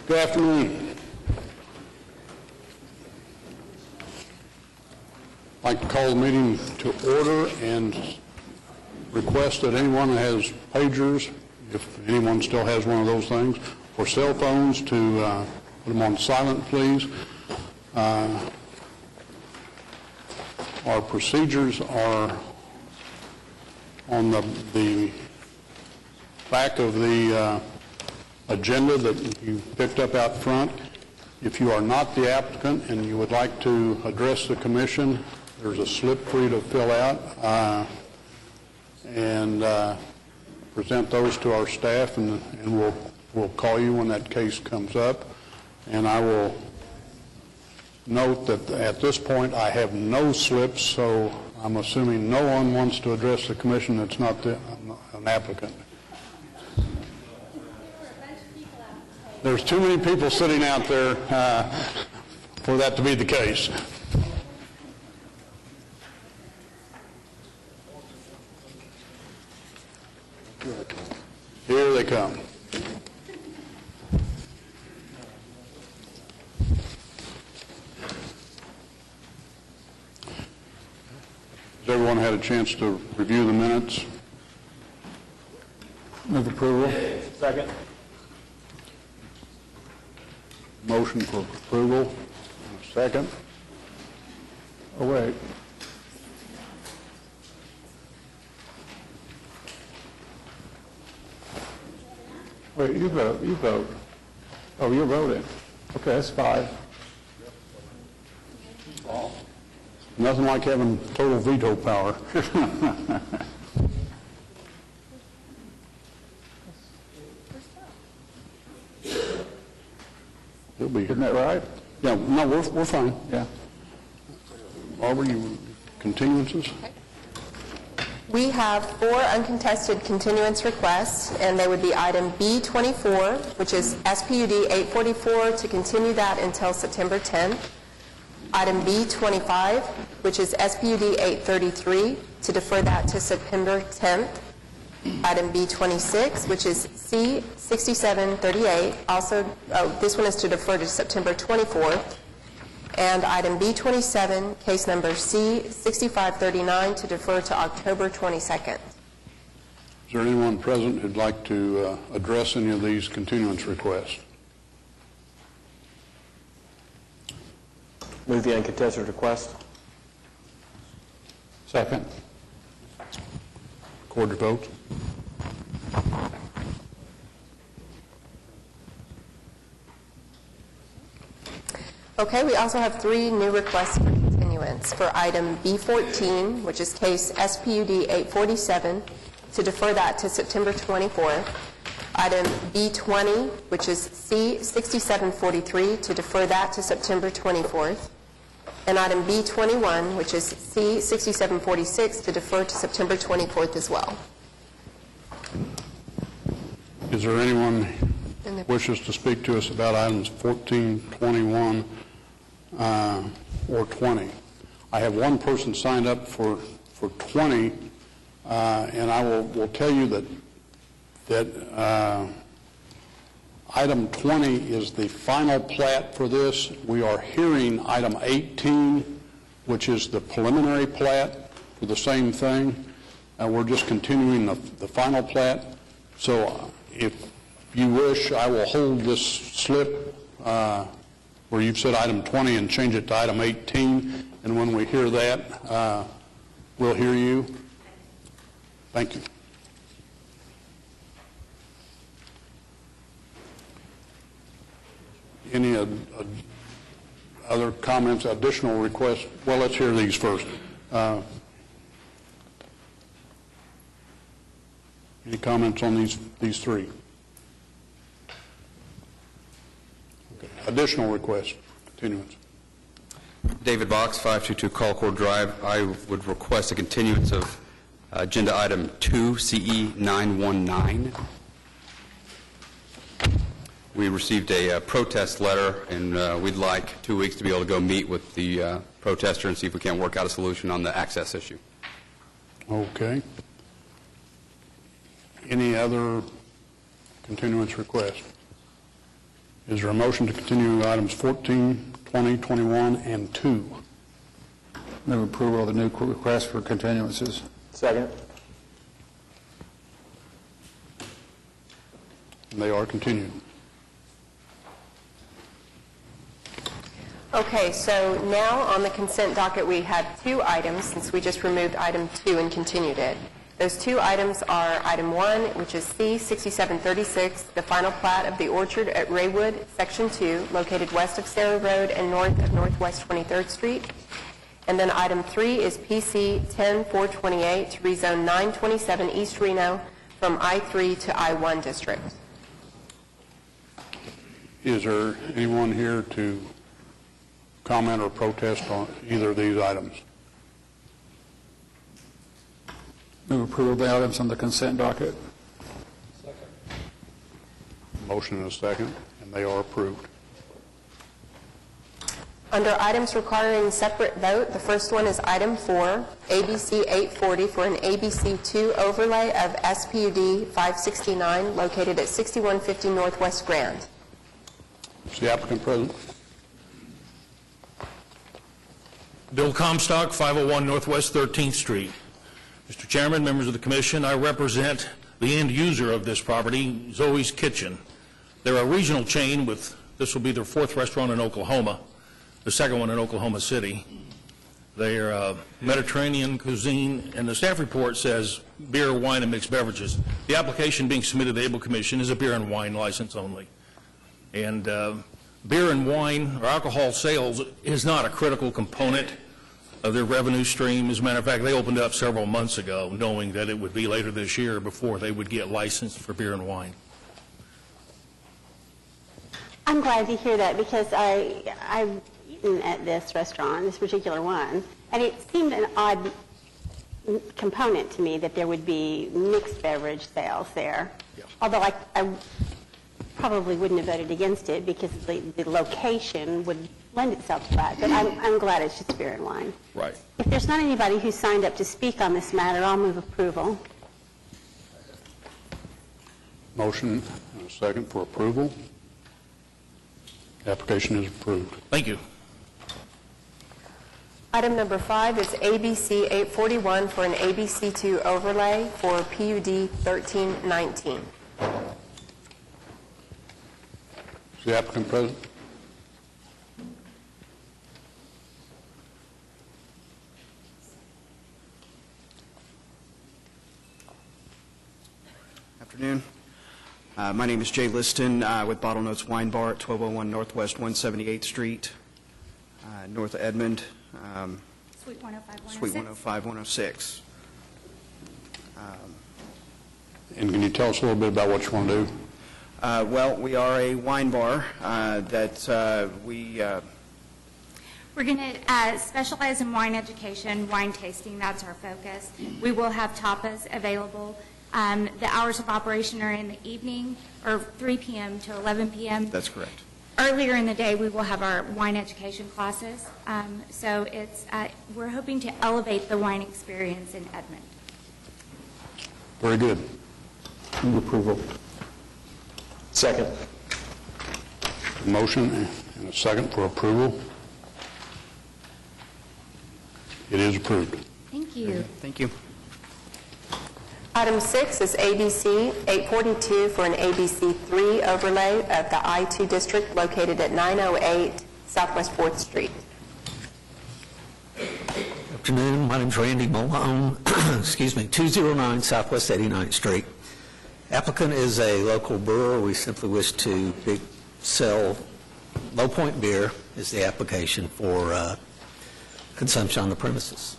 Good afternoon. I'd like to call the meeting to order and request that anyone that has pagers, if anyone still has one of those things, or cell phones, to put them on silent, please. Our procedures are on the back of the agenda that you picked up out front. If you are not the applicant and you would like to address the commission, there's a slip for you to fill out and present those to our staff, and we'll call you when that case comes up. And I will note that at this point I have no slips, so I'm assuming no one wants to address the commission that's not an applicant. There's too many people sitting out there for that to be the case. Here they come. Has everyone had a chance to review the minutes? Move approval. Second. Motion for approval. Second. Oh, wait. Wait, you vote. Oh, you're voting. Okay, that's 5. Nothing like having total veto power. He'll be here. Isn't that right? Yeah, no, we're fine. Yeah. Barbara, you continuances? Okay. We have 4 uncontested continuance requests, and they would be item B24, which is SPUD 844, to continue that until September 10th. Item B25, which is SPUD 833, to defer that to September 10th. Item B26, which is C6738, also, this one is to defer to September 24th. And item B27, case number C6539, to defer to October 22nd. Is there anyone present who'd like to address any of these continuance requests? Move the uncontested request. Second. Record your vote. Okay, we also have 3 new requests for continuance. For item B14, which is case SPUD 847, to defer that to September 24th. Item B20, which is C6743, to defer that to September 24th. And item B21, which is C6746, to defer to September 24th as well. Is there anyone who wishes to speak to us about items 14, 21, or 20? I have one person signed up for 20, and I will tell you that item 20 is the final plat for this. We are hearing item 18, which is the preliminary plat for the same thing. We're just continuing the final plat. So if you wish, I will hold this slip where you've said item 20 and change it to item 18, and when we hear that, we'll hear you. Thank you. Any other comments, additional requests? Well, let's hear these first. Any comments on these 3? Okay. Additional requests, continuance. David Box, 522 Colcord Drive. I would request a continuance of agenda item 2, CE 919. We received a protest letter, and we'd like 2 weeks to be able to go meet with the protester and see if we can't work out a solution on the access issue. Okay. Any other continuance requests? Is there a motion to continue items 14, 20, 21, and 2? Move approval of the new request for continuances. Second. And they are continued. Okay, so now on the consent docket, we have 2 items, since we just removed item 2 and continued it. Those 2 items are item 1, which is C-6736, the final plat of the Orchard at Raywood, Section 2, located west of Sarah Road and north of Northwest 23rd Street. And then item 3 is PC-10428 to rezone 927 East Reno from I-3 to I-1 district. Is there anyone here to comment or protest on either of these items? Move approval of the items on the consent docket. Motion and a second, and they are approved. Under items requiring separate vote, the first one is item 4, ABC 840 for an ABC 2 overlay of SPUD 569 located at 6150 Northwest Grand. Is the applicant present? Bill Comstock, 501 Northwest 13th Street. Mr. Chairman, members of the commission, I represent the end user of this property, Zoe's Kitchen. They're a regional chain with, this will be their 4th restaurant in Oklahoma, the 2nd one in Oklahoma City. They're Mediterranean cuisine, and the staff report says beer, wine, and mixed beverages. The application being submitted to the Able Commission is a beer and wine license only. And beer and wine or alcohol sales is not a critical component of their revenue stream. As a matter of fact, they opened up several months ago knowing that it would be later this year before they would get licensed for beer and wine. I'm glad to hear that because I've eaten at this restaurant, this particular one, and it seemed an odd component to me that there would be mixed beverage sales there. Yeah. Although I probably wouldn't have voted against it because the location would lend itself to that. But I'm glad it's just beer and wine. Right. If there's not anybody who signed up to speak on this matter, I'll move approval. Motion and a second for approval. Application is approved. Thank you. Item number 5 is ABC 841 for an ABC 2 overlay for PUD 1319. Is the applicant present? Afternoon. My name is Jay Liston with Bottle Notes Wine Bar at 1201 Northwest 178th Street, north of Edmond, Suite 105, Suite 105, 106. And can you tell us a little bit about what you want to do? Well, we are a wine bar that We're going to specialize in wine education, wine tasting. That's our focus. We will have tapas available. The hours of operation are in the evening, or 3 p.m. to 11 p.m. That's correct. Earlier in the day, we will have our wine education classes. So it's we're hoping to elevate the wine experience in Edmond. Very good. Move approval. Second. Motion and a second for approval. It is approved. Thank you. Thank you. Item 6 is ABC 842 for an ABC 3 overlay of the I-2 district located at 908 Southwest 4th Street. Afternoon, my name's Randy Malone, 209 Southwest 89th Street. Applicant is a local brewer. We simply wish to sell Low Point beer is the application for consumption on the premises.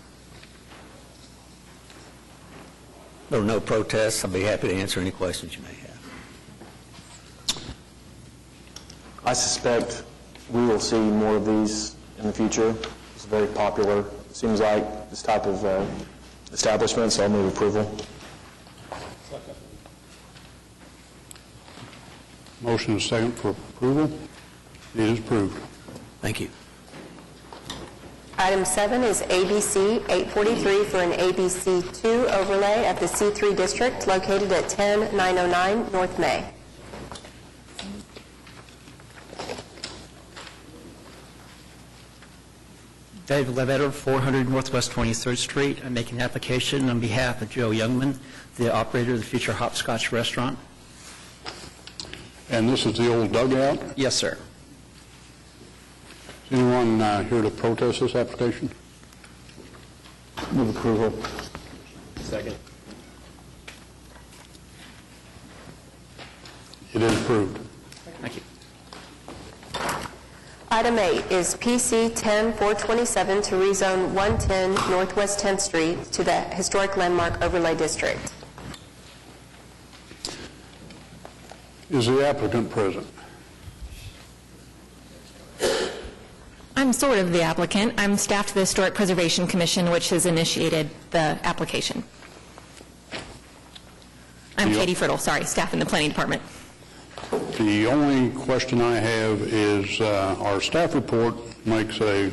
There are no protests. I'll be happy to answer any questions you may have. I suspect we will see more of these in the future. It's very popular. It seems like this type of establishment, so I'll move approval. Motion and a second for approval. It is approved. Thank you. Item 7 is ABC 843 for an ABC 2 overlay of the C3 district located at 10909 North May. David Levetter, 400 Northwest 23rd Street. I'm making an application on behalf of Joe Youngman, the operator of the Future Hopscotch Restaurant. And this is the old dugout? Yes, sir. Is anyone here to protest this application? Move approval. Second. It is approved. Thank you. Item 8 is PC 10427 to rezone 110 Northwest 10th Street to the Historic Landmark Overlay District. Is the applicant present? I'm sort of the applicant. I'm staff to the Historic Preservation Commission, which has initiated the application. I'm Katie Friddle, sorry, staff in the Planning Department. The only question I have is our staff report makes a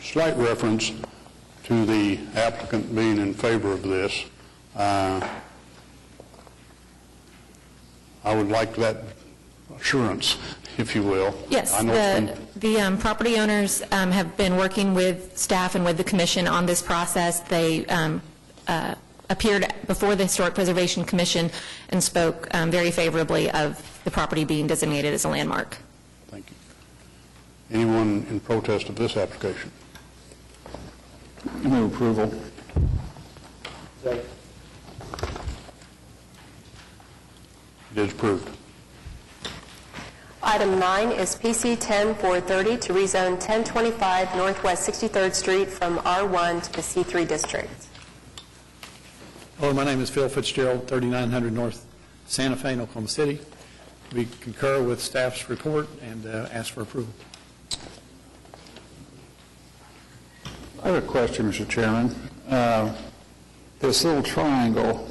slight reference to the applicant being in favor of this. I would like that assurance, if you will. Yes, I know it's been- the property owners have been working with staff and with the commission on this process. They appeared before the Historic Preservation Commission and spoke very favorably of the property being designated as a landmark. Thank you. Anyone in protest of this application? Move approval. It is approved. Item 9 is PC 10430 to rezone 1025 Northwest 63rd Street from R1 to the C3 district. Hello, my name is Phil Fitzgerald, 3900 North Santa Fe, Oklahoma City. We concur with staff's report and ask for approval. I have a question, Mr. Chairman. This little triangle,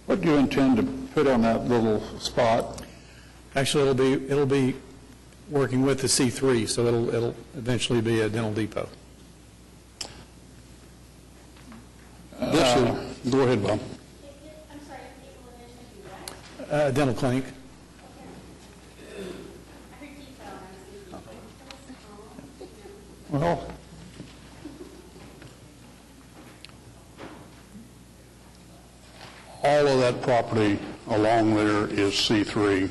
what do you intend to put on that little spot? Actually, it'll be working with the C3, so it'll eventually be a dental depot. This is, go ahead, Bob. I'm sorry, Dental clinic. Well, All of that property along there is C3.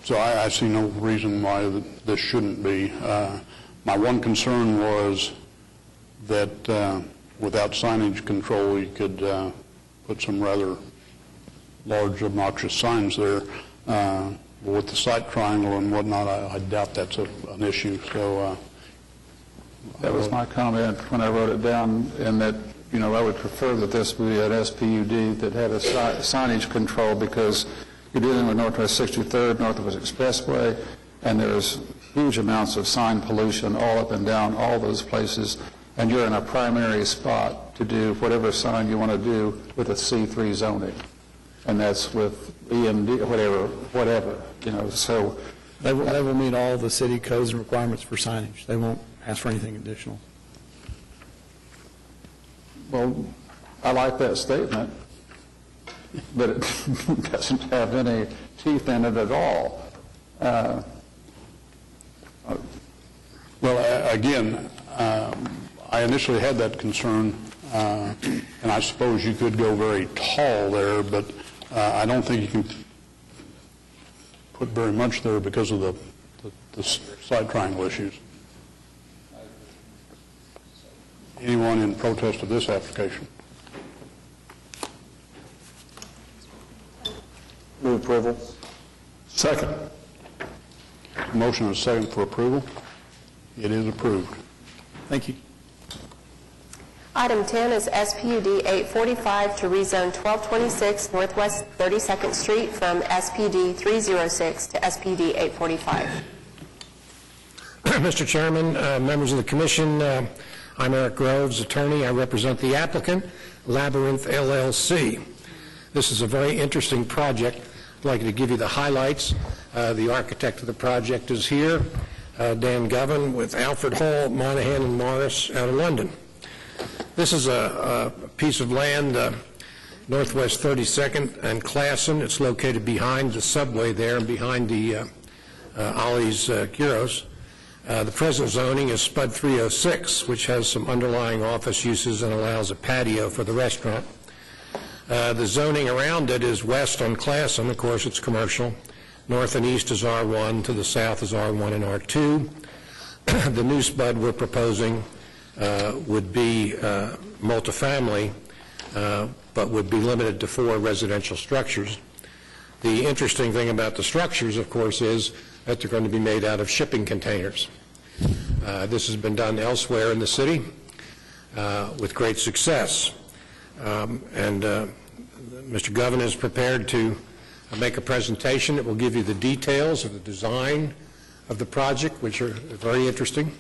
So I see no reason why this shouldn't be. My one concern was that without signage control, you could put some rather large obnoxious signs there. With the site triangle and whatnot, I doubt that's an issue. So that was my comment when I wrote it down, and that, you know, I would prefer that this be an SPUD that had a signage control, because you're dealing with Northwest 63rd, Northwest Expressway, and there's huge amounts of sign pollution all up and down all those places, and you're in a primary spot to do whatever sign you want to do with a C3 zoning, and that's with EMD, whatever, you know, so. They will meet all the city codes and requirements for signage. They won't ask for anything additional. Well, I like that statement, but it doesn't have any teeth in it at all. Well, again, I initially had that concern, and I suppose you could go very tall there, but I don't think you can put very much there because of the side triangle issues. Anyone in protest of this application? Move approval. Second. Motion and a second for approval. It is approved. Thank you. Item 10 is SPUD 845 to rezone 1226 Northwest 32nd Street from SPD 306 to SPD 845. Mr. Chairman, members of the commission, I'm Eric Groves, attorney. I represent the applicant, Labyrinth LLC. This is a very interesting project. I'd like to give you the highlights. The architect of the project is here, Dan Govan, with Alfred Hall, Monahan, and Morris out of London. This is a piece of land, Northwest 32nd and Classen. It's located behind the subway there and behind the Ollie's Gyros. The present zoning is SPUD 306, which has some underlying office uses and allows a patio for the restaurant. The zoning around it is west on Classen, of course it's commercial, north and east is R1, to the south is R1 and R2. The new SPUD we're proposing would be multifamily, but would be limited to 4 residential structures. The interesting thing about the structures, of course, is that they're going to be made out of shipping containers. This has been done elsewhere in the city with great success. Mr. Govan is prepared to make a presentation that will give you the details of the design of the project, which are very interesting.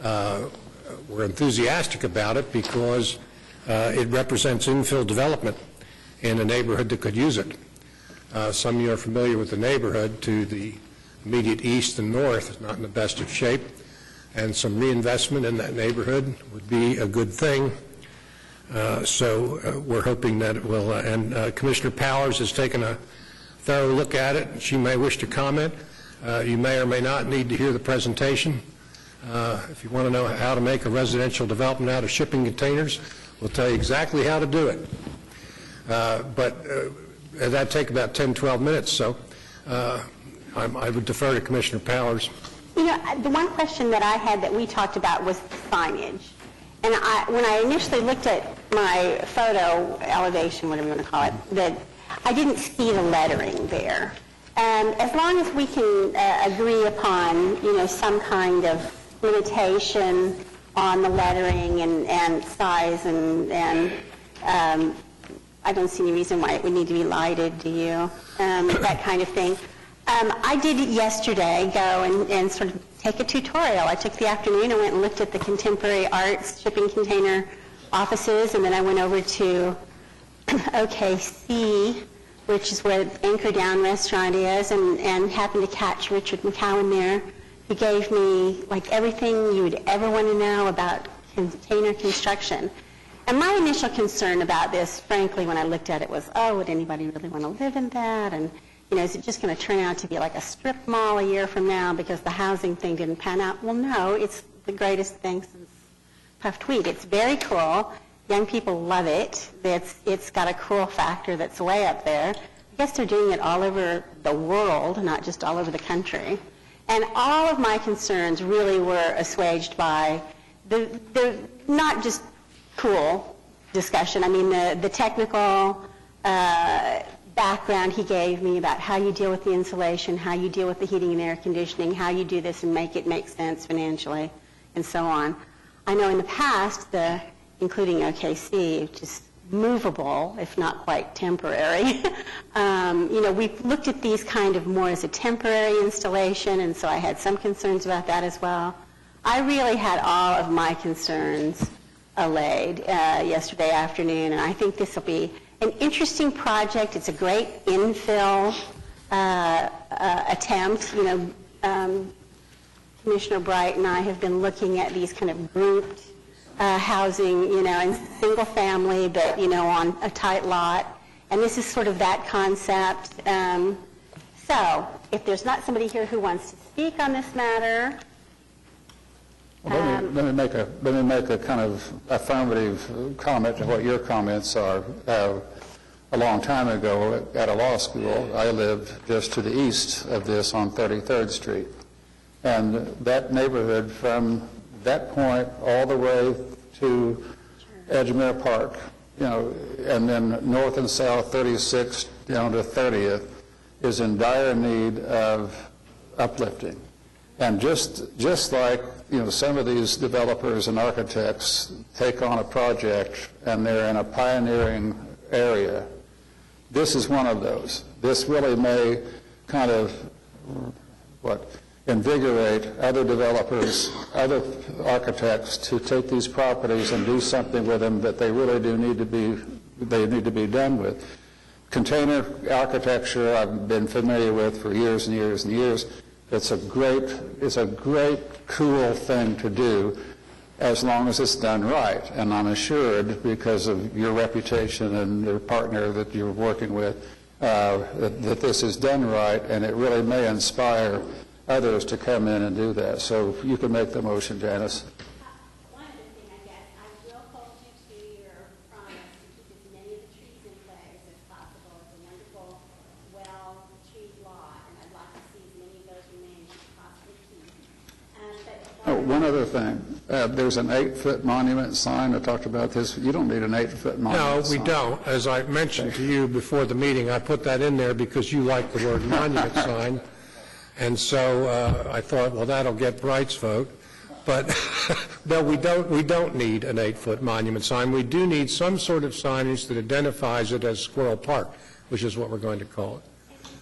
We're enthusiastic about it because it represents infill development in a neighborhood that could use it. Some of you are familiar with the neighborhood. To the immediate east and north is not in the best of shape, and some reinvestment in that neighborhood would be a good thing. So we're hoping that it will, and Commissioner Powers has taken a thorough look at it. She may wish to comment. You may or may not need to hear the presentation. If you want to know how to make a residential development out of shipping containers, we'll tell you exactly how to do it. But that'd take about 10, 12 minutes, so I would defer to Commissioner Powers. You know, the one question that I had that we talked about was signage. And when I initially looked at my photo elevation, whatever you want to call it, that I didn't see the lettering there. And as long as we can agree upon, you know, some kind of limitation on the lettering and size and I don't see any reason why it would need to be lighted, do you? That kind of thing. I did yesterday go and sort of take a tutorial. I took the afternoon and went and looked at the Contemporary Arts shipping container offices, and then I went over to OKC, which is where Anchor Down restaurant is, and happened to catch Richard McCowan there, who gave me like everything you would ever want to know about container construction. And my initial concern about this, frankly, when I looked at it was, oh, would anybody really want to live in that? And, you know, is it just going to turn out to be like a strip mall a year from now because the housing thing didn't pan out? Well, no, it's the greatest thing since puffed wheat. It's very cool. Young people love it. It's got a cool factor that's way up there. I guess they're doing it all over the world, not just all over the country. And all of my concerns really were assuaged by the not just cool discussion. I mean, the technical background he gave me about how you deal with the insulation, how you deal with the heating and air conditioning, how you do this and make it make sense financially, and so on. I know in the past, including OKC, which is movable, if not quite temporary, you know, we've looked at these kind of more as a temporary installation, and so I had some concerns about that as well. I really had all of my concerns allayed yesterday afternoon, and I think this will be an interesting project. It's a great infill attempt. You know, Commissioner Bright and I have been looking at these kind of grouped housing, you know, in single family, but, you know, on a tight lot. And this is sort of that concept. So, if there's not somebody here who wants to speak on this matter. Well, let me make a kind of affirmative comment to what your comments are. A long time ago at a law school, I lived just to the east of this on 33rd Street. And that neighborhood from that point all the way to Edgemere Park, you know, and then north and south 36th down to 30th is in dire need of uplifting. And just like, you know, some of these developers and architects take on a project and they're in a pioneering area, this is one of those. This really may kind of, invigorate other developers, other architects to take these properties and do something with them that they really do need to be done with. Container architecture I've been familiar with for years and years and years. It's a great, cool thing to do as long as it's done right. And I'm assured, because of your reputation and your partner that you're working with, that this is done right, and it really may inspire others to come in and do that. So you can make the motion, Janice. One other thing, I guess, I will hold you to your promise to keep as many of the trees in place as possible. It's a wonderful, well-treed lot, and I'd like to see as many of those remain as possibly keep. Oh, one other thing. There's an 8-foot monument sign. I talked about this. You don't need an 8-foot monument No, sign. we don't. As I mentioned to you before the meeting, I put that in there because you like the word monument sign. And so I thought, well, that'll get Bright's vote. But no, we don't need an 8-foot monument sign. We do need some sort of signage that identifies it as Squirrel Park, which is what we're going to call it.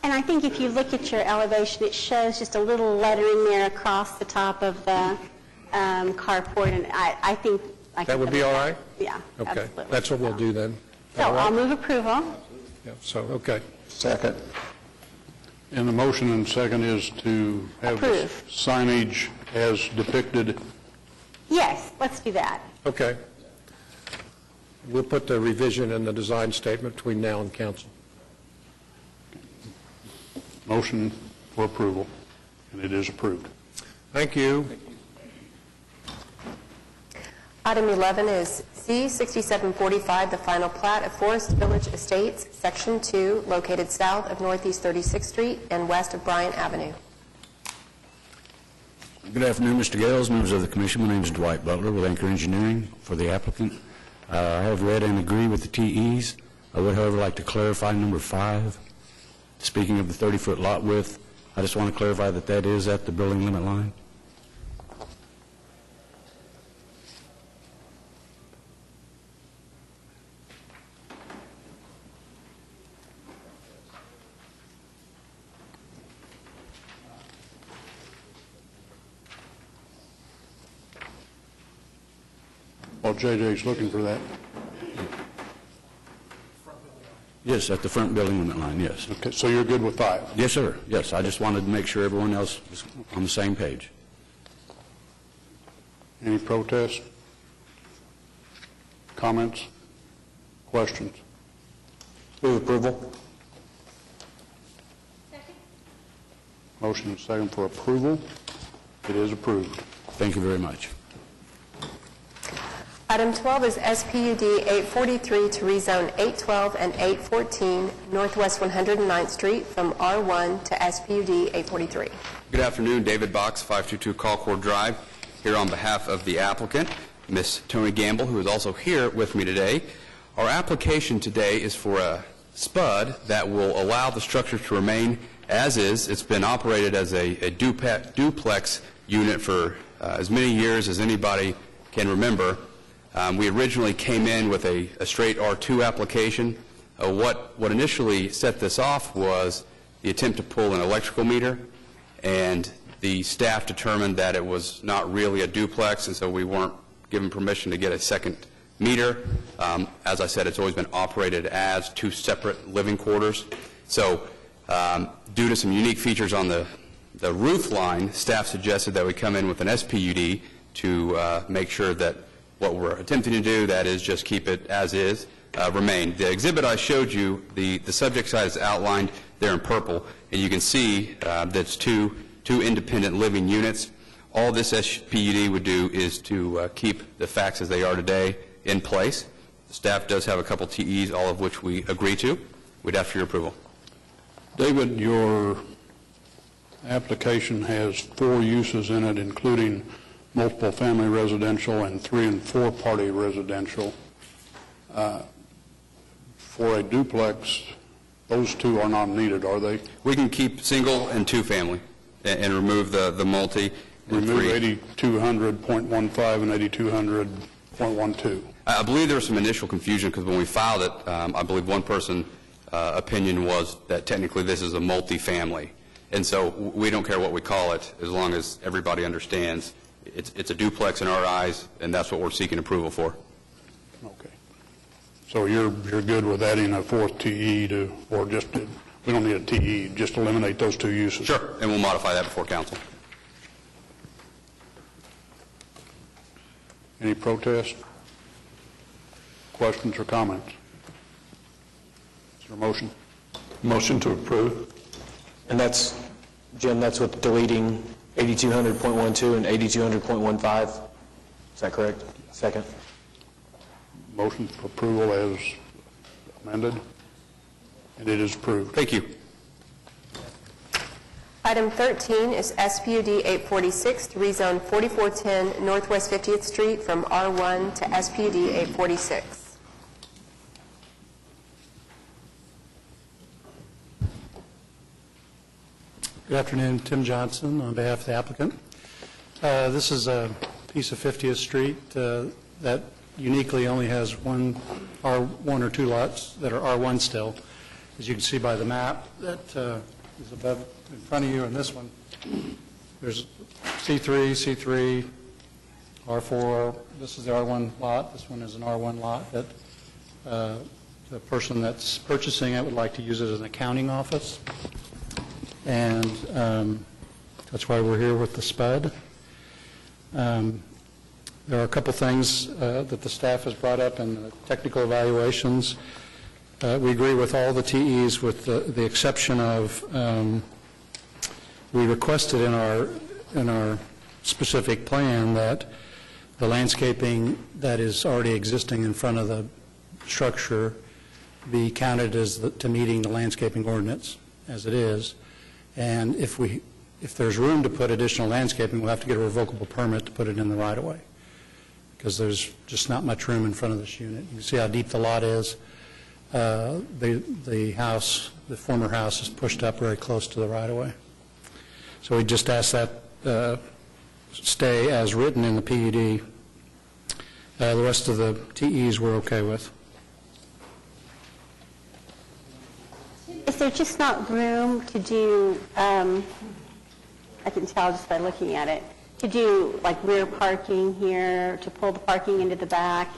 And I think if you look at your elevation, it shows just a little lettering there across the top of the carport, and I think... That would be all right? Yeah, Okay, absolutely. that's what we'll do then. So All right? I'll move approval. Yeah, so, okay. Second. And the motion and second is to have the Approve. signage as depicted. Yes, let's do that. Okay. We'll put the revision in the design statement between now and council. Motion for approval, and it is approved. Thank you. Item 11 is C-6745, the final plat of Forest Village Estates, Section 2, located south of Northeast 36th Street and west of Bryant Avenue. Good afternoon, Mr. Gales, members of the commission. My name is Dwight Butler with Anchor Engineering for the applicant. I have read and agree with the TEs. I would, however, like to clarify number 5. Speaking of the 30-foot lot width, I just want to clarify that that is at the building limit line. While JJ's looking for that. Yes, at the front building limit line, yes. Okay, so you're good with 5? Yes, sir. Yes, I just wanted to make sure everyone else was on the same page. Any protests? Comments? Questions? Move approval. Motion and second for approval. It is approved. Thank you very much. Item 12 is SPUD 843 to rezone 812 and 814 Northwest 109th Street from R1 to SPUD 843. Good afternoon, David Box, 522 Colcord Drive, here on behalf of the applicant, Miss Tony Gamble, who is also here with me today. Our application today is for a SPUD that will allow the structure to remain as is. It's been operated as a duplex unit for as many years as anybody can remember. We originally came in with a straight R2 application. What initially set this off was the attempt to pull an electrical meter, and the staff determined that it was not really a duplex, and so we weren't given permission to get a second meter. As I said, it's always been operated as 2 separate living quarters. So due to some unique features on the roof line, staff suggested that we come in with an SPUD to make sure that what we're attempting to do, that is just keep it as is, remain. The exhibit I showed you, the subject side is outlined there in purple, and you can see that it's two independent living units. All this SPUD would do is to keep the facts as they are today in place. The staff does have a couple TEs, all of which we agree to. We'd ask for your approval. David, your application has 4 uses in it, including multiple family residential and 3- and 4-party residential. For a duplex, those 2 are not needed, are they? We can keep single and 2 family and remove the multi. Remove 8200.15 and 8200.12. I believe there was some initial confusion because when we filed it, I believe one person's opinion was that technically this is a multifamily. And so we don't care what we call it as long as everybody understands it's a duplex in our eyes, and that's what we're seeking approval for. Okay. So you're good with adding a 4th TE to, or just, we don't need a TE, just eliminate those 2 uses? Sure, and we'll modify that before council. Any protests? Questions or comments? Is there a motion? Motion to approve. And that's Jim, that's with deleting 8200.12 and 8200.15. Is that correct? Second. Motion for approval as amended, and it is approved. Thank you. Item 13 is SPUD 846 to rezone 4410 Northwest 50th Street from R1 to SPUD 846. Good afternoon, Tim Johnson on behalf of the applicant. This is a piece of 50th Street that uniquely only has one or two lots that are R1 still. As you can see by the map that is above in front of you and this one, there's C3, R4. This is the R1 lot. This one is an R1 lot that the person that's purchasing it would like to use it as an accounting office. And that's why we're here with the SPUD. There are a couple things that the staff has brought up in the technical evaluations. We agree with all the TEs with the exception of we requested in our specific plan that the landscaping that is already existing in front of the structure be counted as to meeting the landscaping ordinance as it is. And if there's room to put additional landscaping, we'll have to get a revocable permit to put it in the right-of-way, because there's just not much room in front of this unit. You can see how deep the lot is. The house, the former house, is pushed up very close to the right-of-way. So we just ask that stay as written in the PUD. The rest of the TEs we're okay with. Is there just not room to do, I can tell just by looking at it, to do like rear parking here, to pull the parking into the back?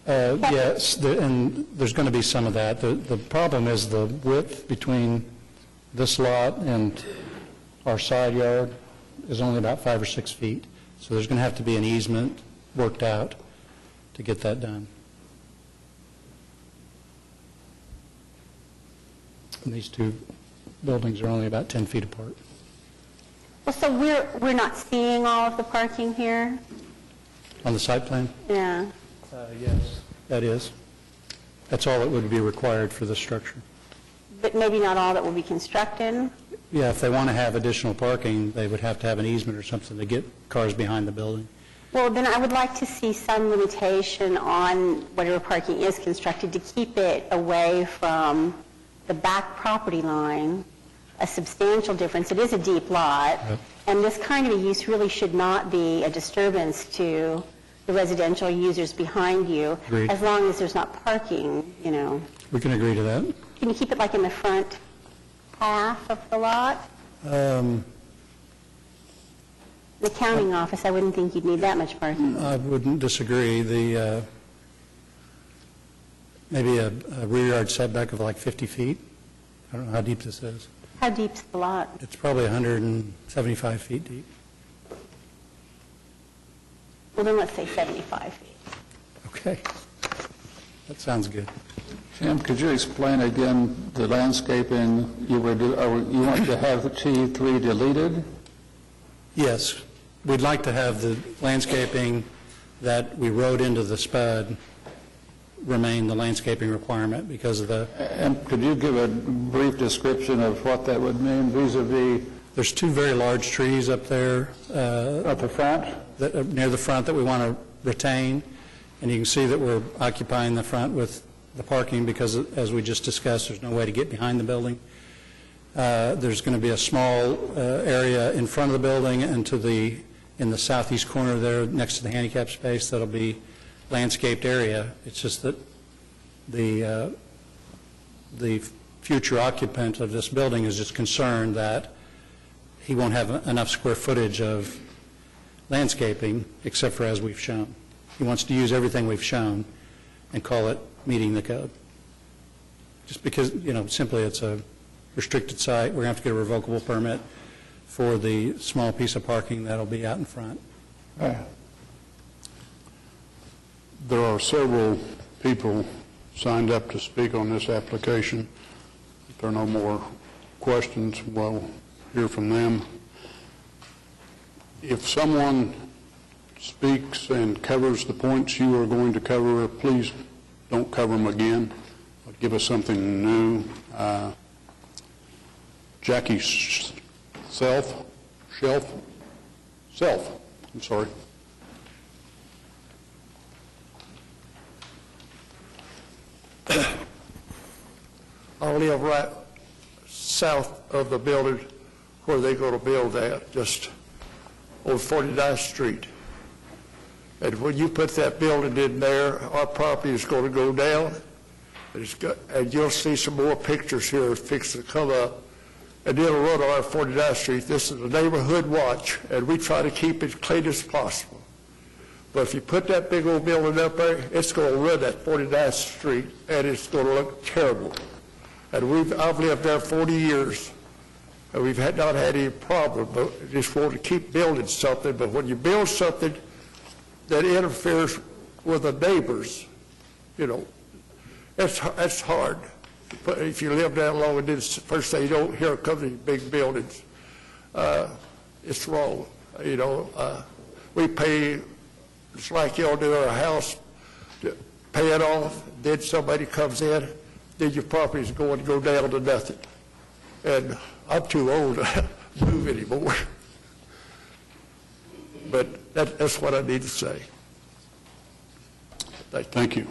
Yes, and there's going to be some of that. The problem is the width between this lot and our side yard is only about 5 or 6 feet. So there's going to have to be an easement worked out to get that done. And these two buildings are only about 10 feet apart. Well, so we're not seeing all of the parking here? On the site plan? Yeah. Yes, that is. That's all that would be required for the structure. But maybe not all that will be constructed? Yeah, if they want to have additional parking, they would have to have an easement or something to get cars behind the building. Well, then I would like to see some limitation on whatever parking is constructed to keep it away from the back property line, a substantial difference. It is a deep lot, and this kind of a use really should not be a disturbance to the residential users behind you, Agreed. as long as there's not parking, you know. We can agree to that. Can you keep it like in the front half of the lot? The The accounting office, I wouldn't think you'd need that much parking. I wouldn't disagree. Maybe a rear yard setback of like 50 feet. I don't know how deep this is. How deep's the lot? It's probably 175 feet deep. Well, then let's say 75 feet. Okay. That sounds good. Jim, could you explain again the landscaping you want to have the T3 deleted? Yes. We'd like to have the landscaping that we wrote into the SPUD remain the landscaping requirement because of the... And could you give a brief description of what that would mean vis-a-vis... There's two very large trees up there. At the front? Near the front that we want to retain. And you can see that we're occupying the front with the parking because, as we just discussed, there's no way to get behind the building. There's going to be a small area in front of the building and in the southeast corner there next to the handicap space that'll be landscaped area. It's just that the future occupant of this building is just concerned that he won't have enough square footage of landscaping except for as we've shown. He wants to use everything we've shown and call it meeting the code. Just because, simply it's a restricted site, we're going to have to get a revocable permit for the small piece of parking that'll be out in front. There are several people signed up to speak on this application. If there are no more questions, we'll hear from them. If someone speaks and covers the points you are going to cover, please don't cover them again. Give us something new. Jackie Self, I'm sorry. I live right south of the building where they're going to build at, just on 49th Street. And when you put that building in there, our property is going to go down. And you'll see some more pictures here fixing to come up. And it'll run on 49th Street. This is a neighborhood watch, and we try to keep it clean as possible. But if you put that big old building up there, it's going to run at 49th Street, and it's going to look terrible. And I've lived there 40 years, and we've not had any problem, but just want to keep building something. But when you build something that interferes with the neighbors, you know, that's hard. But if you live that long and then first thing you don't hear come these big buildings, it's wrong. You know, we pay, it's like y'all do our house, pay it off, then somebody comes in, then your property's going to go down to nothing. And I'm too old to move anymore. But that's what I need to say. Thank you.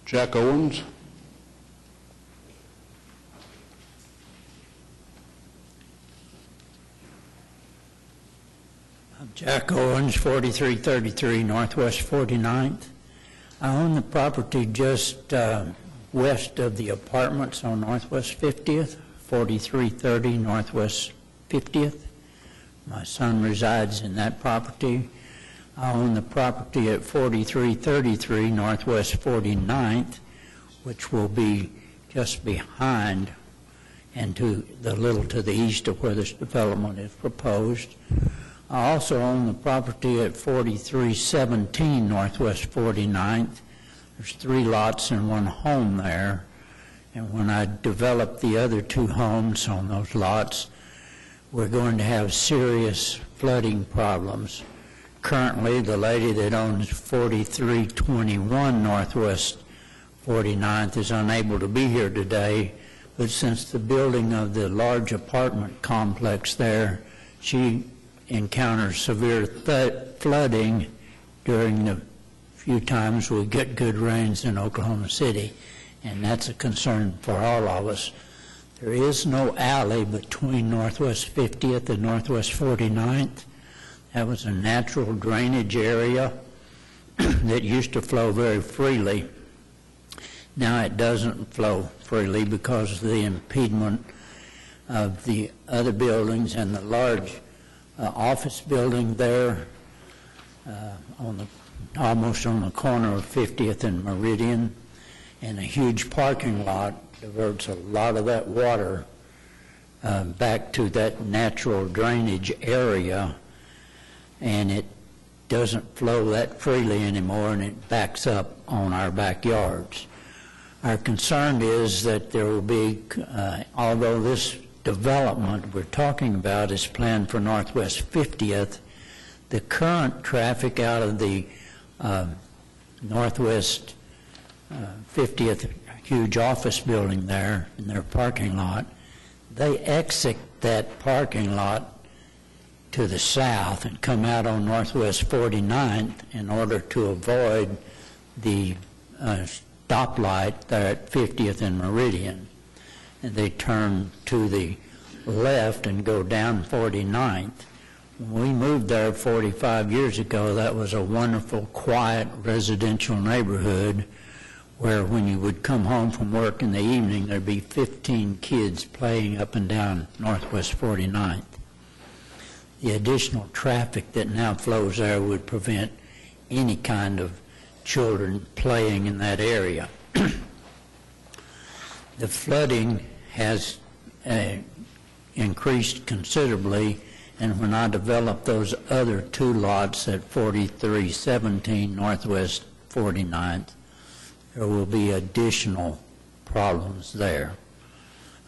Jack Owens. I'm Jack Owens, 4333 Northwest 49th. I own the property just west of the apartments on Northwest 50th, 4330 Northwest 50th. My son resides in that property. I own the property at 4333 Northwest 49th, which will be just behind and to the little to the east of where this development is proposed. I also own the property at 4317 Northwest 49th. There's 3 lots and 1 home there. And when I develop the other 2 homes on those lots, we're going to have serious flooding problems. Currently, the lady that owns 4321 Northwest 49th is unable to be here today, but since the building of the large apartment complex there, she encounters severe flooding during the few times we get good rains in Oklahoma City, and that's a concern for all of us. There is no alley between Northwest 50th and Northwest 49th. That was a natural drainage area that used to flow very freely. Now it doesn't flow freely because of the impediment of the other buildings and the large office building there almost on the corner of 50th and Meridian, and a huge parking lot diverts a lot of that water back to that natural drainage area, and it doesn't flow that freely anymore, and it backs up on our backyards. Our concern is that there will be, although this development we're talking about is planned for Northwest 50th, the current traffic out of the Northwest 50th huge office building there in their parking lot, they exit that parking lot to the south and come out on Northwest 49th in order to avoid the stoplight there at 50th and Meridian. And they turn to the left and go down 49th. When we moved there 45 years ago, that was a wonderful, quiet residential neighborhood where when you would come home from work in the evening, there'd be 15 kids playing up and down Northwest 49th. The additional traffic that now flows there would prevent any kind of children playing in that area. The flooding has increased considerably, and when I develop those other 2 lots at 4317 Northwest 49th, there will be additional problems there.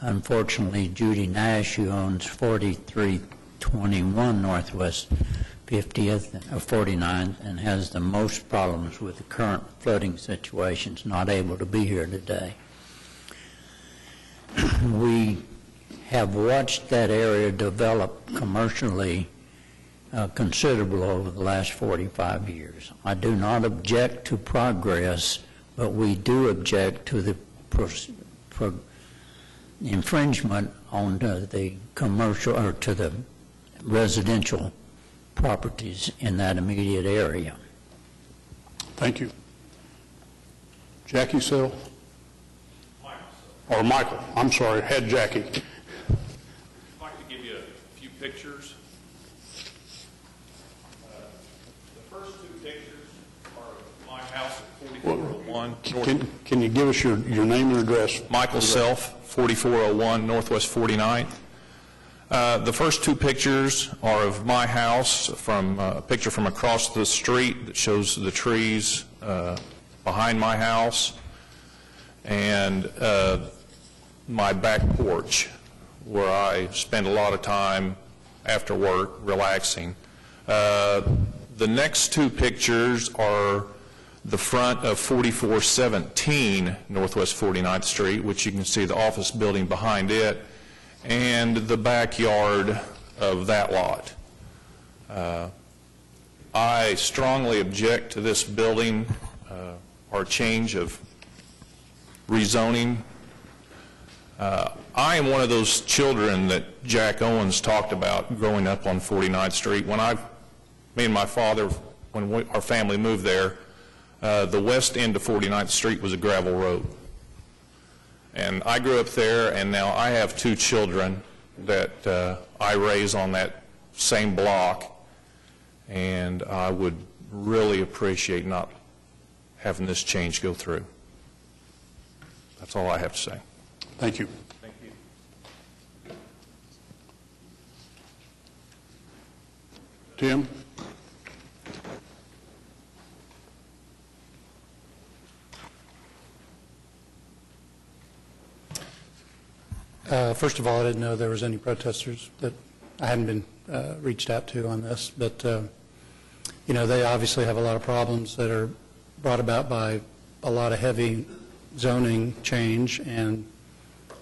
Unfortunately, Judy Nash, who owns 4321 Northwest 50th or 49th and has the most problems with the current flooding situation, is not able to be here today. We have watched that area develop commercially considerable over the last 45 years. I do not object to progress, but we do object to the infringement on the commercial or to the residential properties in that immediate area. Thank you. Jackie Sill? Or Michael, I'm sorry, head Jackie. I'd like to give you a few pictures. The first two pictures are of my house at 4401 Can you give us your name and address? Michael Self, 4401 Northwest 49th. The first two pictures are of my house, from a picture from across the street that shows the trees behind my house, and my back porch, where I spend a lot of time after work relaxing. The next two pictures are the front of 4417 Northwest 49th Street, which you can see the office building behind it, and the backyard of that lot. I strongly object to this building or change of rezoning. I am one of those children that Jack Owens talked about growing up on 49th Street. When me and my father, when our family moved there, the west end of 49th Street was a gravel road. And I grew up there, and now I have two children that I raise on that same block, and I would really appreciate not having this change go through. That's all I have to say. Thank you. Thank you. Tim? First of all, I didn't know there was any protesters that I hadn't been reached out to on this, but they obviously have a lot of problems that are brought about by a lot of heavy zoning change and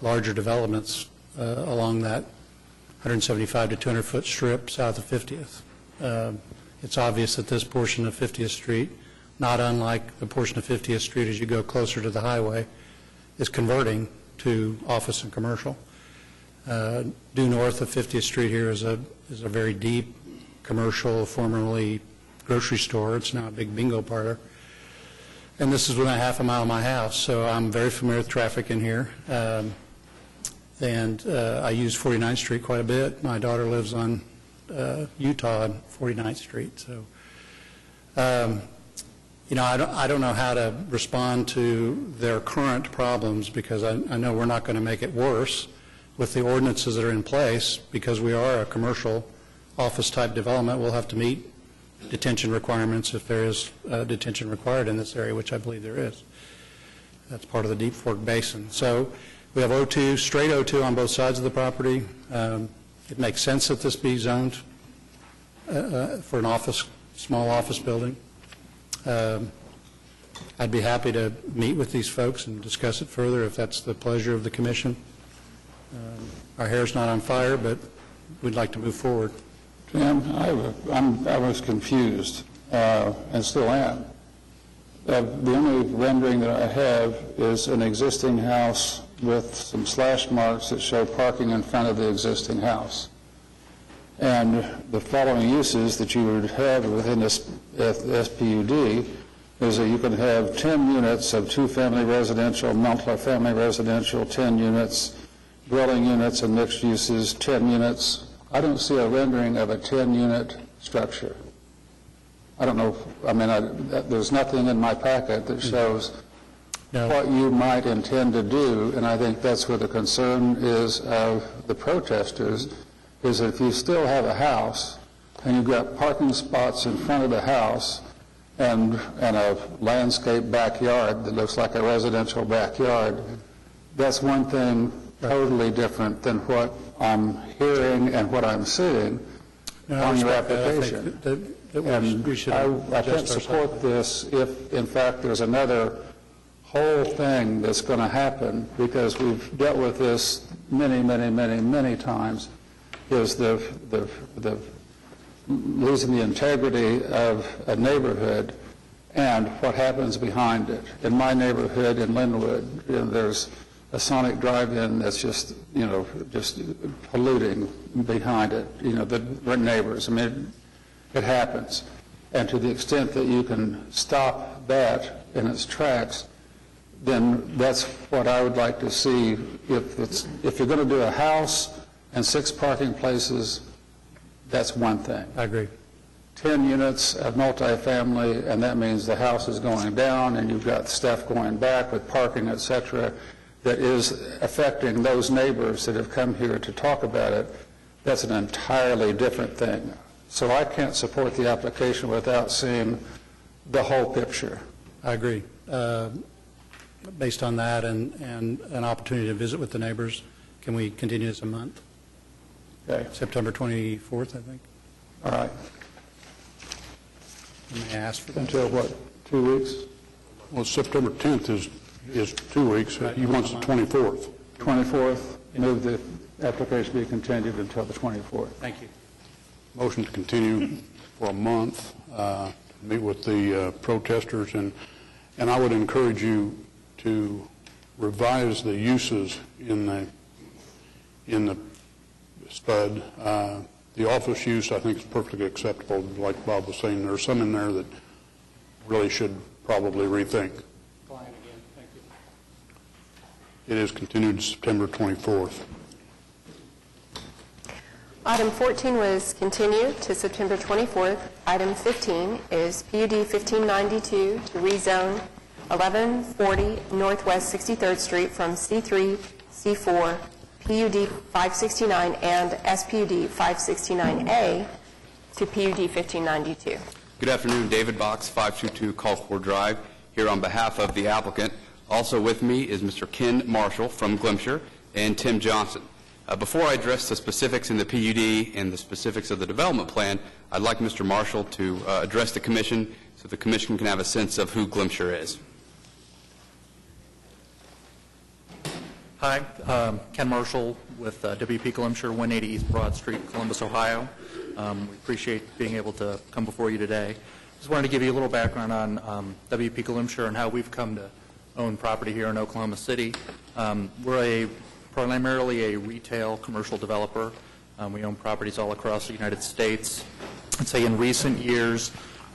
larger developments along that 175 to 200 foot strip south of 50th. It's obvious that this portion of 50th Street, not unlike the portion of 50th Street as you go closer to the highway, is converting to office and commercial. Due north of 50th Street here is a very deep commercial, formerly grocery store. It's now a big bingo parlor. And this is within half a mile of my house, so I'm very familiar with traffic in here. And I use 49th Street quite a bit. My daughter lives on Utah on 49th Street. So, I don't know how to respond to their current problems, because I know we're not going to make it worse with the ordinances that are in place, because we are a commercial office-type development. We'll have to meet detention requirements if there is detention required in this area, which I believe there is. That's part of the Deep Fork Basin. So we have O2, straight O2 on both sides of the property. It makes sense that this be zoned for an office, small office building. I'd be happy to meet with these folks and discuss it further if that's the pleasure of the commission. Our hair's not on fire, but we'd like to move forward. Tim, I was confused, and still am. The only rendering that I have is an existing house with some slash marks that show parking in front of the existing house. And the following uses that you would have within this SPUD is that you can have 10 units of two-family residential, multi-family residential, 10 units, dwelling units and mixed uses, 10 units. I don't see a rendering of a 10-unit structure. I don't know, there's nothing in my packet that shows what you might intend to do, and I think that's where the concern is of the protesters, is that if you still have a house and you've got parking spots in front of the house and a landscape backyard that looks like a residential backyard, That's one thing totally different than what I'm hearing and what I'm seeing on your application. And I can't support this if, in fact, there's another whole thing that's going to happen, because we've dealt with this many times, is the losing the integrity of a neighborhood and what happens behind it. In my neighborhood in Linwood, there's a Sonic drive-in that's just polluting behind it, the neighbors. I mean, it happens. And to the extent that you can stop that in its tracks, then that's what I would like to see. If you're going to do a house and 6 parking places, that's one thing. I agree. 10 units of multifamily, and that means the house is going down and you've got stuff going back with parking, et cetera, that is affecting those neighbors that have come here to talk about it. That's an entirely different thing. So I can't support the application without seeing the whole picture. I agree. Based on that and an opportunity to visit with the neighbors, can we continue this a month? Okay. September 24th, I think. All right. May I ask for that? Until what, 2 weeks? Well, September 10th is 2 weeks. He wants the 24th. 24th, move the application be continued until the 24th. Thank you. Motion to continue for a month, meet with the protesters, and I would encourage you to revise the uses in the SPUD. The office use, I think, is perfectly acceptable. Like Bob was saying, there are some in there that really should probably rethink. It is continued to September 24th. Item 14 was continued to September 24th. Item 15 is PUD 1592 to rezone 1140 Northwest 63rd Street from C3, C4, PUD 569 and SPUD 569A to PUD 1592. Good afternoon, David Box, 522 Colcord Drive, here on behalf of the applicant. Also with me is Mr. Ken Marshall from Glimcher and Tim Johnson. Before I address the specifics in the PUD and the specifics of the development plan, I'd like Mr. Marshall to address the commission so the commission can have a sense of who Glimcher is. Hi, Ken Marshall with WP Glimcher, 180 East Broad Street, Columbus, Ohio. We appreciate being able to come before you today. Just wanted to give you a little background on WP Glimcher and how we've come to own property here in Oklahoma City. We're primarily a retail commercial developer. We own properties all across the United States. I'd say in recent years,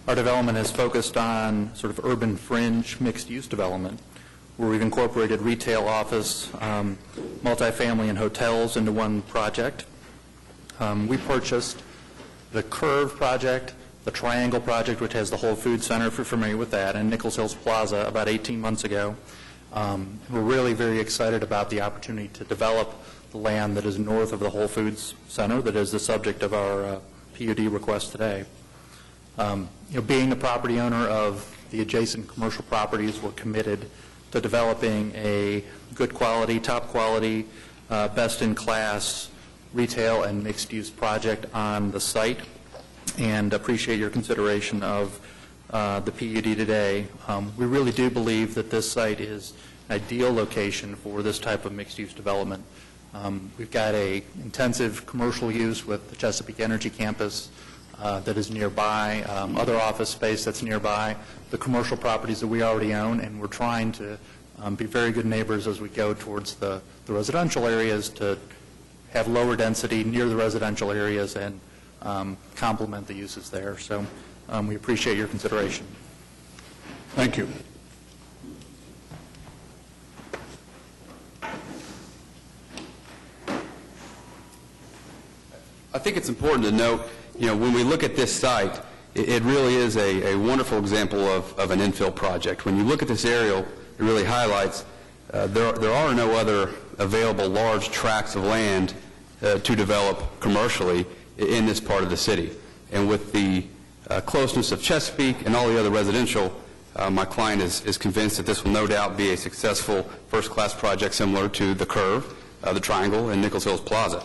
our development has focused on sort of urban fringe mixed-use development, where we've incorporated retail, office, multifamily, and hotels into one project. We purchased the Curve project, the Triangle project, which has the Whole Foods Center, if you're familiar with that, and Nichols Hills Plaza about 18 months ago. We're really very excited about the opportunity to develop the land that is north of the Whole Foods Center that is the subject of our PUD request today. Being the property owner of the adjacent commercial properties, we're committed to developing a good quality, top quality, best-in-class retail and mixed-use project on the site, and appreciate your consideration of the PUD today. We really do believe that this site is an ideal location for this type of mixed-use development. We've got a intensive commercial use with the Chesapeake Energy Campus that is nearby, other office space that's nearby, the commercial properties that we already own, and we're trying to be very good neighbors as we go towards the residential areas to have lower density near the residential areas and complement the uses there. So we appreciate your consideration. Thank you. I think it's important to note, when we look at this site, it really is a wonderful example of an infill project. When you look at this aerial, it really highlights there are no other available large tracts of land to develop commercially in this part of the city. And with the closeness of Chesapeake and all the other residential My client is convinced that this will no doubt be a successful first-class project similar to the Curve, the Triangle, and Nichols Hills Plaza.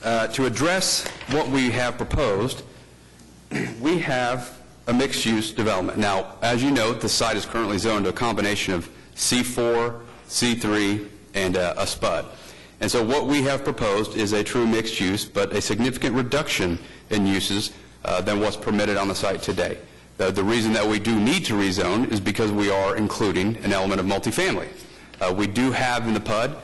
To address what we have proposed, we have a mixed-use development. Now, as you note, the site is currently zoned to a combination of C4, C3, and a SPUD. And so what we have proposed is a true mixed use, but a significant reduction in uses than what's permitted on the site today. The reason that we do need to rezone is because we are including an element of multifamily. We do have in the PUD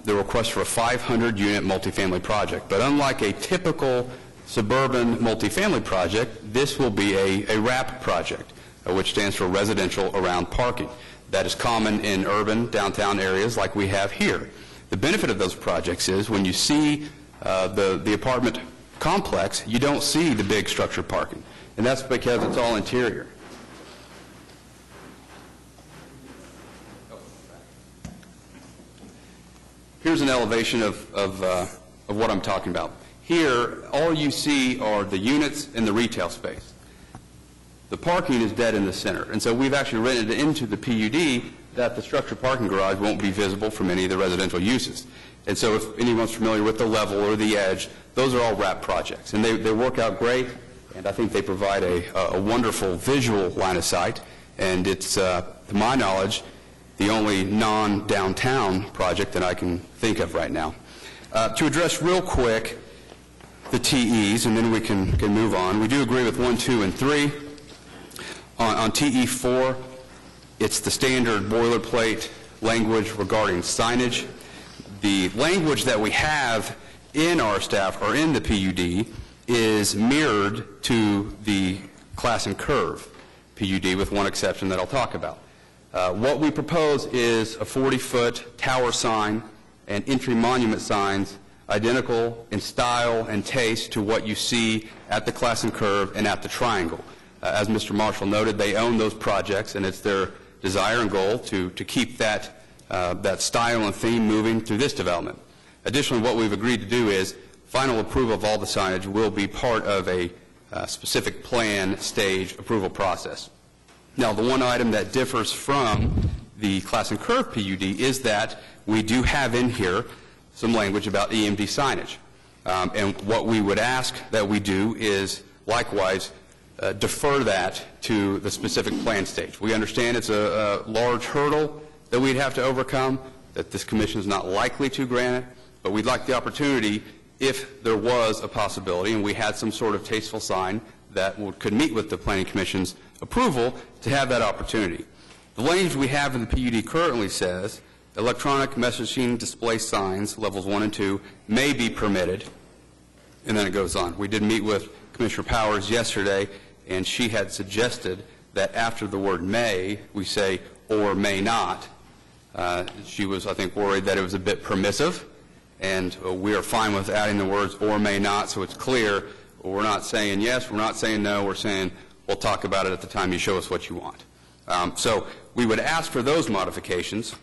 the request for a 500-unit multifamily project, but unlike a typical suburban multifamily project, this will be a RAP project, which stands for residential around parking. That is common in urban downtown areas like we have here. The benefit of those projects is when you see the apartment complex, you don't see the big structured parking, and that's because it's all interior. Here's an elevation of what I'm talking about. Here, all you see are the units in the retail space. The parking is dead in the center, and so we've actually written it into the PUD that the structured parking garage won't be visible from any of the residential uses. And so if anyone's familiar with the level or the edge, those are all RAP projects, and they work out great, and I think they provide a wonderful visual line of sight, and it's, to my knowledge, the only non-downtown project that I can think of right now. To address real quick the TEs, and then we can move on. We do agree with 1, 2, and 3. On TE4, it's the standard boilerplate language regarding signage. The language that we have in our staff or in the PUD is mirrored to the Class and Curve PUD, with one exception that I'll talk about. What we propose is a 40-foot tower sign and entry monument signs identical in style and taste to what you see at the Class and Curve and at the Triangle. As Mr. Marshall noted, they own those projects, and it's their desire and goal to keep that style and theme moving through this development. Additionally, what we've agreed to do is final approval of all the signage will be part of a specific plan stage approval process. Now, the one item that differs from the Class and Curve PUD is that we do have in here some language about EMD signage. And what we would ask that we do is likewise defer that to the specific plan stage. We understand it's a large hurdle that we'd have to overcome, that this commission is not likely to grant it, but we'd like the opportunity, if there was a possibility and we had some sort of tasteful sign that could meet with the Planning Commission's approval, to have that opportunity. The language we have in the PUD currently says electronic messaging display signs, levels 1 and 2, may be permitted, and then it goes on. We did meet with Commissioner Powers yesterday, and she had suggested that after the word may, we say or may not. She was, I think, worried that it was a bit permissive, and we are fine with adding the words or may not, so it's clear. We're not saying yes, we're not saying no, we're saying we'll talk about it at the time you show us what you want. So we would ask for those modifications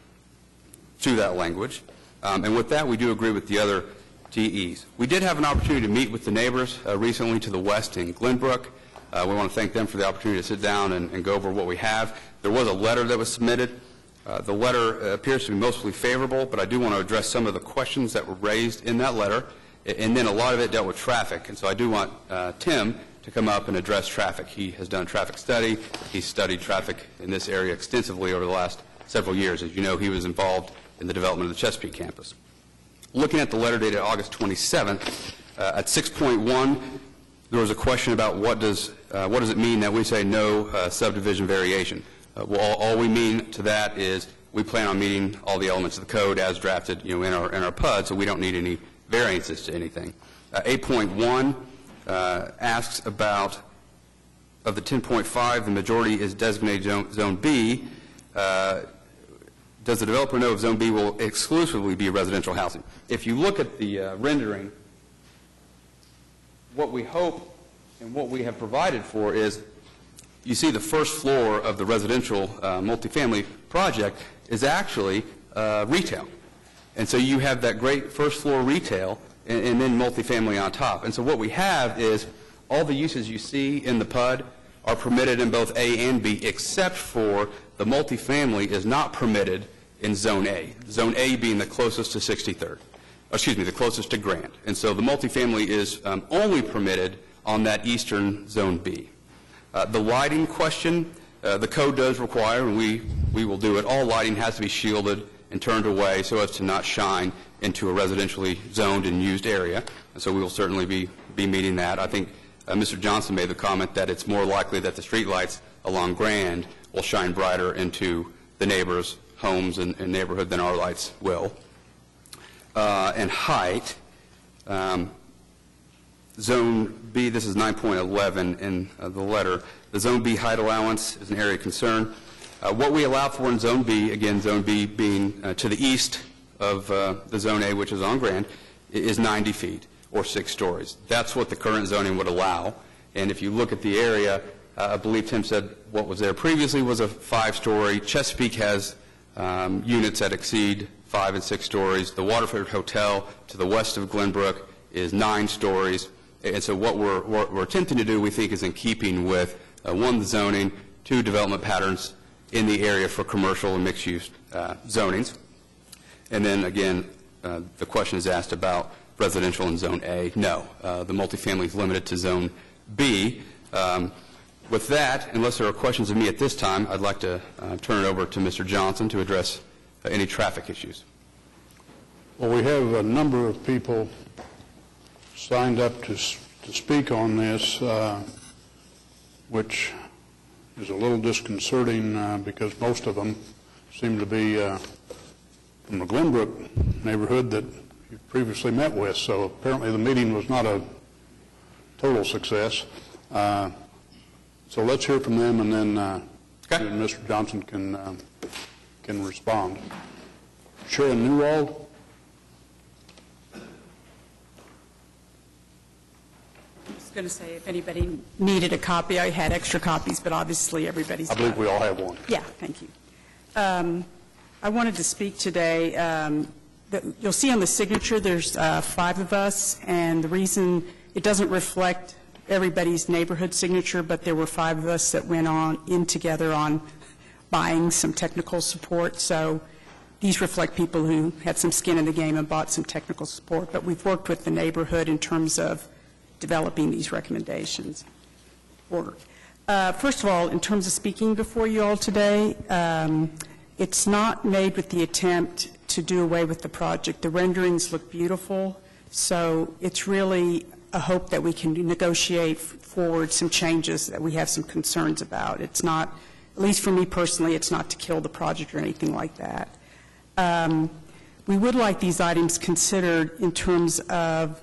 to that language, and with that we do agree with the other TEs. We did have an opportunity to meet with the neighbors recently to the west in Glenbrook. We want to thank them for the opportunity to sit down and go over what we have. There was a letter that was submitted. The letter appears to be mostly favorable, but I do want to address some of the questions that were raised in that letter, and then a lot of it dealt with traffic. And so I do want Tim to come up and address traffic. He has done traffic study. He's studied traffic in this area extensively over the last several years. As you know, he was involved in the development of the Chesapeake campus. Looking at the letter dated August 27th, at 6.1, there was a question about what does it mean that we say no subdivision variation. Well, all we mean to that is we plan on meeting all the elements of the code as drafted, in our PUD, so we don't need any variances to anything. 8.1 asks about, of the 10.5, the majority is designated Zone B. Does the developer know if Zone B will exclusively be residential housing? If you look at the rendering, what we hope and what we have provided for is, you see the first floor of the residential multifamily project is actually retail. And so you have that great first floor retail and then multifamily on top. And so what we have is all the uses you see in the PUD are permitted in both A and B, except for the multifamily is not permitted in Zone A. Zone A being the closest to 63rd, the closest to Grand. And so the multifamily is only permitted on that eastern Zone B. The lighting question, the code does require, and we will do it, all lighting has to be shielded and turned away so as to not shine into a residentially zoned and used area. And so we will certainly be meeting that. I think Mr. Johnson made the comment that it's more likely that the streetlights along Grand will shine brighter into the neighbors' homes and neighborhood than our lights will. And height, Zone B, this is 9.11 in the letter. The Zone B height allowance is an area of concern. What we allow for in Zone B, again, Zone B being to the east of the Zone A, which is on Grand, is 90 feet or 6 stories. That's what the current zoning would allow. And if you look at the area, I believe Tim said what was there previously was a 5-story. Chesapeake has units that exceed 5 and 6 stories. The Waterford Hotel to the west of Glenbrook is 9 stories. And so what we're attempting to do, we think, is in keeping with, 1, the zoning, 2, development patterns in the area for commercial and mixed-use zonings. And then, again, the question is asked about residential in Zone A. No, the multifamily is limited to Zone B. With that, unless there are questions of me at this time, I'd like to turn it over to Mr. Johnson to address any traffic issues. Well, we have a number of people signed up to speak on this, which is a little disconcerting because most of them seem to be from the Glenbrook neighborhood that you previously met with. So apparently the meeting was not a total success. So let's hear from them, and then Mr. Johnson can respond. Sharon Newald. I was going to say, if anybody needed a copy, I had extra copies, but obviously everybody's I believe we all have one. Yeah, thank you. I wanted to speak today. You'll see on the signature there's 5 of us, and the reason it doesn't reflect everybody's neighborhood signature, but there were 5 of us that went in together on buying some technical support. So these reflect people who had some skin in the game and bought some technical support. But we've worked with the neighborhood in terms of developing these recommendations. First of all, in terms of speaking before you all today, it's not made with the attempt to do away with the project. The renderings look beautiful, so it's really a hope that we can negotiate forward some changes that we have some concerns about. It's not, at least for me personally, it's not to kill the project or anything like that. We would like these items considered in terms of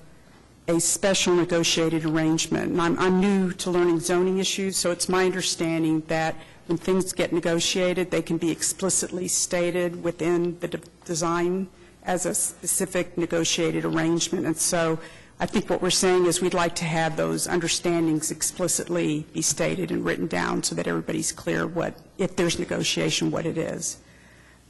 a special negotiated arrangement. And I'm new to learning zoning issues, so it's my understanding that when things get negotiated, they can be explicitly stated within the design as a specific negotiated arrangement. And so I think what we're saying is we'd like to have those understandings explicitly be stated and written down so that everybody's clear what, if there's negotiation, what it is.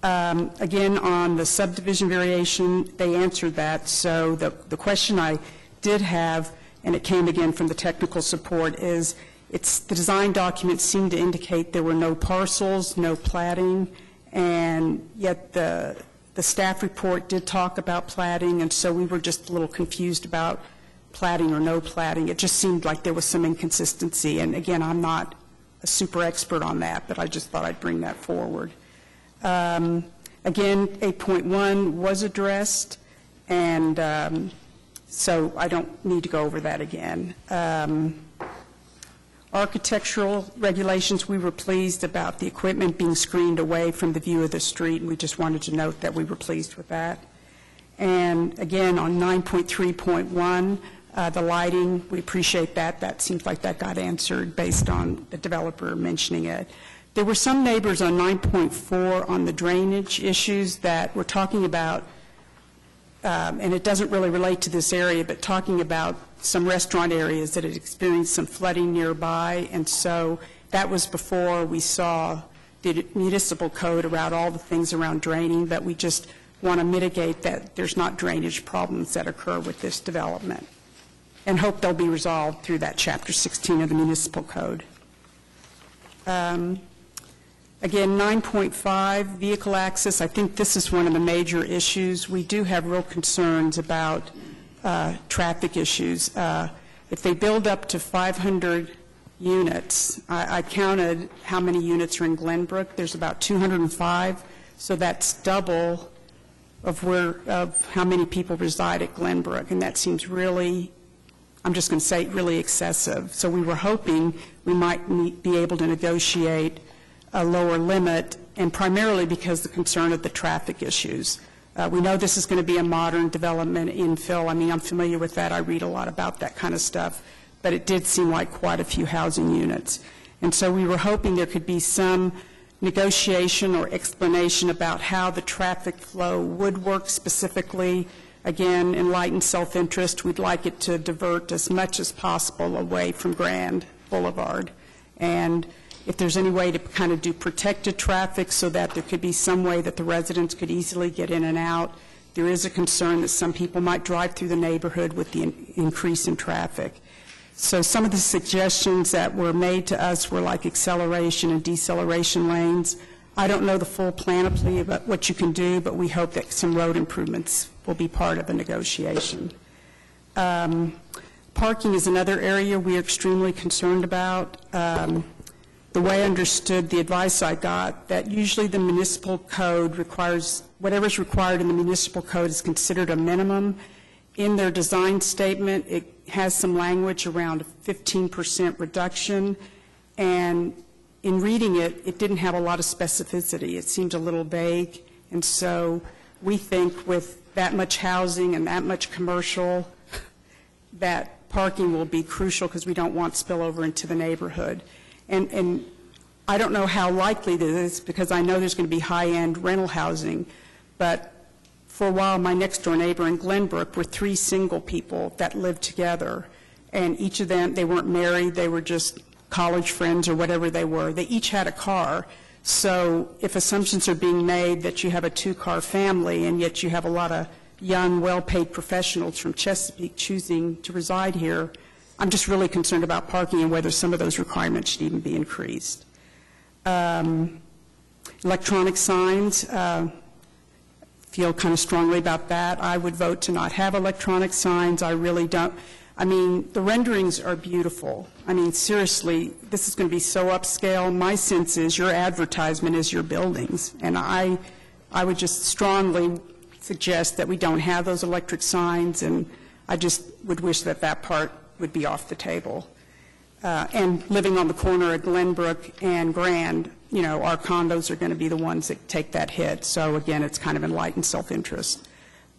Again, on the subdivision variation, they answered that. So the question I did have, and it came again from the technical support, is the design documents seem to indicate there were no parcels, no platting, and yet the staff report did talk about platting, and so we were just a little confused about platting or no platting. It just seemed like there was some inconsistency, and again, I'm not a super expert on that, but I just thought I'd bring that forward. Again, 8.1 was addressed, and so I don't need to go over that again. Architectural regulations, we were pleased about the equipment being screened away from the view of the street, and we just wanted to note that we were pleased with that. And again, on 9.3.1, the lighting, we appreciate that. That seems like that got answered based on the developer mentioning it. There were some neighbors on 9.4 on the drainage issues that were talking about, and it doesn't really relate to this area, but talking about some restaurant areas that had experienced some flooding nearby, and so that was before we saw the municipal code around all the things around draining, but we just want to mitigate that there's not drainage problems that occur with this development, and hope they'll be resolved through that Chapter 16 of the municipal code. Again, 9.5, vehicle access, I think this is one of the major issues. We do have real concerns about traffic issues. If they build up to 500 units, I counted how many units are in Glenbrook. There's about 205, so that's double of how many people reside at Glenbrook, and that seems really, I'm just going to say, really excessive. So we were hoping we might be able to negotiate a lower limit, and primarily because the concern of the traffic issues. We know this is going to be a modern development infill. I mean, I'm familiar with that. I read a lot about that kind of stuff. But it did seem like quite a few housing units. And so we were hoping there could be some negotiation or explanation about how the traffic flow would work specifically. Again, enlightened self-interest, we'd like it to divert as much as possible away from Grand Boulevard. And if there's any way to kind of do protected traffic so that there could be some way that the residents could easily get in and out. There is a concern that some people might drive through the neighborhood with the increase in traffic. So some of the suggestions that were made to us were like acceleration and deceleration lanes. I don't know the full panoply about what you can do, but we hope that some road improvements will be part of the negotiation. Parking is another area we are extremely concerned about. The way I understood the advice I got, that usually the municipal code requires, whatever's required in the municipal code is considered a minimum. In their design statement, it has some language around a 15% reduction, and in reading it, it didn't have a lot of specificity. It seemed a little vague, and so we think with that much housing and that much commercial, that parking will be crucial because we don't want spillover into the neighborhood. And I don't know how likely this is because I know there's going to be high-end rental housing, but for a while my next-door neighbor in Glenbrook were 3 single people that lived together, and each of them, they weren't married, they were just college friends or whatever they were. They each had a car, so if assumptions are being made that you have a 2-car family and yet you have a lot of young, well-paid professionals from Chesapeake choosing to reside here, I'm just really concerned about parking and whether some of those requirements should even be increased. Electronic signs, feel kind of strongly about that. I would vote to not have electronic signs. I really don't. I mean, the renderings are beautiful. I mean, seriously, this is going to be so upscale. My sense is your advertisement is your buildings, and I would just strongly suggest that we don't have those electric signs, and I just would wish that that part would be off the table. And living on the corner of Glenbrook and Grand, you know, our condos are going to be the ones that take that hit. So again, it's kind of enlightened self-interest.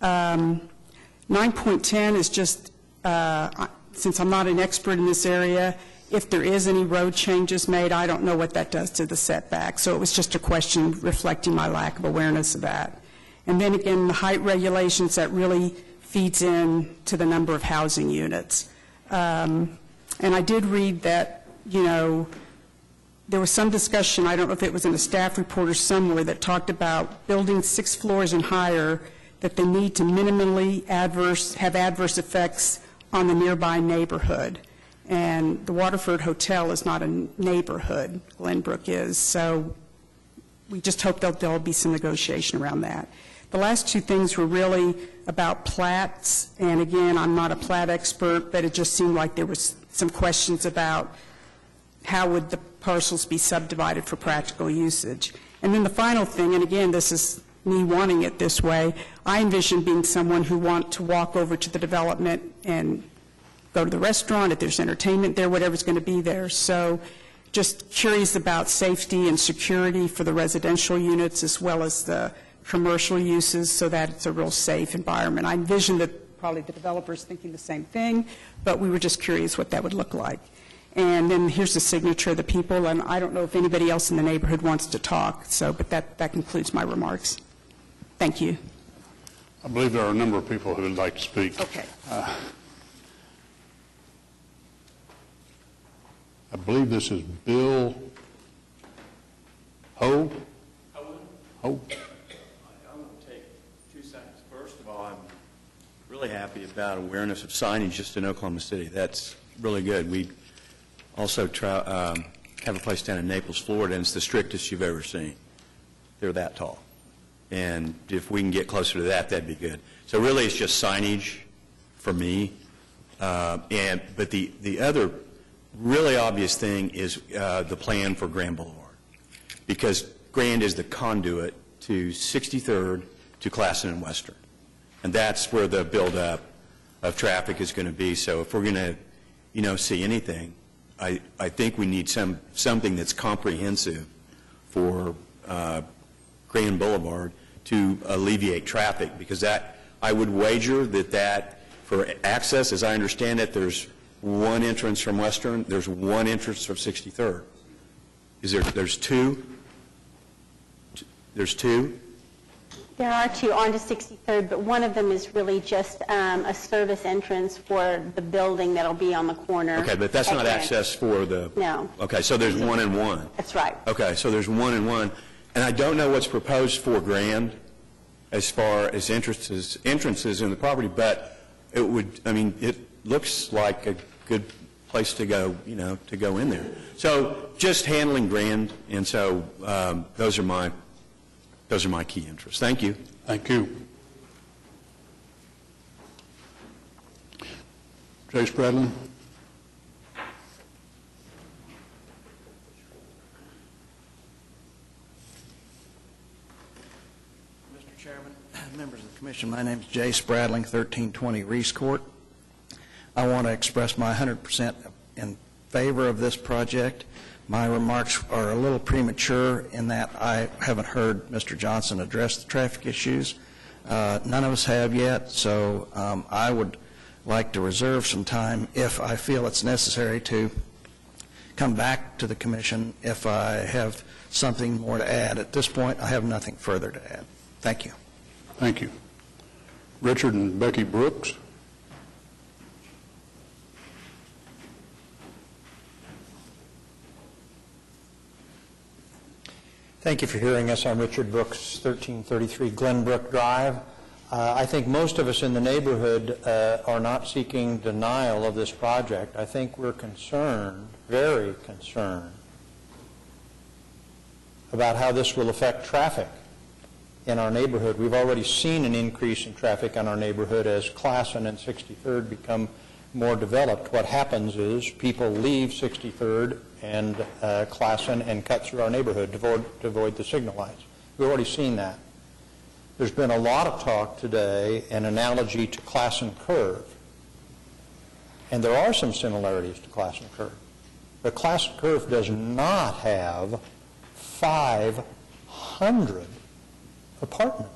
9.10 is just, since I'm not an expert in this area, if there is any road changes made, I don't know what that does to the setback. So it was just a question reflecting my lack of awareness of that. And then again, the height regulations, that really feeds in to the number of housing units. And I did read that, you know, there was some discussion, I don't know if it was in a staff report or somewhere, that talked about buildings 6 floors and higher, that they need to minimally have adverse effects on the nearby neighborhood. And the Waterford Hotel is not a neighborhood, Glenbrook is, so we just hope that there'll be some negotiation around that. The last 2 things were really about plats, and again, I'm not a plat expert, but it just seemed like there was some questions about how would the parcels be subdivided for practical usage. And then the final thing, and again, this is me wanting it this way, I envision being someone who want to walk over to the development and go to the restaurant, if there's entertainment there, whatever's going to be there. So just curious about safety and security for the residential units as well as the commercial uses so that it's a real safe environment. I envision that probably the developers thinking the same thing, but we were just curious what that would look like. And then here's the signature of the people, and I don't know if anybody else in the neighborhood wants to talk, so, but that concludes my remarks. Thank you. I believe there are a number of people who would like to speak. Okay. I believe this is Bill Ho. Ho. I want to take 2 seconds. First of all, I'm really happy about awareness of signage just in Oklahoma City. That's really good. We also have a place down in Naples, Florida, and it's the strictest you've ever seen. They're that tall. And if we can get closer to that, that'd be good. So really, it's just signage for me. But the other really obvious thing is the plan for Grand Boulevard, because Grand is the conduit to 63rd to Classen and Western, and that's where the buildup of traffic is going to be. So if we're going to, see anything, I think we need something that's comprehensive for Grand Boulevard to alleviate traffic, because I would wager that for access, as I understand it, there's one entrance from Western, there's one entrance from 63rd. There's two? There's two? There are two onto 63rd, but one of them is really just a service entrance for the building that'll be on the corner. Okay, but that's not access for the... No. Okay, so there's one and one. That's right. Okay, so there's one and one. And I don't know what's proposed for Grand as far as entrances in the property, but it looks like a good place to go, to go in there. So just handling Grand, and so those are my key interests. Thank you. Thank you. Jay Spradlin. Mr. Chairman, members of the Commission, my name is Jay Spradling, 1320 Reese Court. I want to express my 100% in favor of this project. My remarks are a little premature in that I haven't heard Mr. Johnson address the traffic issues. None of us have yet, so I would like to reserve some time if I feel it's necessary to come back to the Commission if I have something more to add. At this point, I have nothing further to add. Thank you. Thank you. Richard and Becky Brooks. Thank you for hearing us. I'm Richard Brooks, 1333 Glenbrook Drive. I think most of us in the neighborhood are not seeking denial of this project. I think we're concerned, very concerned, about how this will affect traffic in our neighborhood. We've already seen an increase in traffic in our neighborhood as Classen and 63rd become more developed. What happens is people leave 63rd and Classen and cut through our neighborhood to avoid the signal lights. We've already seen that. There's been a lot of talk today, an analogy to Classen Curve. And there are some similarities to Classen Curve. But Classen Curve does not have 500 apartments.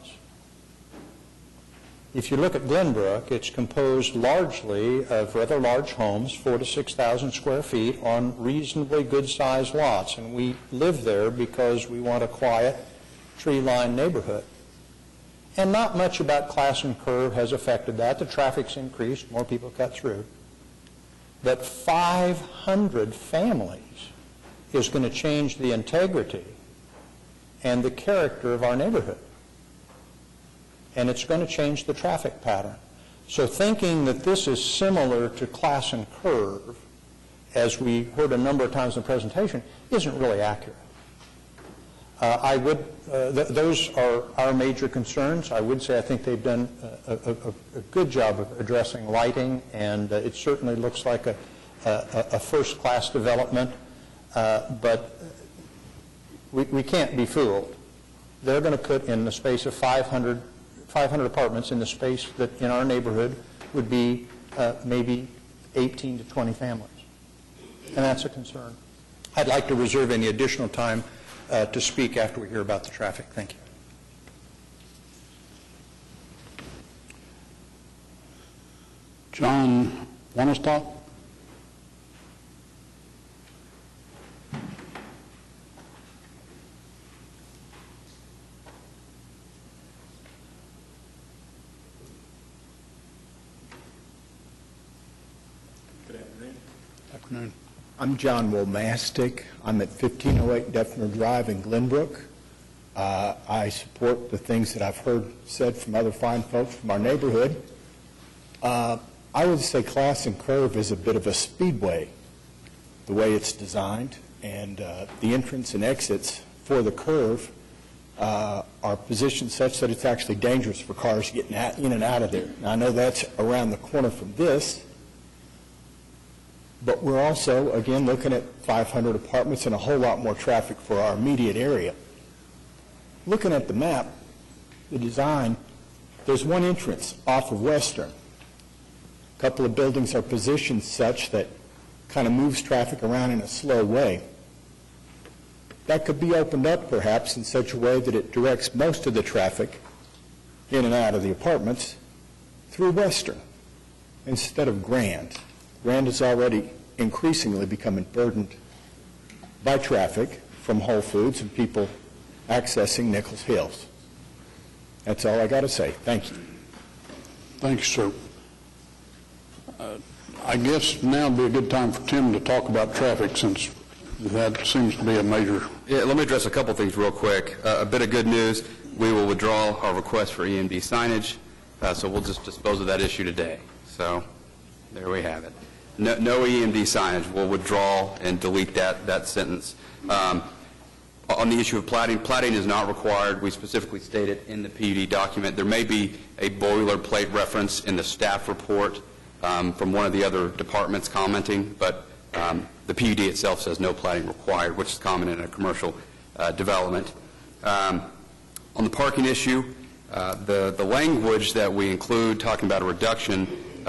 If you look at Glenbrook, it's composed largely of rather large homes, 4,000 to 6,000 square feet, on reasonably good-sized lots. And we live there because we want a quiet, tree-lined neighborhood. And not much about Classen Curve has affected that. The traffic's increased, more people cut through. But 500 families is going to change the integrity and the character of our neighborhood. And it's going to change the traffic pattern. So thinking that this is similar to Classen Curve, as we heard a number of times in the presentation, isn't really accurate. Those are our major concerns. I would say I think they've done a good job of addressing lighting, and it certainly looks like a first-class development, but we can't be fooled. They're going to put in the space of 500 apartments in the space that in our neighborhood would be maybe 18 to 20 families. And that's a concern. I'd like to reserve any additional time to speak after we hear about the traffic. Thank you. John Wanstock. Afternoon. I'm John Womastic. I'm at 1508 Defner Drive in Glenbrook. I support the things that I've heard said from other fine folks from our neighborhood. I would say Classen Curve is a bit of a speedway, the way it's designed. and the entrance and exits for the curve are positioned such that it's actually dangerous for cars getting in and out of there. Now, I know that's around the corner from this, but we're also, again, looking at 500 apartments and a whole lot more traffic for our immediate area. Looking at the map, the design, there's one entrance off of Western. A couple of buildings are positioned such that kind of moves traffic around in a slow way. That could be opened up perhaps in such a way that it directs most of the traffic in and out of the apartments through Western instead of Grand. Grand is already increasingly becoming burdened by traffic from Whole Foods and people accessing Nichols Hills. That's all I got to say. Thank you. Thank you, sir. I guess now would be a good time for Tim to talk about traffic, since that seems to be a major... Yeah, let me address a couple things real quick. A bit of good news, we will withdraw our request for EMD signage, so we'll just dispose of that issue today. So there we have it. No EMD signage. We'll withdraw and delete that sentence. On the issue of plating, plating is not required. We specifically state it in the PUD document. There may be a boilerplate reference in the staff report from one of the other departments commenting, but the PUD itself says no plating required, which is common in a commercial development. On the parking issue, the language that we include talking about a reduction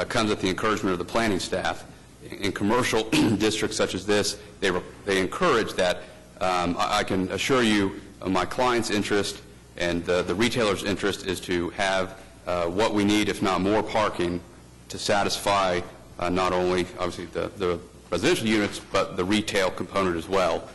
comes at the encouragement of the planning staff. In commercial districts such as this, they encourage that. I can assure you my client's interest and the retailer's interest is to have what we need, if not more parking, to satisfy not only, obviously, the residential units, but the retail component as well.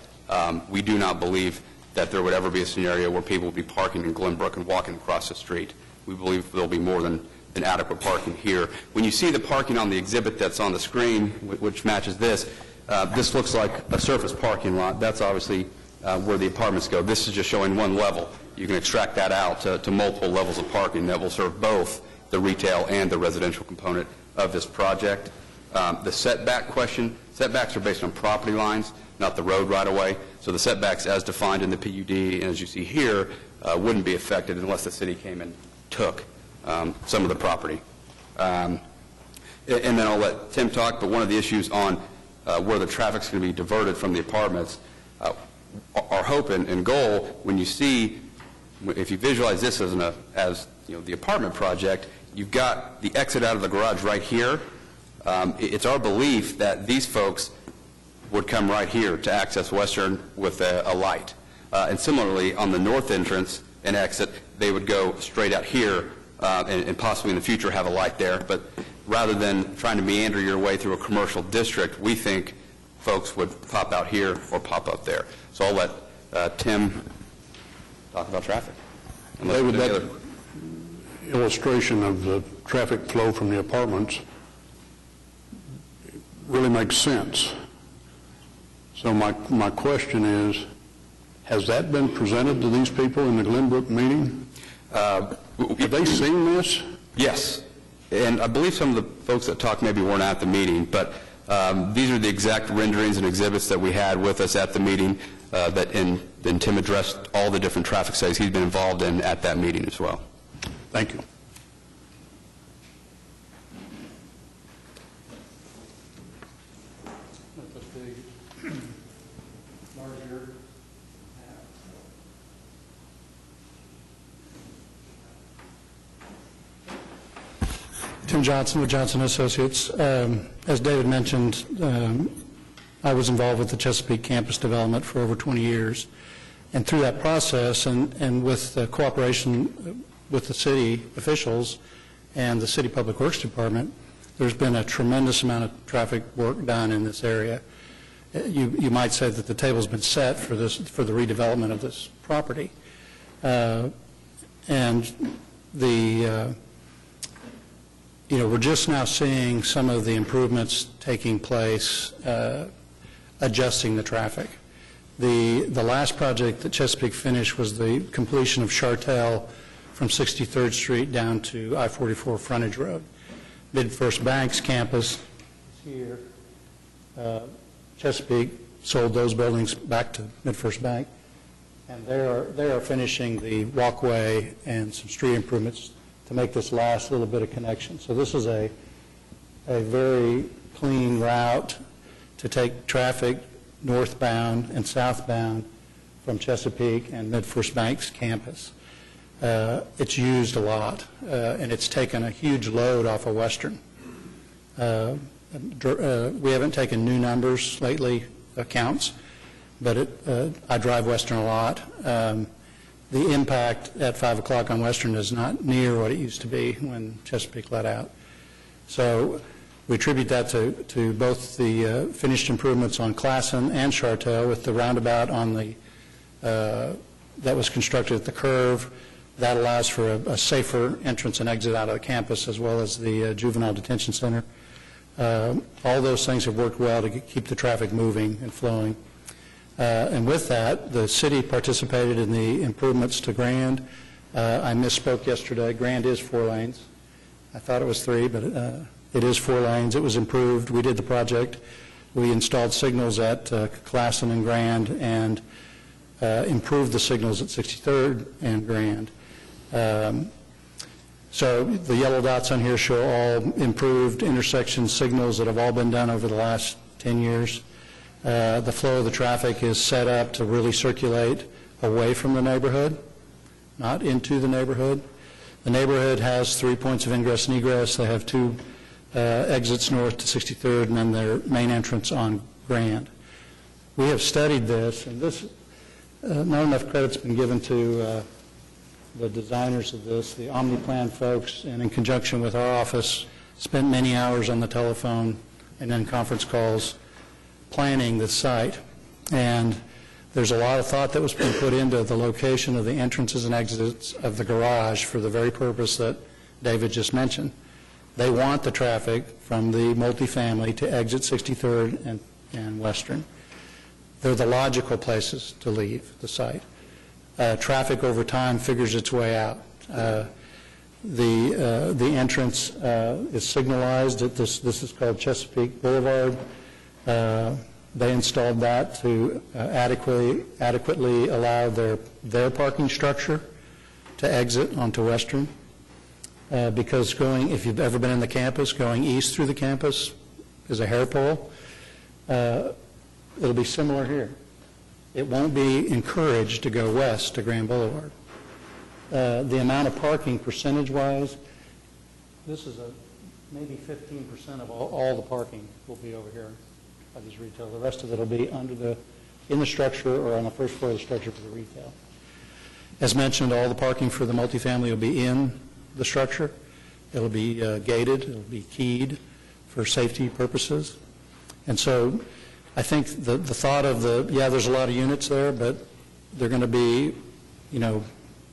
We do not believe that there would ever be a scenario where people would be parking in Glenbrook and walking across the street. We believe there will be more than adequate parking here. When you see the parking on the exhibit that's on the screen, which matches this, this looks like a surface parking lot. That's obviously where the apartments go. This is just showing one level. You can extract that out to multiple levels of parking that will serve both the retail and the residential component of this project. The setback question, setbacks are based on property lines, not the road right away. So the setbacks as defined in the PUD, and as you see here, wouldn't be affected unless the city came and took some of the property. And then I'll let Tim talk, but one of the issues on where the traffic's going to be diverted from the apartments, our hope and goal, when you see, if you visualize this as the apartment project, you've got the exit out of the garage right here. It's our belief that these folks would come right here to access Western with a light. And similarly, on the north entrance and exit, they would go straight out here and possibly in the future have a light there. But rather than trying to meander your way through a commercial district, we think folks would pop out here or pop up there. So I'll let Tim talk about traffic. David, that illustration of the traffic flow from the apartments really makes sense. So my question is, has that been presented to these people in the Glenbrook meeting? Have they seen this? Yes. And I believe some of the folks that talked maybe weren't at the meeting, but these are the exact renderings and exhibits that we had with us at the meeting, and Tim addressed all the different traffic studies he's been involved in at that meeting as well. Thank you. Tim Johnson with Johnson Associates. As David mentioned, I was involved with the Chesapeake campus development for over 20 years. And through that process and with the cooperation with the city officials and the City Public Works Department, there's been a tremendous amount of traffic work done in this area. You might say that the table's been set for the redevelopment of this property. We're just now seeing some of the improvements taking place, adjusting the traffic. The last project that Chesapeake finished was the completion of Chartel from 63rd Street down to I-44 Frontage Road. MidFirst Bank's campus here, Chesapeake sold those buildings back to MidFirst Bank, and they are finishing the walkway and some street improvements to make this last little bit of connection. So this is a very clean route to take traffic northbound and southbound from Chesapeake and MidFirst Bank's campus. It's used a lot, and it's taken a huge load off of Western. We haven't taken new numbers lately, counts, but I drive Western a lot. The impact at 5 o'clock on Western is not near what it used to be when Chesapeake let out. So we attribute that to both the finished improvements on Classen and Chartel, with the roundabout on the that was constructed at the curve. That allows for a safer entrance and exit out of the campus, as well as the juvenile detention center. All those things have worked well to keep the traffic moving and flowing. And with that, the city participated in the improvements to Grand. I misspoke yesterday. Grand is 4 lanes. I thought it was 3, but it is 4 lanes. It was improved. We did the project. We installed signals at Classen and Grand, and improved the signals at 63rd and Grand. So the yellow dots on here show all improved intersection signals that have all been done over the last 10 years. The flow of the traffic is set up to really circulate away from the neighborhood, not into the neighborhood. The neighborhood has 3 points of ingress and egress. They have 2 exits north to 63rd, and then their main entrance on Grand. We have studied this, and this, not enough credit's been given to the designers of this. The OmniPlan folks, and in conjunction with our office, spent many hours on the telephone and then conference calls planning the site. And there's a lot of thought that was being put into the location of the entrances and exits of the garage for the very purpose that David just mentioned. They want the traffic from the multifamily to exit 63rd and Western. They're the logical places to leave the site. Traffic over time figures its way out. The entrance is signalized. This is called Chesapeake Boulevard. They installed that to adequately allow their parking structure to exit onto Western. Because if you've ever been in the campus, going east through the campus is a hair pull. It'll be similar here. It won't be encouraged to go west to Grand Boulevard. The amount of parking percentage-wise, this is maybe 15% of all the parking will be over here by these retail. The rest of it will be in the structure or on the first floor of the structure for the retail. As mentioned, all the parking for the multifamily will be in the structure. It'll be gated. It'll be keyed for safety purposes. And so I think the thought of there's a lot of units there, but they're going to be,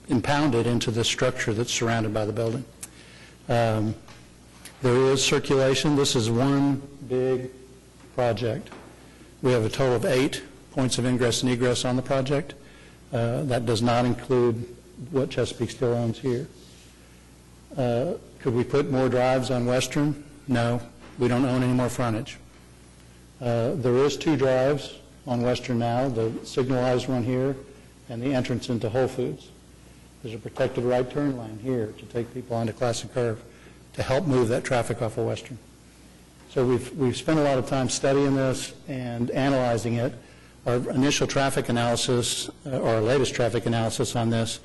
impounded into this structure that's surrounded by the building. There is circulation. This is one big project. We have a total of 8 points of ingress and egress on the project. That does not include what Chesapeake still owns here. Could we put more drives on Western? No. We don't own any more frontage. There is 2 drives on Western now, the signalized one here and the entrance into Whole Foods. There's a protected right turn lane here to take people onto Classic Curve to help move that traffic off of Western. So we've spent a lot of time studying this and analyzing it. Our initial traffic analysis, or our latest traffic analysis on this,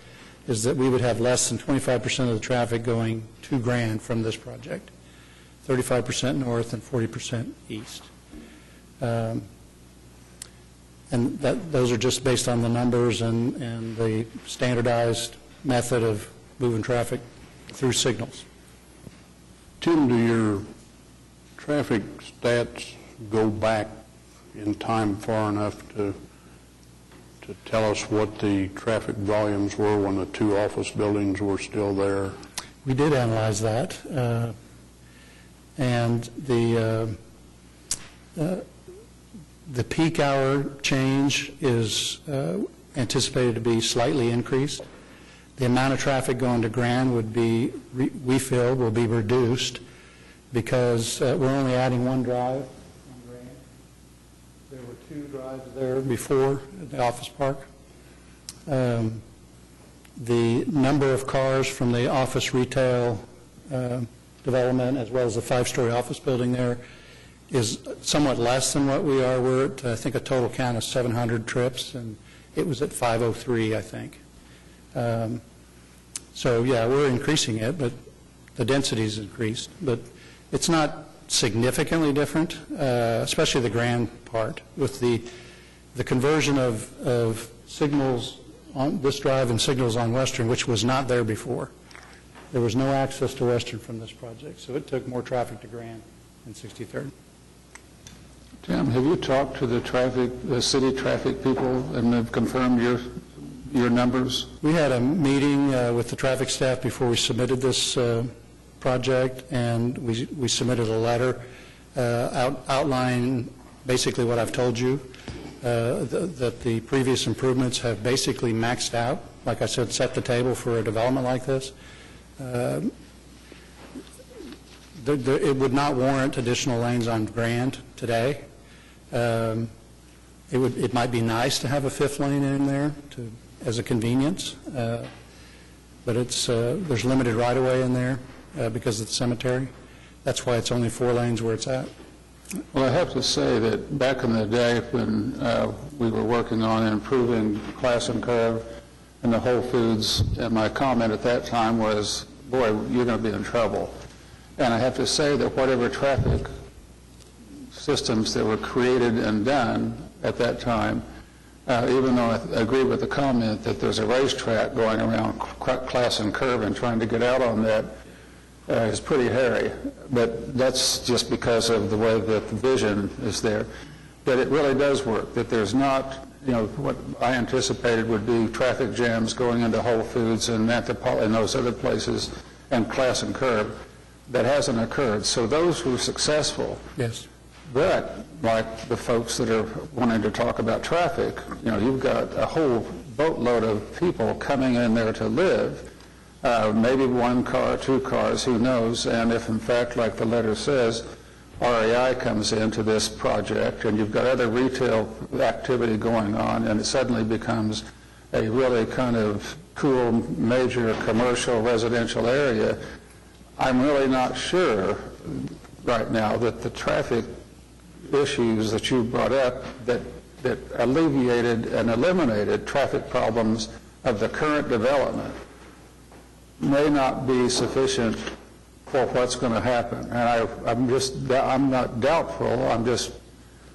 is that we would have less than 25% of the traffic going to Grand from this project, 35% north and 40% east. And those are just based on the numbers and the standardized method of moving traffic through signals. Tim, do your traffic stats go back in time far enough to tell us what the traffic volumes were when the 2 office buildings were still there? We did analyze that, and the peak hour change is anticipated to be slightly increased. The amount of traffic going to Grand would be, we feel, will be reduced because we're only adding 1 drive on There were 2 drives there before at the office park. The number of cars from the office retail development, as well as the 5-story office building there, is somewhat less than what we are. We're at, I think, a total count of 700 trips, and it was at 503, I think. So, yeah, we're increasing it, but the density's increased. But it's not significantly different, especially the grand part, with the conversion of signals on this drive and signals on Western, which was not there before. There was no access to Western from this project, so it took more traffic to Grand and 63rd. Tim, have you talked to the city traffic people and have confirmed your numbers? We had a meeting with the traffic staff before we submitted this project, and we submitted a letter outlining basically what I've told you, that the previous improvements have basically maxed out. Like I said, set the table for a development like this. It would not warrant additional lanes on Grand today. It might be nice to have a 5th lane in there as a convenience, but there's limited right-of-way in there because of the cemetery. That's why it's only 4 lanes where it's at. Well, I have to say that back in the day when we were working on improving Class and Curve and the Whole Foods, and my comment at that time was, boy, you're going to be in trouble. And I have to say that whatever traffic systems that were created and done at that time, even though I agree with the comment that there's a racetrack going around Class and Curve and trying to get out on that, is pretty hairy, but that's just because of the way that the vision is there. But it really does work, that there's not, what I anticipated would be traffic jams going into Whole Foods and those other places and Class and Curve. That hasn't occurred. So those who are successful, yes. But like the folks that are wanting to talk about traffic, you've got a whole boatload of people coming in there to live. Maybe 1 car, 2 cars, who knows? And if, in fact, like the letter says, REI comes into this project and you've got other retail activity going on and it suddenly becomes a really kind of cool, major commercial residential area, I'm really not sure right now that the traffic issues that you brought up that alleviated and eliminated traffic problems of the current development may not be sufficient for what's going to happen. And I'm not doubtful, I'm just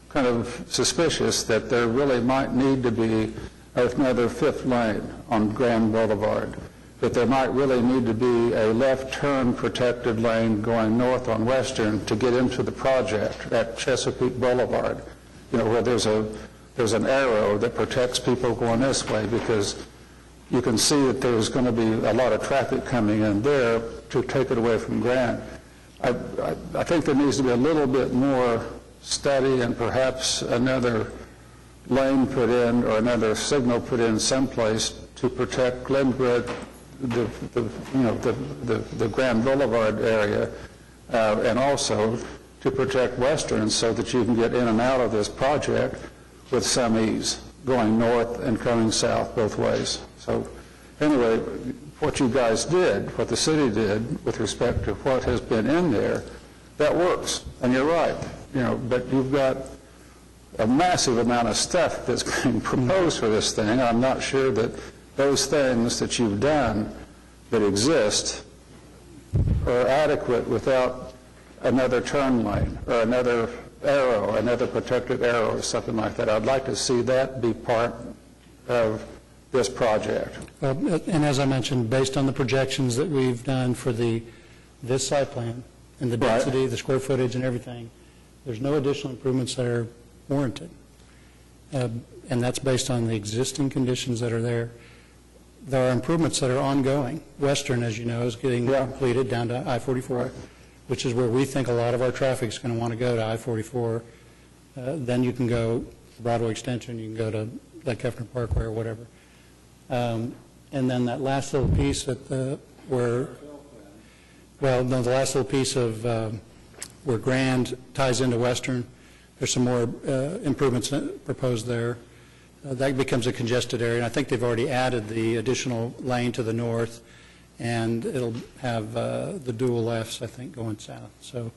kind of suspicious that there really might need to be another 5th lane on Grand Boulevard, that there might really need to be a left turn protected lane going north on Western to get into the project at Chesapeake Boulevard, where there's an arrow that protects people going this way, because you can see that there's going to be a lot of traffic coming in there to take it away from Grand. I think there needs to be a little bit more study and perhaps another lane put in or another signal put in someplace to protect Glenbrook, the Grand Boulevard area, and also to protect Western so that you can get in and out of this project with some ease, going north and coming south both ways. So anyway, what you guys did, what the city did with respect to what has been in there, that works. And you're right, but you've got a massive amount of stuff that's being proposed for this thing. I'm not sure that those things that you've done that exist are adequate without another turn lane or another arrow, another protected arrow or something like that. I'd like to see that be part of this project. And as I mentioned, based on the projections that we've done for this site plan and the density, right, the square footage and everything, there's no additional improvements that are warranted. And that's based on the existing conditions that are there. There are improvements that are ongoing. Western, as you know, is getting completed down to I-44, which is where we think a lot of our traffic is going to want to go, to I-44. Then you can go Broadway Extension, you can go to Lake Hefner Parkway or whatever. And then that last little piece the last little piece of where Grand ties into Western, there's some more improvements proposed there. That becomes a congested area, and I think they've already added the additional lane to the north, and it'll have the dual lefts, I think, going south. So,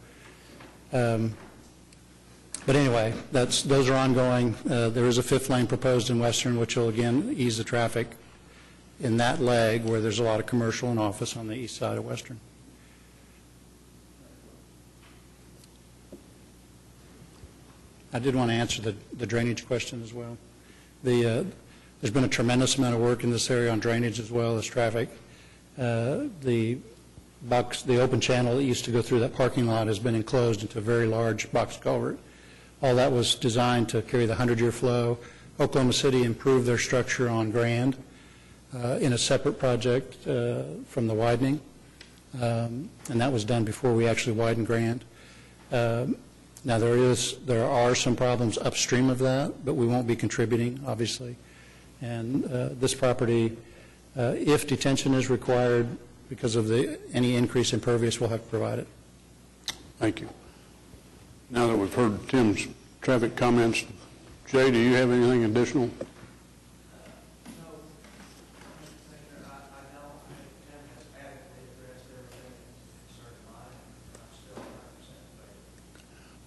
but anyway, those are ongoing. There is a fifth lane proposed in Western, which will, again, ease the traffic in that leg where there's a lot of commercial and office on the east side of Western. I did want to answer the drainage question as well. There's been a tremendous amount of work in this area on drainage as well as traffic. The open channel that used to go through that parking lot has been enclosed into a very large box culvert. All that was designed to carry the 100-year flow. Oklahoma City improved their structure on Grand in a separate project from the widening, and that was done before we actually widened Grand. Now, there are some problems upstream of that, but we won't be contributing, obviously. And this property, if detention is required because of any increase in impervious, we'll have to provide it. Thank you. Now that we've heard Tim's traffic comments, Jay, do you have anything additional?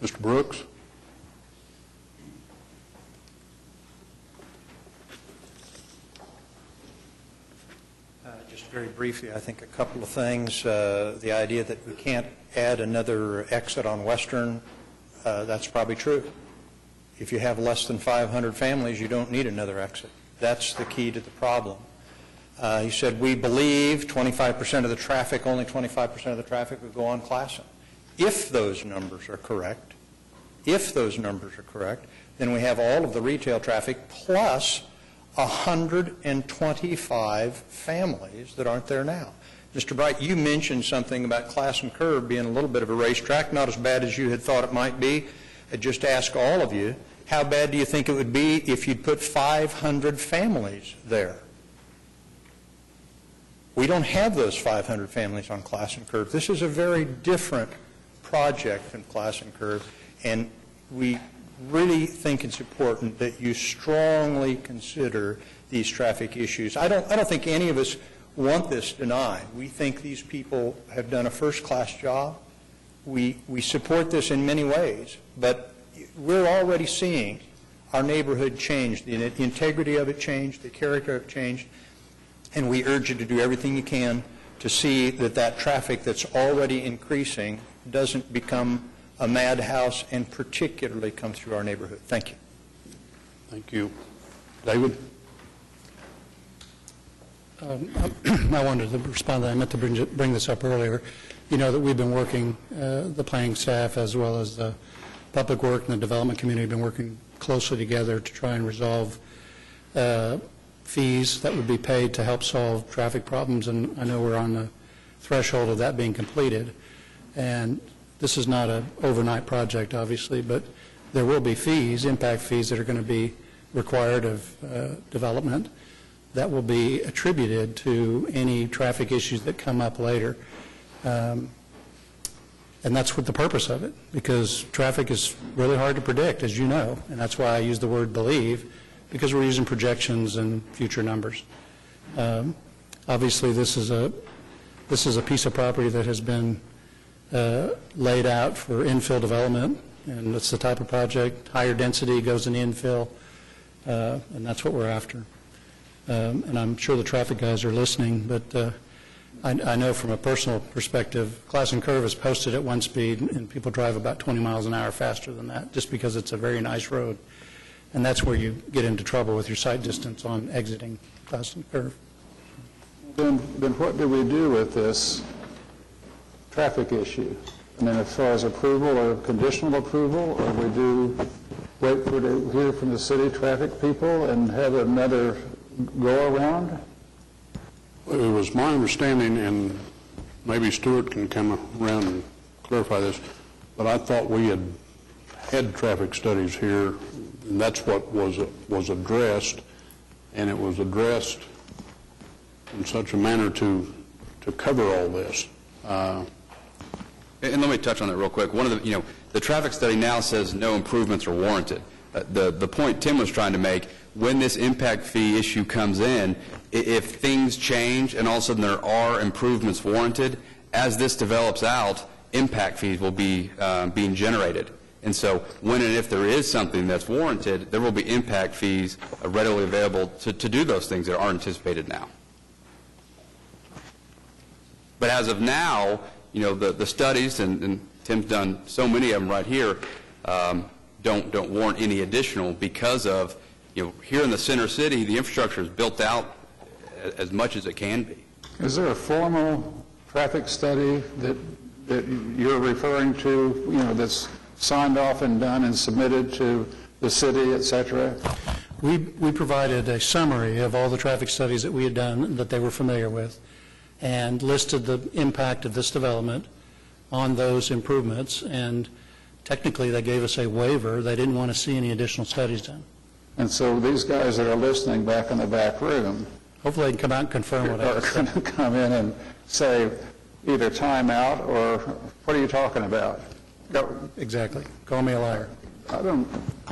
Mr. Brooks? Just very briefly, I think a couple of things. The idea that we can't add another exit on Western, that's probably true. If you have less than 500 families, you don't need another exit. That's the key to the problem. He said, we believe 25% of the traffic, only 25% of the traffic would go on Classen. If those numbers are correct, then we have all of the retail traffic plus 125 families that aren't there now. Mr. Bright, you mentioned something about Classen Curve being a little bit of a racetrack, not as bad as you had thought it might be. I just ask all of you, how bad do you think it would be if you'd put 500 families there? We don't have those 500 families on Classen Curve. This is a very different project than Classen Curve, and we really think it's important that you strongly consider these traffic issues. I don't think any of us want this denied. We think these people have done a first-class job. We support this in many ways, but we're already seeing our neighborhood change, the integrity of it changed, the character of it changed, and we urge you to do everything you can to see that that traffic that's already increasing doesn't become a madhouse and particularly come through our neighborhood. Thank you. Thank you. David? I wanted to respond to that. I meant to bring this up earlier. You know that we've been working, the planning staff as well as the public work and the development community have been working closely together to try and resolve fees that would be paid to help solve traffic problems, and I know we're on the threshold of that being completed. And this is not an overnight project, obviously, but there will be fees, impact fees, that are going to be required of development that will be attributed to any traffic issues that come up later. And that's what the purpose of it, because traffic is really hard to predict, as you know, and that's why I use the word believe, because we're using projections and future numbers. Obviously, this is a piece of property that has been laid out for infill development, and it's the type of project, higher density goes in infill, and that's what we're after. And I'm sure the traffic guys are listening, but I know from a personal perspective, Classen Curve is posted at 1 speed, and people drive about 20 miles an hour faster than that, just because it's a very nice road. And that's where you get into trouble with your sight distance on exiting Classen Curve. Then what do we do with this traffic issue? I mean, as far as approval or conditional approval, or we do wait for to hear from the city traffic people and have another go-around? It was my understanding, and maybe Stuart can come around and clarify this, but I thought we had traffic studies here, and that's what was addressed, and it was addressed in such a manner to cover all this. And let me touch on that real quick. One of the, The traffic study now says no improvements are warranted. The point Tim was trying to make, when this impact fee issue comes in, if things change and all of a sudden there are improvements warranted, as this develops out, impact fees will be being generated. And so when and if there is something that's warranted, there will be impact fees readily available to do those things that are anticipated now. But as of now, you know, the studies, and Tim's done so many of them right here, don't warrant any additional because of, you know, here in the center city, the infrastructure is built out as much as it can be. Is there a formal traffic study that you're referring to, you know, that's signed off and done and submitted to the city, et cetera? We provided a summary of all the traffic studies that we had done that they were familiar with and listed the impact of this development on those improvements, and technically they gave us a waiver. They didn't want to see any additional studies done. And so these guys that are listening back in the back room, hopefully they can come out and confirm what I are going to come in and say either time out or what are you talking about? Exactly. Call me a liar. I don't.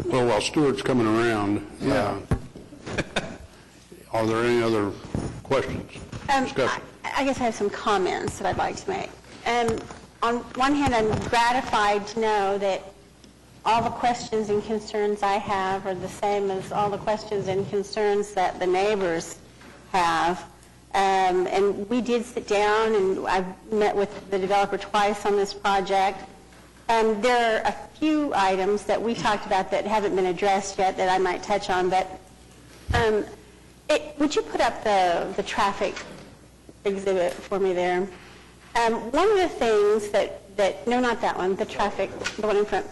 Well, while Stuart's coming around, are there any other questions? Discussion. I guess I have some comments that I'd like to make. On one hand, I'm gratified to know that all the questions and concerns I have are the same as all the questions and concerns that the neighbors have. And we did sit down, and I've met with the developer twice on this project. There are a few items that we talked about that haven't been addressed yet that I might touch on, but would you put up the traffic exhibit for me there? One of the things no, not that one, the traffic, the one in front.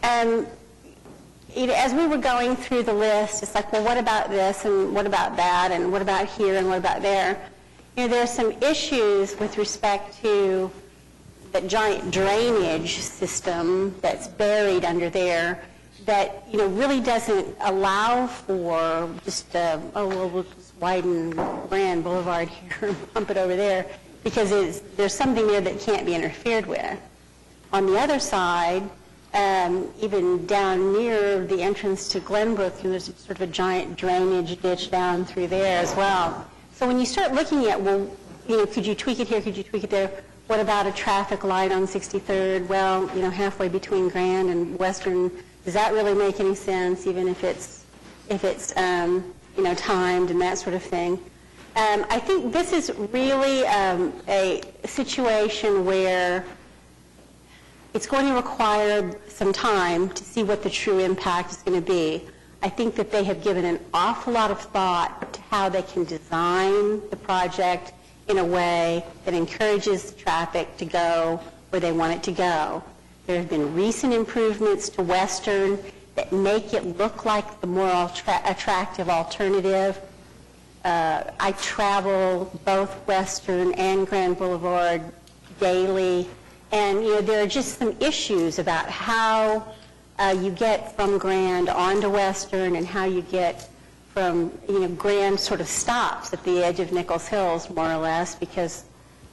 As we were going through the list, it's like, well, what about this, and what about that, and what about here, and what about there? You know, there are some issues with respect to that giant drainage system that's buried under there that, you know, really doesn't allow for just, we'll just widen Grand Boulevard here and pump it over there, because there's something there that can't be interfered with. On the other side, even down near the entrance to Glenbrook, there's sort of a giant drainage ditch down through there as well. So when you start looking at, well, you know, could you tweak it here, could you tweak it there? What about a traffic light on 63rd? Well, you know, halfway between Grand and Western, does that really make any sense, even if it's you know, timed and that sort of thing? I think this is really a situation where it's going to require some time to see what the true impact is going to be. I think that they have given an awful lot of thought to how they can design the project in a way that encourages traffic to go where they want it to go. There have been recent improvements to Western that make it look like the more attractive alternative. I travel both Western and Grand Boulevard daily, and you know, there are just some issues about how you get from Grand onto Western, and how you get from, you know, Grand sort of stops at the edge of Nichols Hills, more or less, because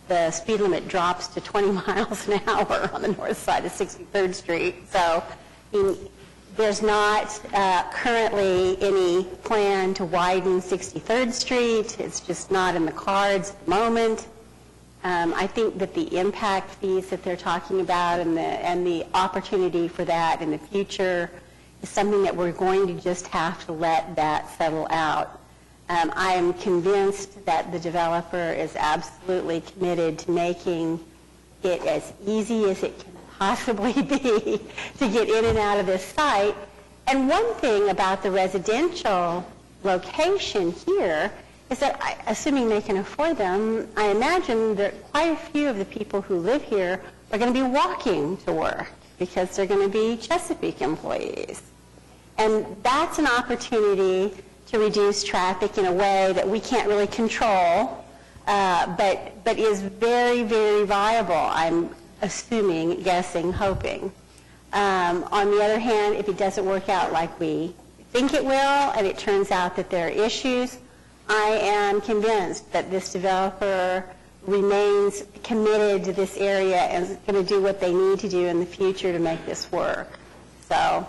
the speed limit drops to 20 miles an hour on the north side of 63rd Street. So there's not currently any plan to widen 63rd Street. It's just not in the cards at the moment. I think that the impact fees that they're talking about and the opportunity for that in the future is something that we're going to just have to let that settle out. I am convinced that the developer is absolutely committed to making it as easy as it can possibly be to get in and out of this site. And one thing about the residential location here is that, assuming they can afford them, I imagine that quite a few of the people who live here are going to be walking to work because they're going to be Chesapeake employees. And that's an opportunity to reduce traffic in a way that we can't really control, but is very, very viable, I'm assuming, guessing, hoping. On the other hand, if it doesn't work out like we think it will, and it turns out that there are issues, I am convinced that this developer remains committed to this area and is going to do what they need to do in the future to make this work. So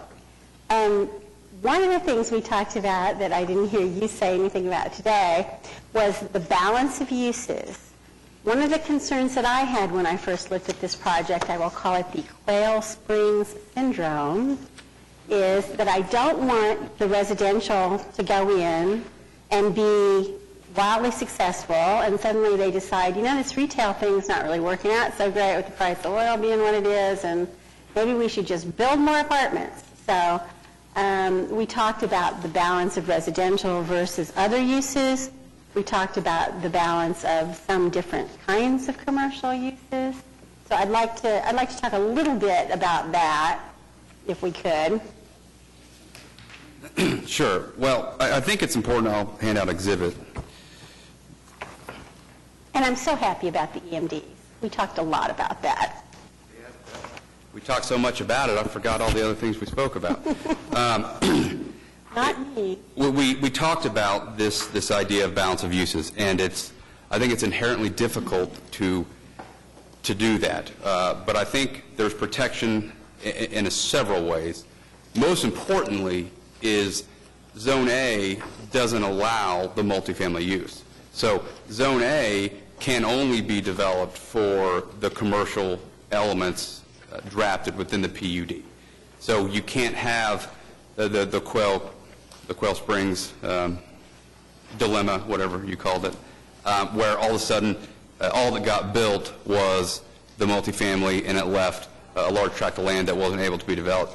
one of the things we talked about that I didn't hear you say anything about today was the balance of uses. One of the concerns that I had when I first looked at this project, I will call it the Quail Springs Syndrome, is that I don't want the residential to go in and be wildly successful, and suddenly they decide, you know, this retail thing's not really working out so great with the price of oil being what it is, and maybe we should just build more apartments. So we talked about the balance of residential versus other uses. We talked about the balance of some different kinds of commercial uses. So I'd like to talk a little bit about that, if we could. Sure. Well, I think it's important. I'll hand out exhibit. And I'm so happy about the EMDs. We talked a lot about that. We talked so much about it, I forgot all the other things we spoke about. Not me. We talked about this idea of balance of uses, and I think it's inherently difficult to do that. But I think there's protection in several ways. Most importantly is Zone A doesn't allow the multifamily use. So Zone A can only be developed for the commercial elements drafted within the PUD. So you can't have the Quail Springs dilemma, whatever you called it, where all of a sudden all that got built was the multifamily and it left a large tract of land that wasn't able to be developed.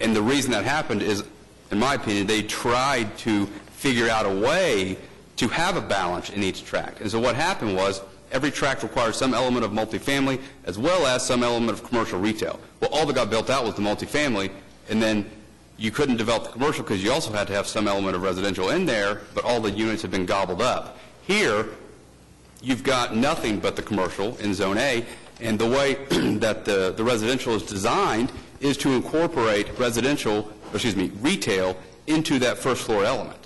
And the reason that happened is, in my opinion, they tried to figure out a way to have a balance in each tract. And so what happened was every tract required some element of multifamily as well as some element of commercial retail. Well, all that got built out was the multifamily, and then you couldn't develop the commercial because you also had to have some element of residential in there, but all the units had been gobbled up. Here, you've got nothing but the commercial in Zone A, and the way that the residential is designed is to incorporate retail into that first floor element.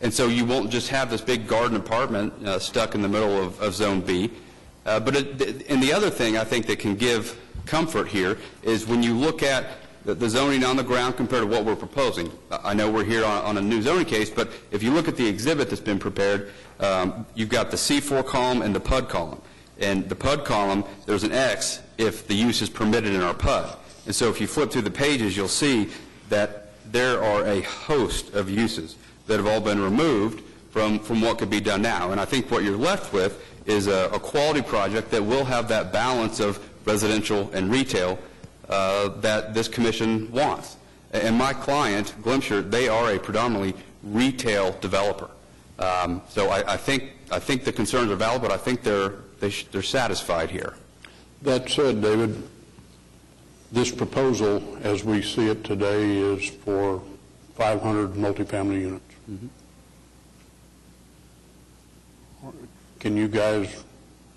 And so you won't just have this big garden apartment stuck in the middle of Zone B. And the other thing I think that can give comfort here is when you look at the zoning on the ground compared to what we're proposing. I know we're here on a new zoning case, but if you look at the exhibit that's been prepared, you've got the C4 column and the PUD column. And the PUD column, there's an X if the use is permitted in our PUD. And so if you flip through the pages, you'll see that there are a host of uses that have all been removed from what could be done now. And I think what you're left with is a quality project that will have that balance of residential and retail that this commission wants. And my client, Glimcher, they are a predominantly retail developer. So I think the concerns are valid, but I think they're satisfied here. That said, David, this proposal, as we see it today, is for 500 multifamily units. Mm-hmm. Can you guys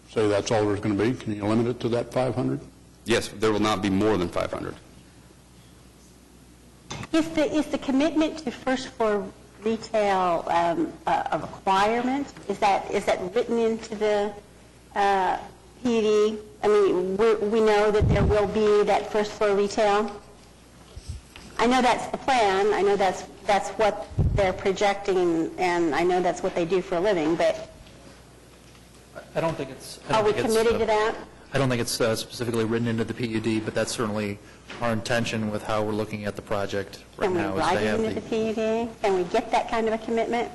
say that's all there's going to be? Can you limit it to that 500? Yes, there will not be more than 500. Is the commitment to first floor retail a requirement? Is that written into the PUD? I mean, we know that there will be that first floor retail. I know that's the plan. I know that's what they're projecting, and I know that's what they do for a living. But I don't think it's. Are we committed to that? I don't think it's specifically written into the PUD, but that's certainly our intention with how we're looking at the project right now. Can we write it into the PUD? Can we get that kind of a commitment?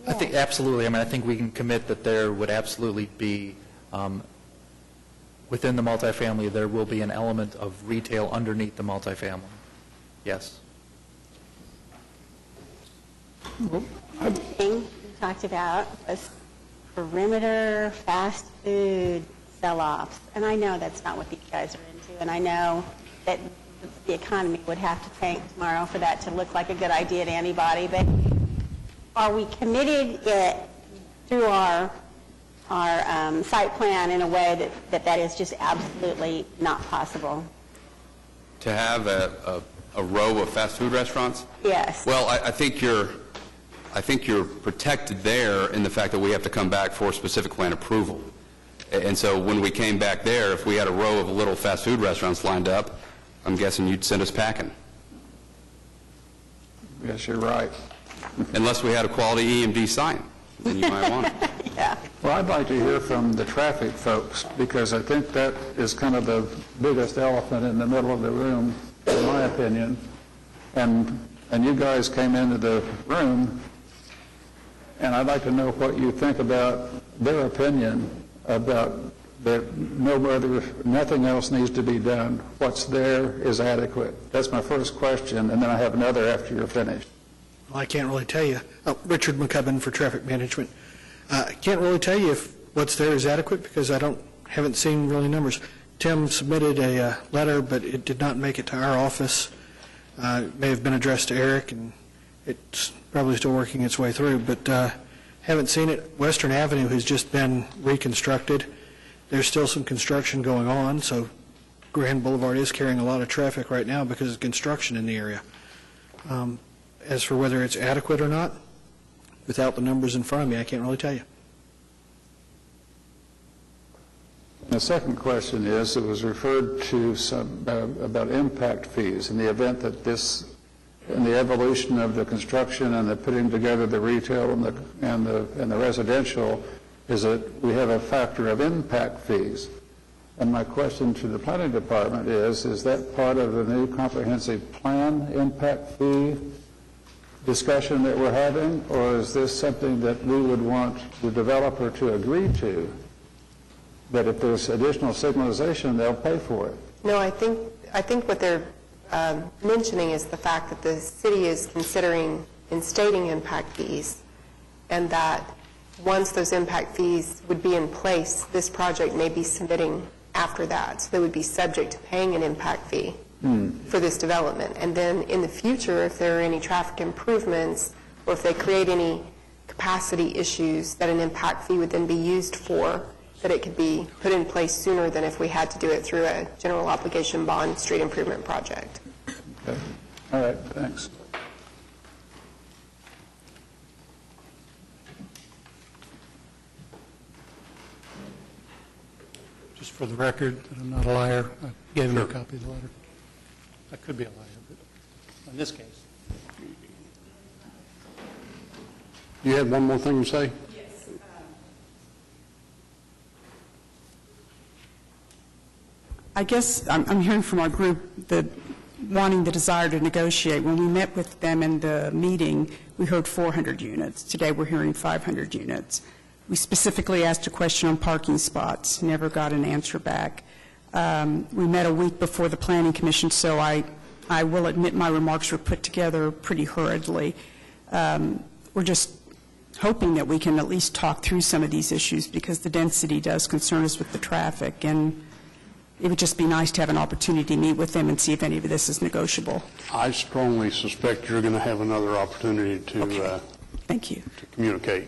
I think absolutely. I mean, I think we can commit that there would absolutely be, within the multifamily, there will be an element of retail underneath the multifamily. Yes. One thing we talked about was perimeter fast food sell-offs. And I know that's not what these guys are into, and I know that the economy would have to tank tomorrow for that to look like a good idea to anybody, but are we committed through our site plan in a way that is just absolutely not possible? To have a row of fast food restaurants? Yes. Well, I think you're I think you're protected there in the fact that we have to come back for specific plan approval. And so when we came back there, if we had a row of little fast food restaurants lined up, I'm guessing you'd send us packing. Yes, you're right. Unless we had a quality EMD sign, then you might want it. Well, I'd like to hear from the traffic folks, because I think that is kind of the biggest elephant in the middle of the room, in my opinion. And you guys came into the room, and I'd like to know what you think about their opinion about that nothing else needs to be done. What's there is adequate. That's my first question, and then I have another after you're finished. Well, I can't really tell you. Richard McCubbin for Traffic Management. I can't really tell you if what's there is adequate because I haven't seen really numbers. Tim submitted a letter, but it did not make it to our office. It may have been addressed to Eric, and it's probably still working its way through, but haven't seen it. Western Avenue has just been reconstructed. There's still some construction going on, so Grand Boulevard is carrying a lot of traffic right now because of construction in the area. As for whether it's adequate or not, without the numbers in front of me, I can't really tell you. The second question is, it was referred to about impact fees in the event that in the evolution of the construction and the putting together the retail and the residential, is that we have a factor of impact fees. And my question to the planning department is that part of the new comprehensive plan impact fee discussion that we're having, or is this something that we would want the developer to agree to, that if there's additional signalization, they'll pay for it? No, I think what they're mentioning is the fact that the city is considering instating impact fees, and that once those impact fees would be in place, this project may be submitting after that. So they would be subject to paying an impact fee for this development. And then in the future, if there are any traffic improvements or if they create any capacity issues that an impact fee would then be used for, that it could be put in place sooner than if we had to do it through a general obligation bond street improvement project. Okay. All right, thanks. Just for the record, that I'm not a liar. I gave him a copy of the letter. I could be a liar, but in this case. You had one more thing to say? Yes. I guess I'm hearing from our group that wanting the desire to negotiate. When we met with them in the meeting, we heard 400 units. Today we're hearing 500 units. We specifically asked a question on parking spots, never got an answer back. We met a week before the Planning Commission, so I will admit my remarks were put together pretty hurriedly. We're just hoping that we can at least talk through some of these issues because the density does concern us with the traffic, and it would just be nice to have an opportunity to meet with them and see if any of this is negotiable. I strongly suspect you're going to have another opportunity to Thank you. to communicate.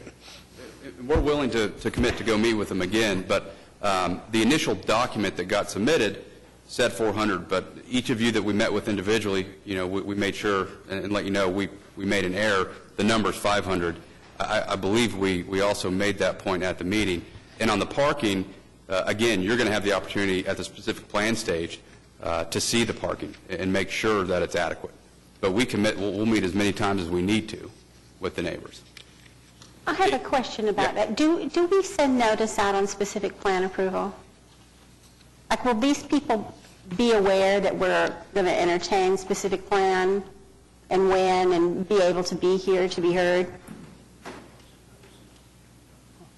We're willing to commit to go meet with them again, but the initial document that got submitted said 400, but each of you that we met with individually, we made sure and let you know we made an error. The number's 500. I believe we also made that point at the meeting. And on the parking, again, you're going to have the opportunity at the specific plan stage to see the parking and make sure that it's adequate. But we'll meet as many times as we need to with the neighbors. I have a question about that. Do we send notice out on specific plan approval? Like, will these people be aware that we're going to entertain specific plan and when, and be able to be here to be heard?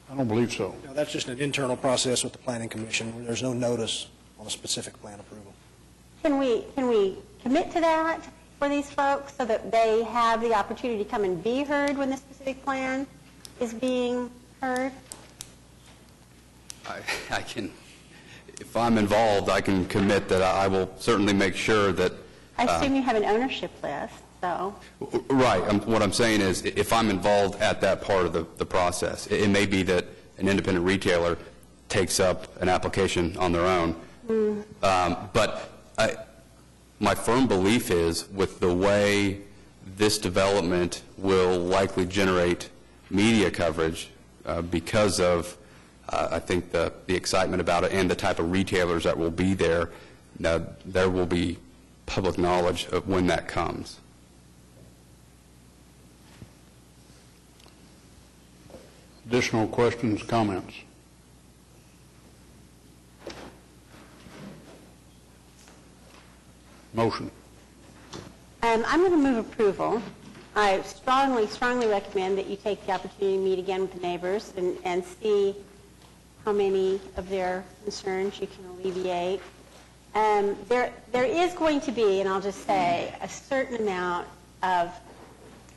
I don't believe so. No, that's just an internal process with the Planning Commission where there's no notice on a specific plan approval. Can we commit to that for these folks so that they have the opportunity to come and be heard when the specific plan is being heard? I can, if I'm involved, I can commit that I will certainly make sure that. I assume you have an ownership list, so. Right. What I'm saying is, if I'm involved at that part of the process, it may be that an independent retailer takes up an application on their own. But my firm belief is, with the way this development will likely generate media coverage because of, I think, the excitement about it and the type of retailers that will be there. Now, there will be public knowledge of when that comes. Additional questions, comments? Motion. I'm going to move approval. I strongly recommend that you take the opportunity to meet again with the neighbors and see how many of their concerns you can alleviate. There is going to be, and I'll just say, a certain amount of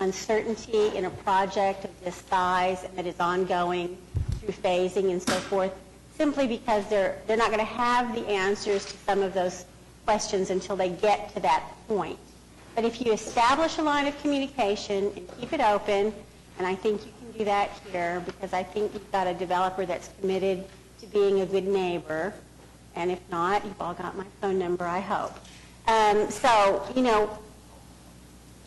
uncertainty in a project of this size and that is ongoing through phasing and so forth, simply because they're not going to have the answers to some of those questions until they get to that point. But if you establish a line of communication and keep it open, and I think you can do that here, because I think you've got a developer that's committed to being a good neighbor, and if not, you've all got my phone number, I hope. So,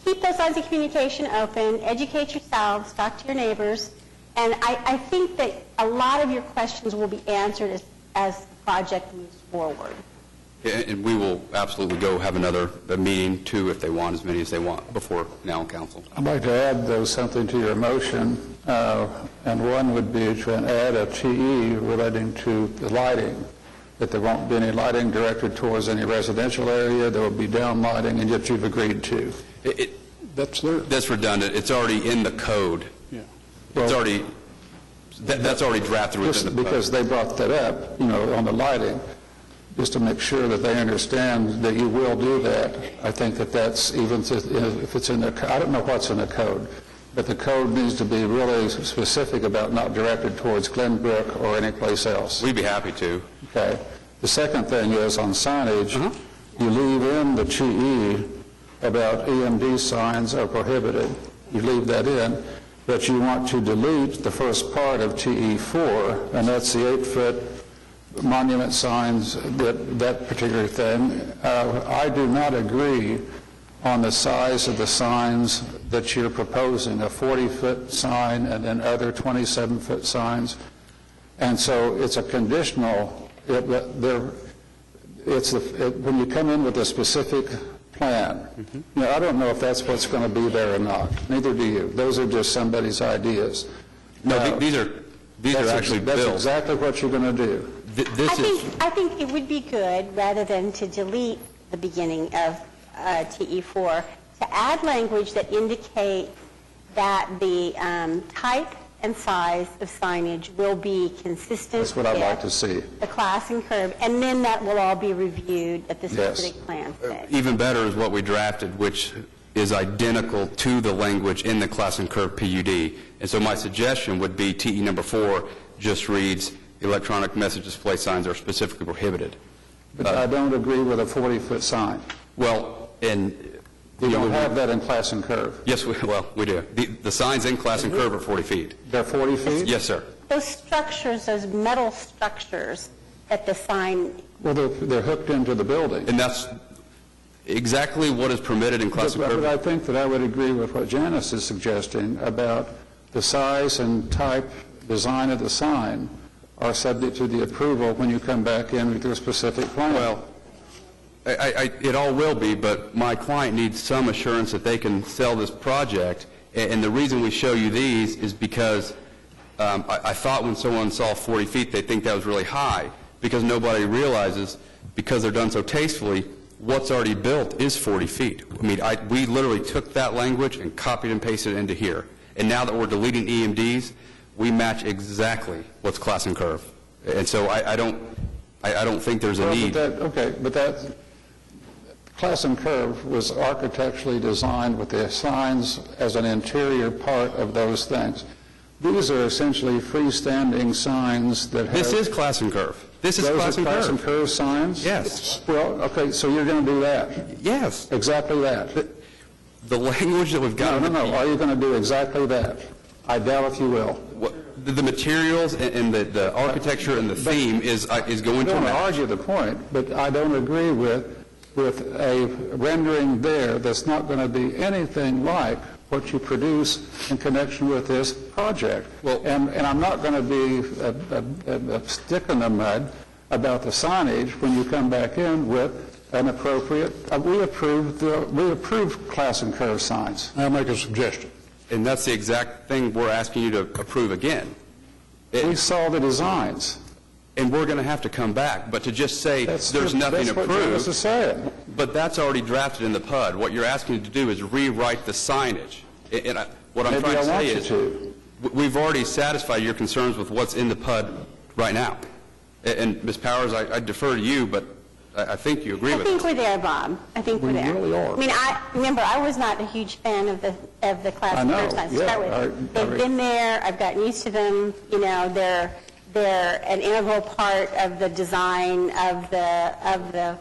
keep those lines of communication open, educate yourselves, talk to your neighbors, and I think that a lot of your questions will be answered as the project moves forward. And we will absolutely go have another meeting, too, if they want, as many as they want, before now in council. I'd like to add, though, something to your motion, and one would be to add a TE relating to the lighting, that there won't be any lighting directed towards any residential area, there will be down lighting, and yet you've agreed to. That's redundant. It's already in the code. Yeah. It's already, that's already drafted within the code. Because they brought that up, on the lighting, just to make sure that they understand that you will do that. I think that's, even if it's in the, I don't know what's in the code, but the code needs to be really specific about not directed towards Glenbrook or any place else. We'd be happy to. Okay. The second thing is on signage, you leave in the TE about EMD signs are prohibited. You leave that in, but you want to delete the first part of TE4, and that's the 8-foot monument signs, that particular thing. I do not agree on the size of the signs that you're proposing, a 40-foot sign and then other 27-foot signs. And so it's a conditional, when you come in with a specific plan, I don't know if that's what's going to be there or not. Neither do you. Those are just somebody's ideas. No, these are actually built. That's exactly what you're going to do. I think it would be good, rather than to delete the beginning of TE4, to add language that indicates that the type and size of signage will be consistent. That's what I'd like to see. The class and curve, and then that will all be reviewed at the specific plan stage. Even better is what we drafted, which is identical to the language in the class and curve PUD. And so my suggestion would be TE number 4 just reads, electronic message display signs are specifically prohibited. But I don't agree with a 40-foot sign. Well, you don't have that in class and curve. Yes, we do. The signs in class and curve are 40 feet. They're 40 feet? Yes, sir. Those structures, those metal structures that the sign... Well, they're hooked into the building. And that's exactly what is permitted in class and curve. But I think that I would agree with what Janice is suggesting about the size and type, design of the sign are subject to the approval when you come back in with your specific plan. Well, it all will be, but my client needs some assurance that they can sell this project. And the reason we show you these is because I thought when someone saw 40 feet, they'd think that was really high, because nobody realizes, because they're done so tastefully, what's already built is 40 feet. I mean, we literally took that language and copied and pasted it into here. And now that we're deleting EMDs, we match exactly what's class and curve. And so I don't think there's a need. But that class and curve was architecturally designed with the signs as an interior part of those things. These are essentially freestanding signs that have... This is class and curve. This is class and curve. Those are class and curve signs? Yes. Well, okay, so you're going to do that? Yes. Exactly that? The language that we've got... No. Are you going to do exactly that? I doubt if you will. The materials and the architecture and the theme is going to... I don't argue the point, but I don't agree with with a rendering there that's not going to be anything like what you produce in connection with this project. And I'm not going to be a stick in the mud about the signage when you come back in with an appropriate, we approved class and curve signs. I'll make a suggestion. And that's the exact thing we're asking you to approve again. We saw the designs. And we're going to have to come back. But to just say there's nothing That's what approved, Dennis is saying. but that's already drafted in the PUD. What you're asking to do is rewrite the signage. And what I'm Maybe trying to I say want you is to. we've already satisfied your concerns with what's in the PUD right now. And Ms. Powers, I defer to you, but I think you agree with I think us. we're there, Bob. I think we're there. really are. I mean, I was not a huge fan of the class I and know, curve signs to yeah, start with. They've been there. I've gotten used to them. You know, they're an integral part of the design of the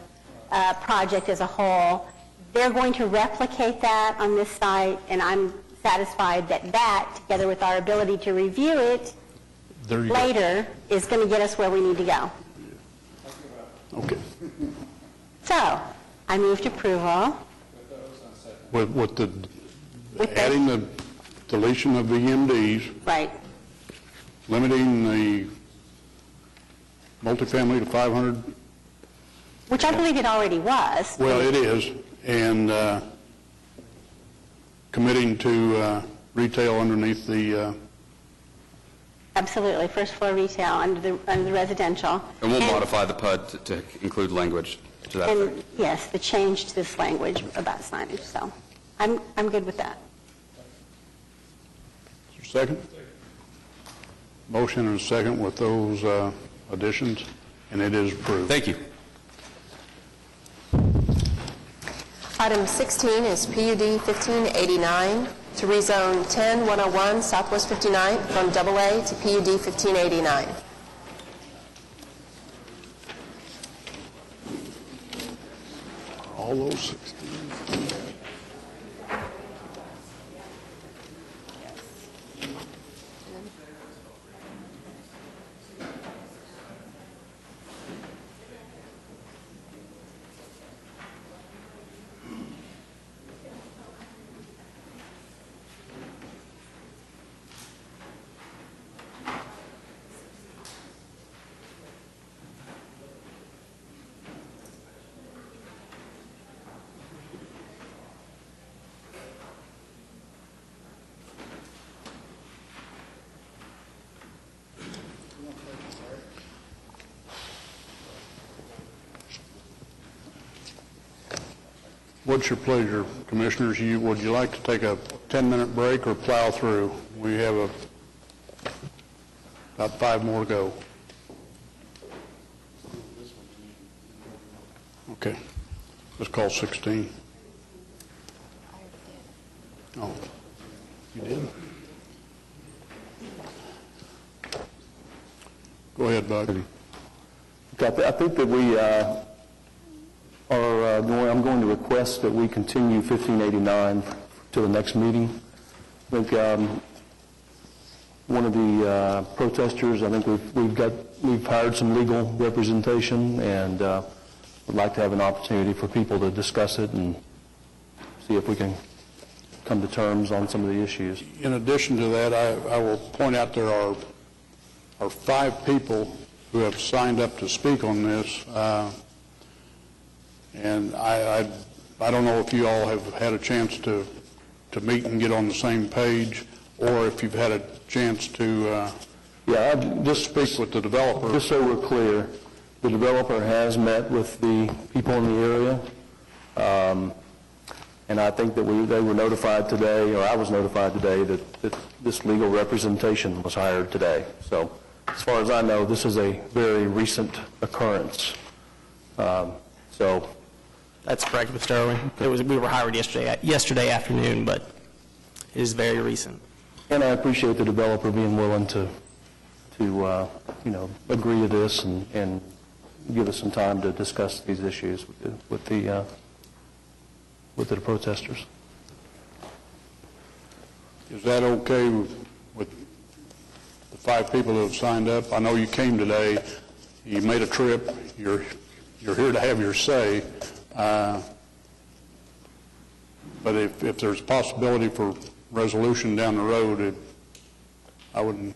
project as a whole. They're going to replicate that on this site, and I'm satisfied that together with our ability to review it later, is going to get us where we need to go. Okay. So, I moved approval. With adding the deletion of the EMDs, Right. limiting the multifamily to 500, Which I believe it already was. well, it is, and committing to retail underneath the, Absolutely, first floor retail under the residential. And we'll modify the PUD to include language to that effect. And yes, the change to this language about signage, so I'm good with that. second? Motion and a second with those additions, and it is approved. Thank you. Item 16 is PUD 1589 to rezone 10101 Southwest 59th from AA to PUD 1589. All those 16. What's your pleasure, Commissioners? Would you like to take a 10-minute break or plow through? We have about 5 more to go. Okay. Let's call 16. Oh, you did? Go ahead, Bud. I think that we I'm going to request that we continue 1589 to the next meeting. I think one of the protesters, I think we've hired some legal representation, and would like to have an opportunity for people to discuss it and see if we can come to terms on some of the issues. In addition to that, I will point out there are 5 people who have signed up to speak on this. And I don't know if you all have had a chance to meet and get on the same page, or if you've had a chance to just speak with the developer. Just so we're clear, the developer has met with the people in the area, and I think that they were notified today, or I was notified today, that this legal representation was hired today. So as far as I know, this is a very recent occurrence. So that's correct, Mr. Irwin. We were hired yesterday afternoon, but it is very recent. And I appreciate the developer being willing to agree to this and give us some time to discuss these issues with the protesters. Is that okay with the 5 people who have signed up? I know you came today, you made a trip, you're here to have your say, But if there's a possibility for resolution down the road, I wouldn't.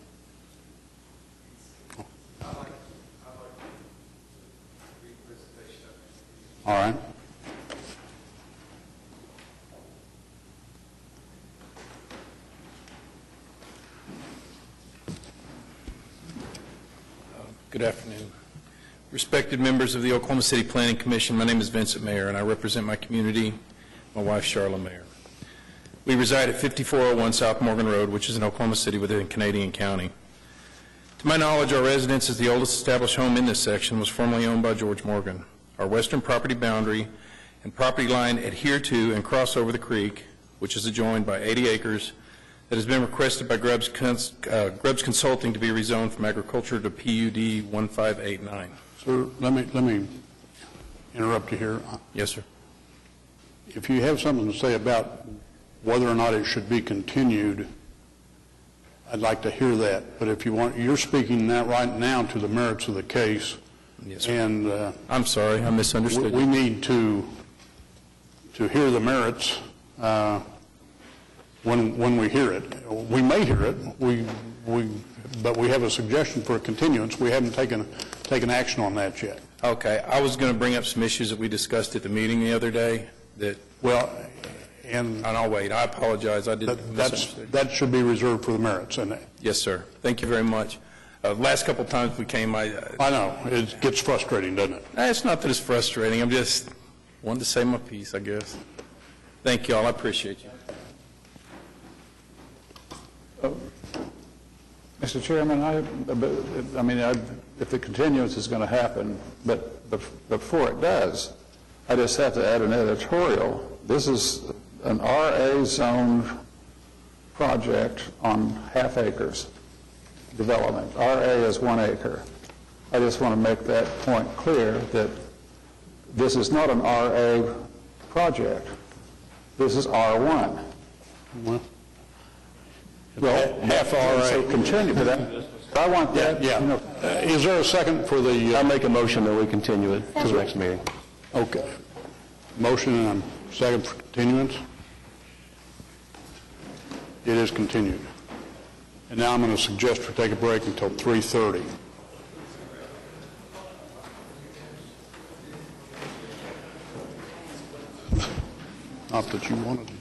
All right. Good afternoon. Respected members of the Oklahoma City Planning Commission, my name is Vincent Mayer, and I represent my community, my wife, Charla Mayer. We reside at 5401 South Morgan Road, which is in Oklahoma City within Canadian County. To my knowledge, our residence is the oldest established home in this section, was formerly owned by George Morgan. Our western property boundary and property line adhere to and cross over the creek, which is adjoined by 80 acres that has been requested by Grubbs Consulting to be rezoned from agriculture to PUD 1589. Sir, let me interrupt you here. Yes, sir. If you have something to say about whether or not it should be continued, I'd like to hear that. But if you want, you're speaking that right now to the merits of the case. Yes, sir. And I'm sorry, I misunderstood. We need to hear the merits when we hear it. We may hear it. But we have a suggestion for a continuance. We haven't taken action on that yet. Okay, I was going to bring up some issues that we discussed at the meeting the other day. And I'll wait. I apologize. I did misunderstand. That should be reserved for the merits. Yes, sir. Thank you very much. Last couple of times we came, I know. It gets frustrating, doesn't it? It's not that it's frustrating. I'm just wanted to say my piece, I guess. Thank you all. I appreciate you. Mr. Chairman, if the continuance is going to happen, but before it does, I just have to add an editorial. This is an RA zoned project on half acres development. RA is 1 acre. I just want to make that point clear that this is not an RA project. This is R1. Well, half RA. So continue, but I want that. Yeah. Is there a second for the? I'll make a motion that we continue it to the next meeting. Okay. Motion and a second for continuance. It is continued. And now I'm going to suggest we take a break until 3:30. Not that you wanted to.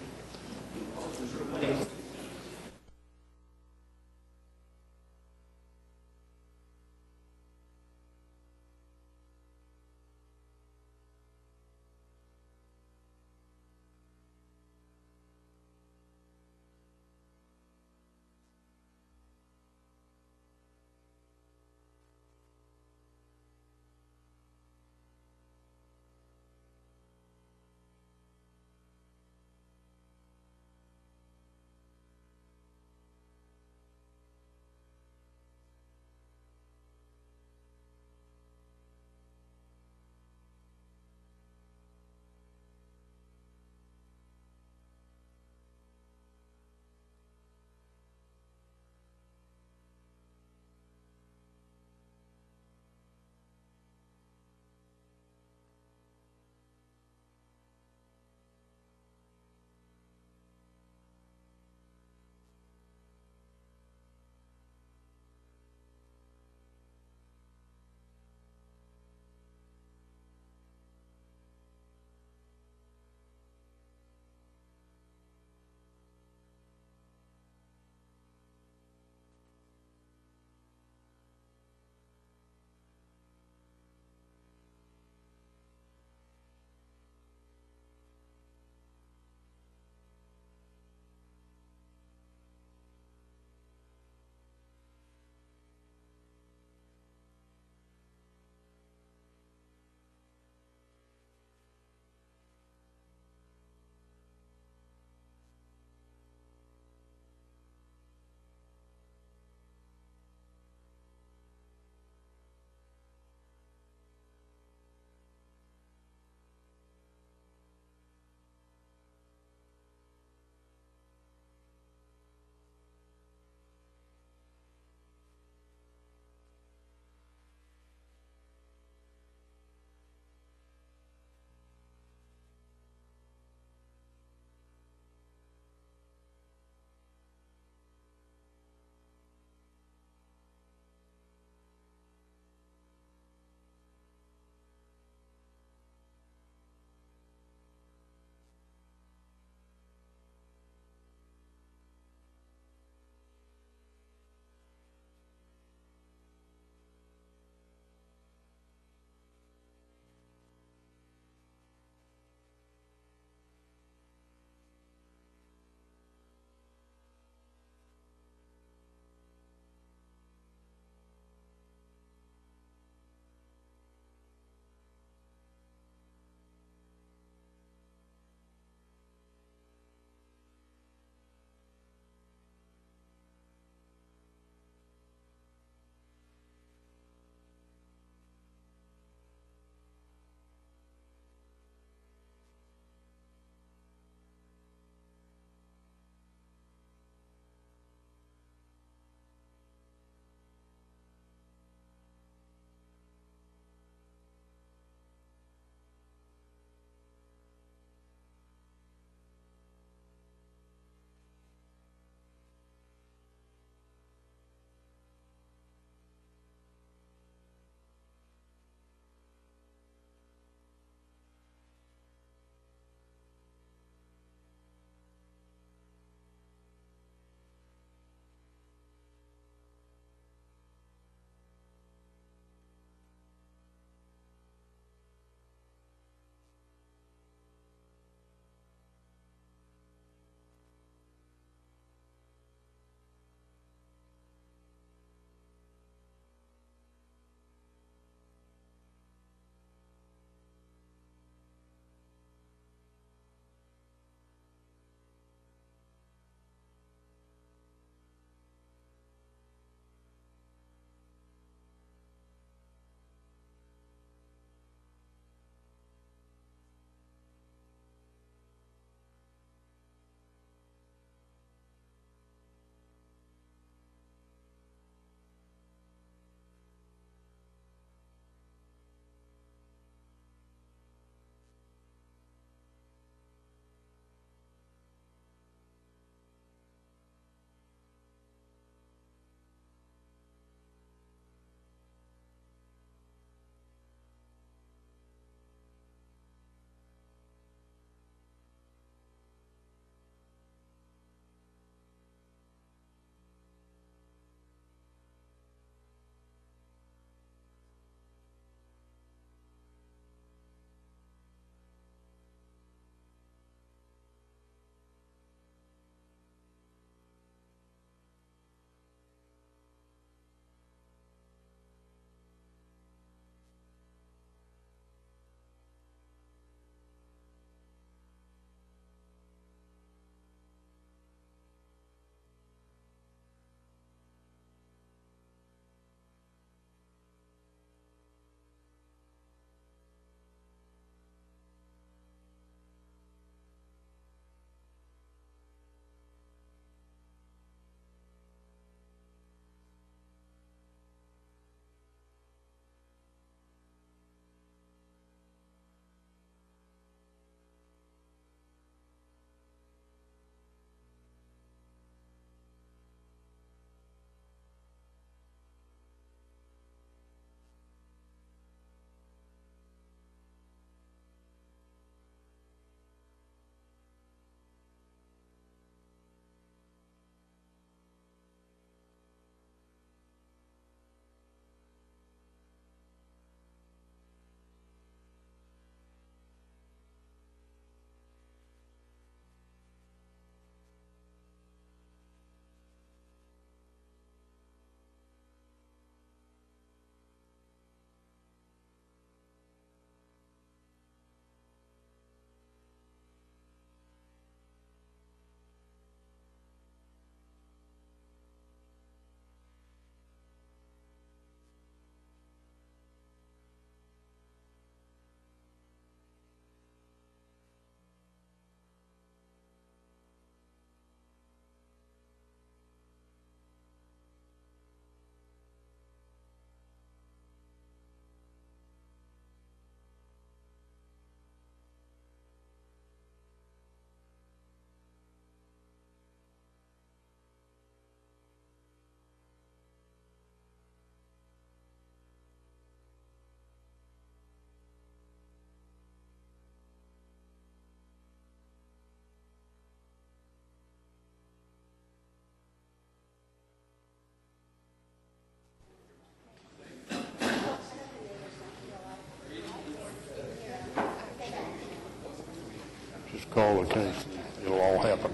Just call the case. It'll all happen.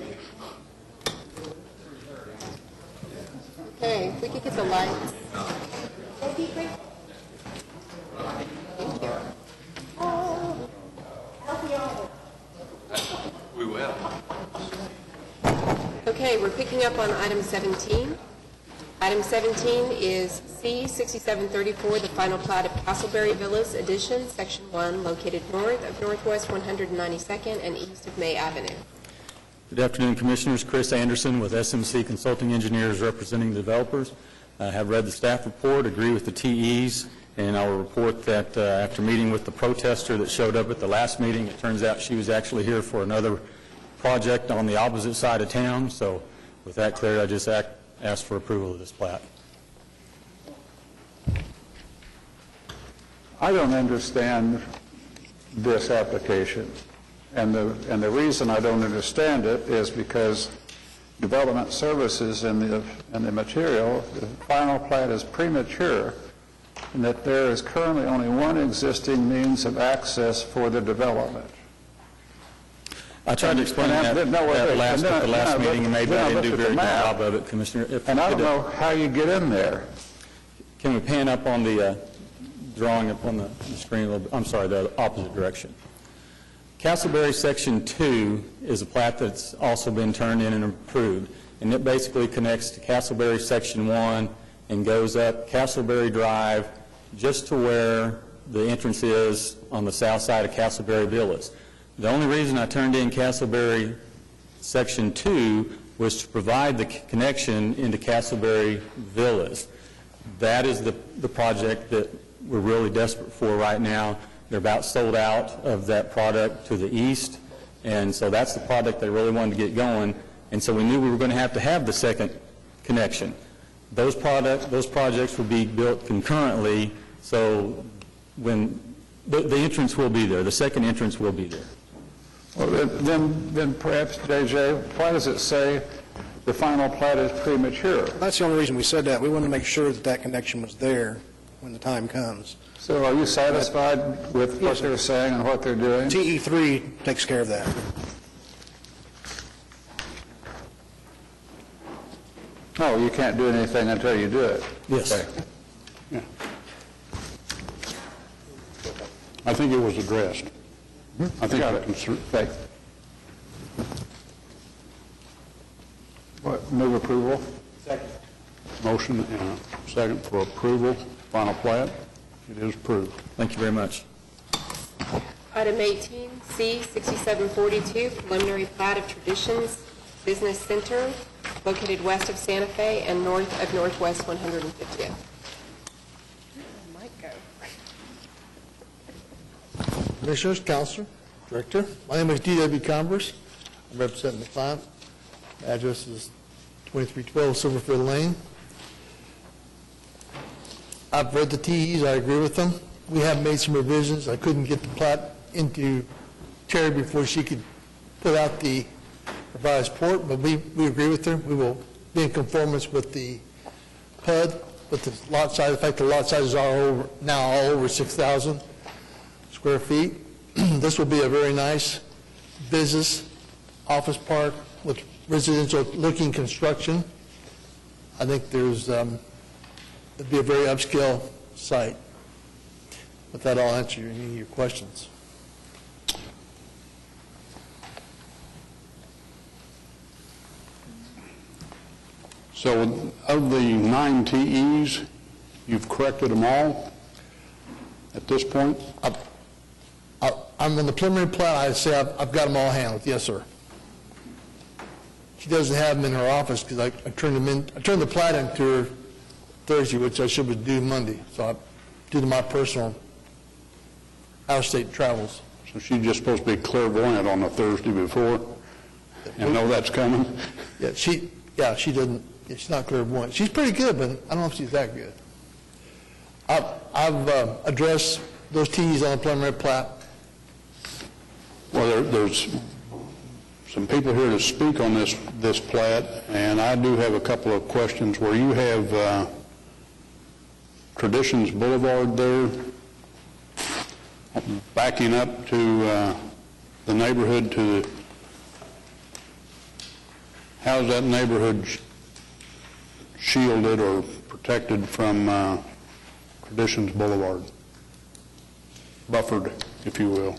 Okay, if we could get the lights. We will. Okay, we're picking up on item 17. Item 17 is C-6734, the final plat of Castleberry Villas Addition, Section 1, located north of Northwest 192nd and east of May Avenue. Good afternoon, Commissioners. Chris Anderson with SMC Consulting Engineers representing the developers. I have read the staff report, agree with the TEs, and I will report that after meeting with the protester that showed up at the last meeting, it turns out she was actually here for another project on the opposite side of town. So with that cleared, I just ask for approval of this plat. I don't understand this application, and the reason I don't understand it is because Development Services in the material, the final plat is premature, and that there is currently only one existing means of access for the development. I tried to explain that at the last meeting, and maybe I didn't do a very good job of it, Commissioner. And I don't know how you get in there. Can we pan up on the drawing up on the screen a little bit? I'm sorry, the opposite direction. Castleberry Section 2 is a plat that's also been turned in and approved, and it basically connects to Castleberry Section 1 and goes up Castleberry Drive just to where the entrance is on the south side of Castleberry Villas. The only reason I turned in Castleberry Section 2 was to provide the connection into Castleberry Villas. That is the project that we're really desperate for right now. They're about sold out of that product to the east, and so that's the product they really wanted to get going, and so we knew we were going to have the second connection. Those projects will be built concurrently, so when the entrance will be there, the second entrance will be there. Well, then perhaps, JJ, why does it say the final plat is premature? That's the only reason we said that. We wanted to make sure that that connection was there when the time comes. So are you satisfied with what they're saying and what they're doing? TE3 takes care of that. No, you can't do anything until you do it. Yes. Okay. Yeah. I think it was addressed. I think Got the it. concern. Okay. What, move approval? Second. Motion and a second for approval, final plat. It is approved. Thank you very much. Item 18, C-6742, preliminary plat of Traditions Business Center, located west of Santa Fe and north of Northwest 150th. Commissioners, Counselor, Director, my name is D.W. Converse. I'm representing the plant. Address is 2312 Silverfield Lane. I've read the TEs, I agree with them. We have made some revisions. I couldn't get the plat into Terry before she could put out the revised port, but we agree with her. We will be in conformance with the PUD, with the lot size. In fact, the lot sizes are now all over 6,000 square feet. This will be a very nice business office park with residential-looking construction. I think it'd be a very upscale site. With that, I'll answer any of your questions. So of the 9 TEs, you've corrected them all at this point? I'm in the preliminary plat. I say I've got them all handled. Yes, sir. She doesn't have them in her office because I turned them in. I turned the plat into her Thursday, which I should have due Monday. So I due to my personal out-of-state travels. So she's just supposed to be clairvoyant on the Thursday before and know that's coming? Yeah, she doesn't. Yeah, she's not clairvoyant. She's pretty good, but I don't know if she's that good. I've addressed those TEs on the preliminary plat. Well, there's some people here to speak on this plat, and I do have a couple of questions. Where you have Traditions Boulevard there, backing up to the neighborhood to the, how's that neighborhood shielded or protected from Traditions Boulevard? Buffered, if you will.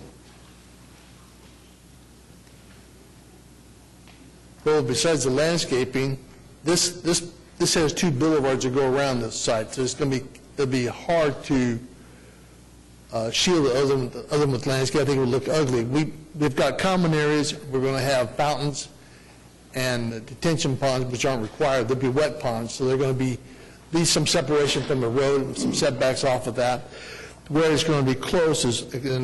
Well, besides the landscaping, this has two boulevards that go around this site, so it'll be hard to shield it other than with landscape. I think it would look ugly. We've got common areas. We're going to have fountains and detention ponds, which aren't required. There'll be wet ponds, so they're going to be some separation from the road and some setbacks off of that. Where it's going to be close is in the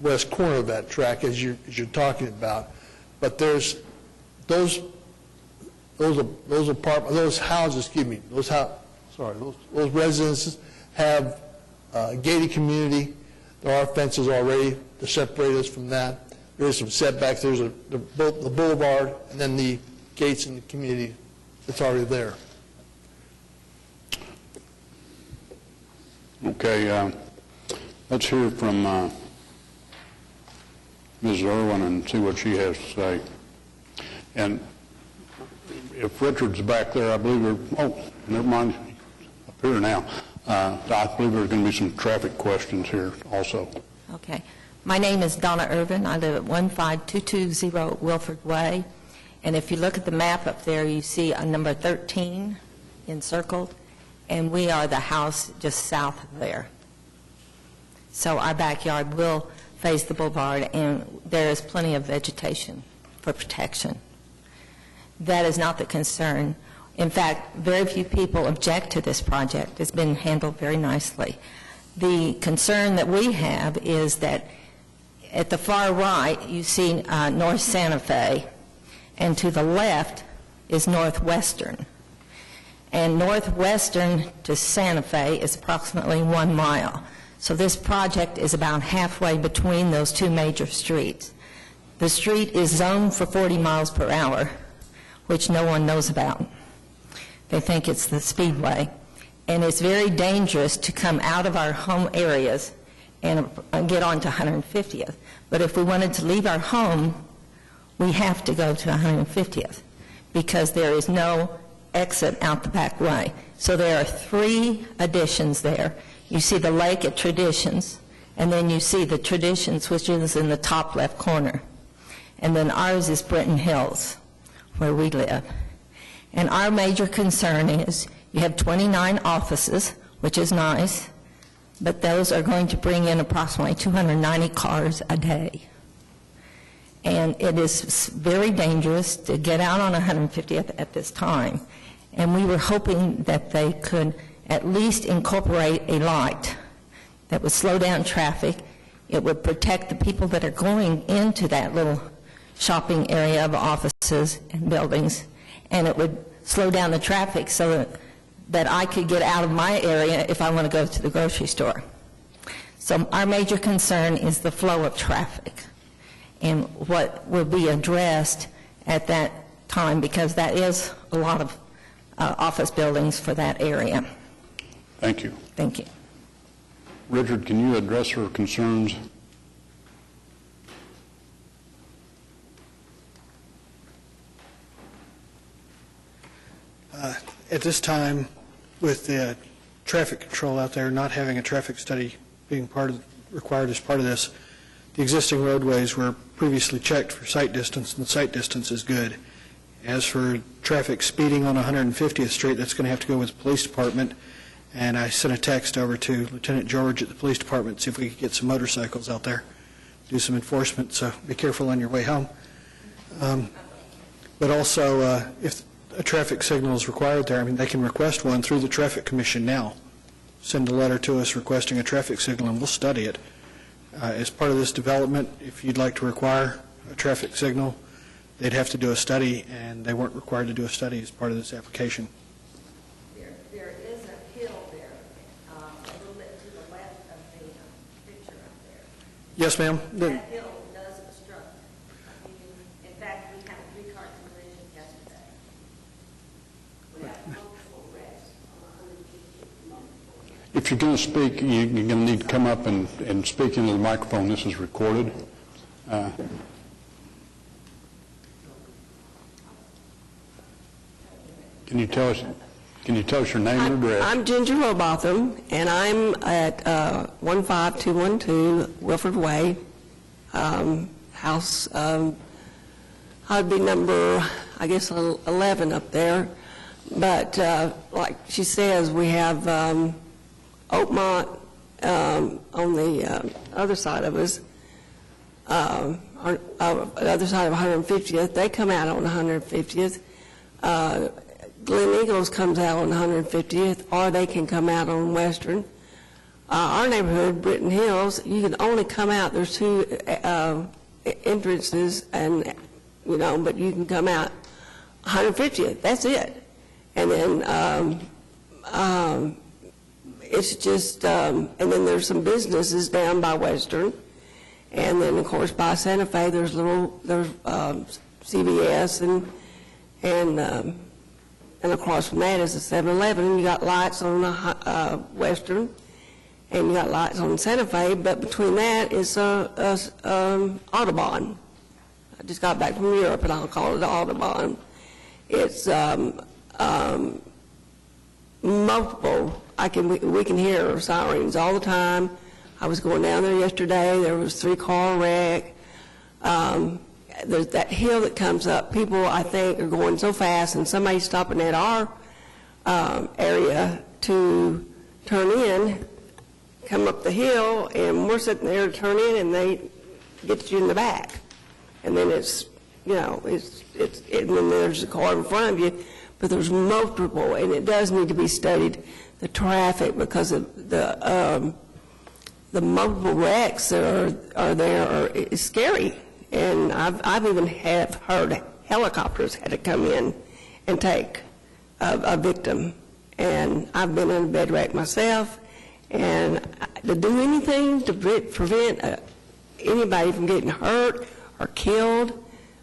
northwest corner of that track, as you're talking about. But there's those houses, excuse me, those residences have a gated community. There are fences already to separate us from that. There's some setbacks. There's the boulevard and then the gates in the community that's already there. Okay, let's hear from Ms. Irwin and see what she has to say. And if Richard's back there, I believe never mind, up here now. I believe there's going to be some traffic questions here also. Okay. My name is Donna Irvin. I live at 15220 Wilford Way. And if you look at the map up there, you see a number 13 encircled, and we are the house just south of there. So our backyard will face the boulevard, and there is plenty of vegetation for protection. That is not the concern. In fact, very few people object to this project. It's been handled very nicely. The concern that we have is that at the far right, you see North Santa Fe, and to the left is Northwestern. And Northwestern to Santa Fe is approximately 1 mile. So this project is about halfway between those two major streets. The street is zoned for 40 miles per hour, which no one knows about. They think it's the speedway. And it's very dangerous to come out of our home areas and get onto 150th. But if we wanted to leave our home, we have to go to 150th because there is no exit out the back way. So there are 3 additions there. You see the lake at Traditions, and then you see the Traditions, which is in the top left corner. And then ours is Britton Hills, where we live. And our major concern is you have 29 offices, which is nice, but those are going to bring in approximately 290 cars a day. And it is very dangerous to get out on 150th at this time. And we were hoping that they could at least incorporate a light that would slow down traffic. It would protect the people that are going into that little shopping area of offices and buildings, and it would slow down the traffic so that I could get out of my area if I want to go to the grocery store. So our major concern is the flow of traffic and what will be addressed at that time, because that is a lot of office buildings for that area. Thank you. Thank you. Richard, can you address her concerns? At this time, with the traffic control out there, not having a traffic study being required as part of this, the existing roadways were previously checked for sight distance, and the sight distance is good. As for traffic speeding on 150th Street, that's going to have to go with the police department, and I sent a text over to Lieutenant George at the police department to see if we could get some motorcycles out there, do some enforcement, so be careful on your way home. But also, if a traffic signal is required there, I mean, they can request one through the Traffic Commission now. Send a letter to us requesting a traffic signal, and we'll study it. As part of this development, if you'd like to require a traffic signal, they'd have to do a study, and they weren't required to do a study as part of this application. There is a hill there, a little bit to the left of the picture up there. Yes, ma'am. That hill does obstruct. In fact, we had a 3-car collision yesterday. We have multiple wrecks on 150th. If you're going to speak, you're going to need to come up and speak into the microphone. This is recorded. Can you tell us your name and address? I'm Ginger Robotham, and I'm at 15212 Wilford Way, house, I'd be number, I guess, 11 up there. But like she says, we have Oakmont on the other side of us, the other side of 150th. They come out on 150th. Glen Eagles comes out on 150th, or they can come out on Western. Our neighborhood, Britton Hills, you can only come out. There's two entrances, and but you can come out 150th. That's it. And then it's just, and then there's some businesses down by Western, and then of course by Santa Fe there's CVS and across from that is a 7-Eleven, and you got lights on Western, and you got lights on Santa Fe, but between that is Audubon. I just got back from Europe, and I'll call it Audubon. It's multiple. We can hear sirens all the time. I was going down there yesterday. There was 3-car wreck. There's that hill that comes up. People, I think, are going so fast, and somebody's stopping at our area to turn in, come up the hill, and we're sitting there to turn in, and they get you in the back. And then it's, and then there's a car in front of you, but there's multiple, and it does need to be studied, the traffic, because of the multiple wrecks that are there is scary. And I've even heard helicopters had to come in and take a victim. And I've been in a bed wreck myself. And to do anything to prevent anybody from getting hurt or killed,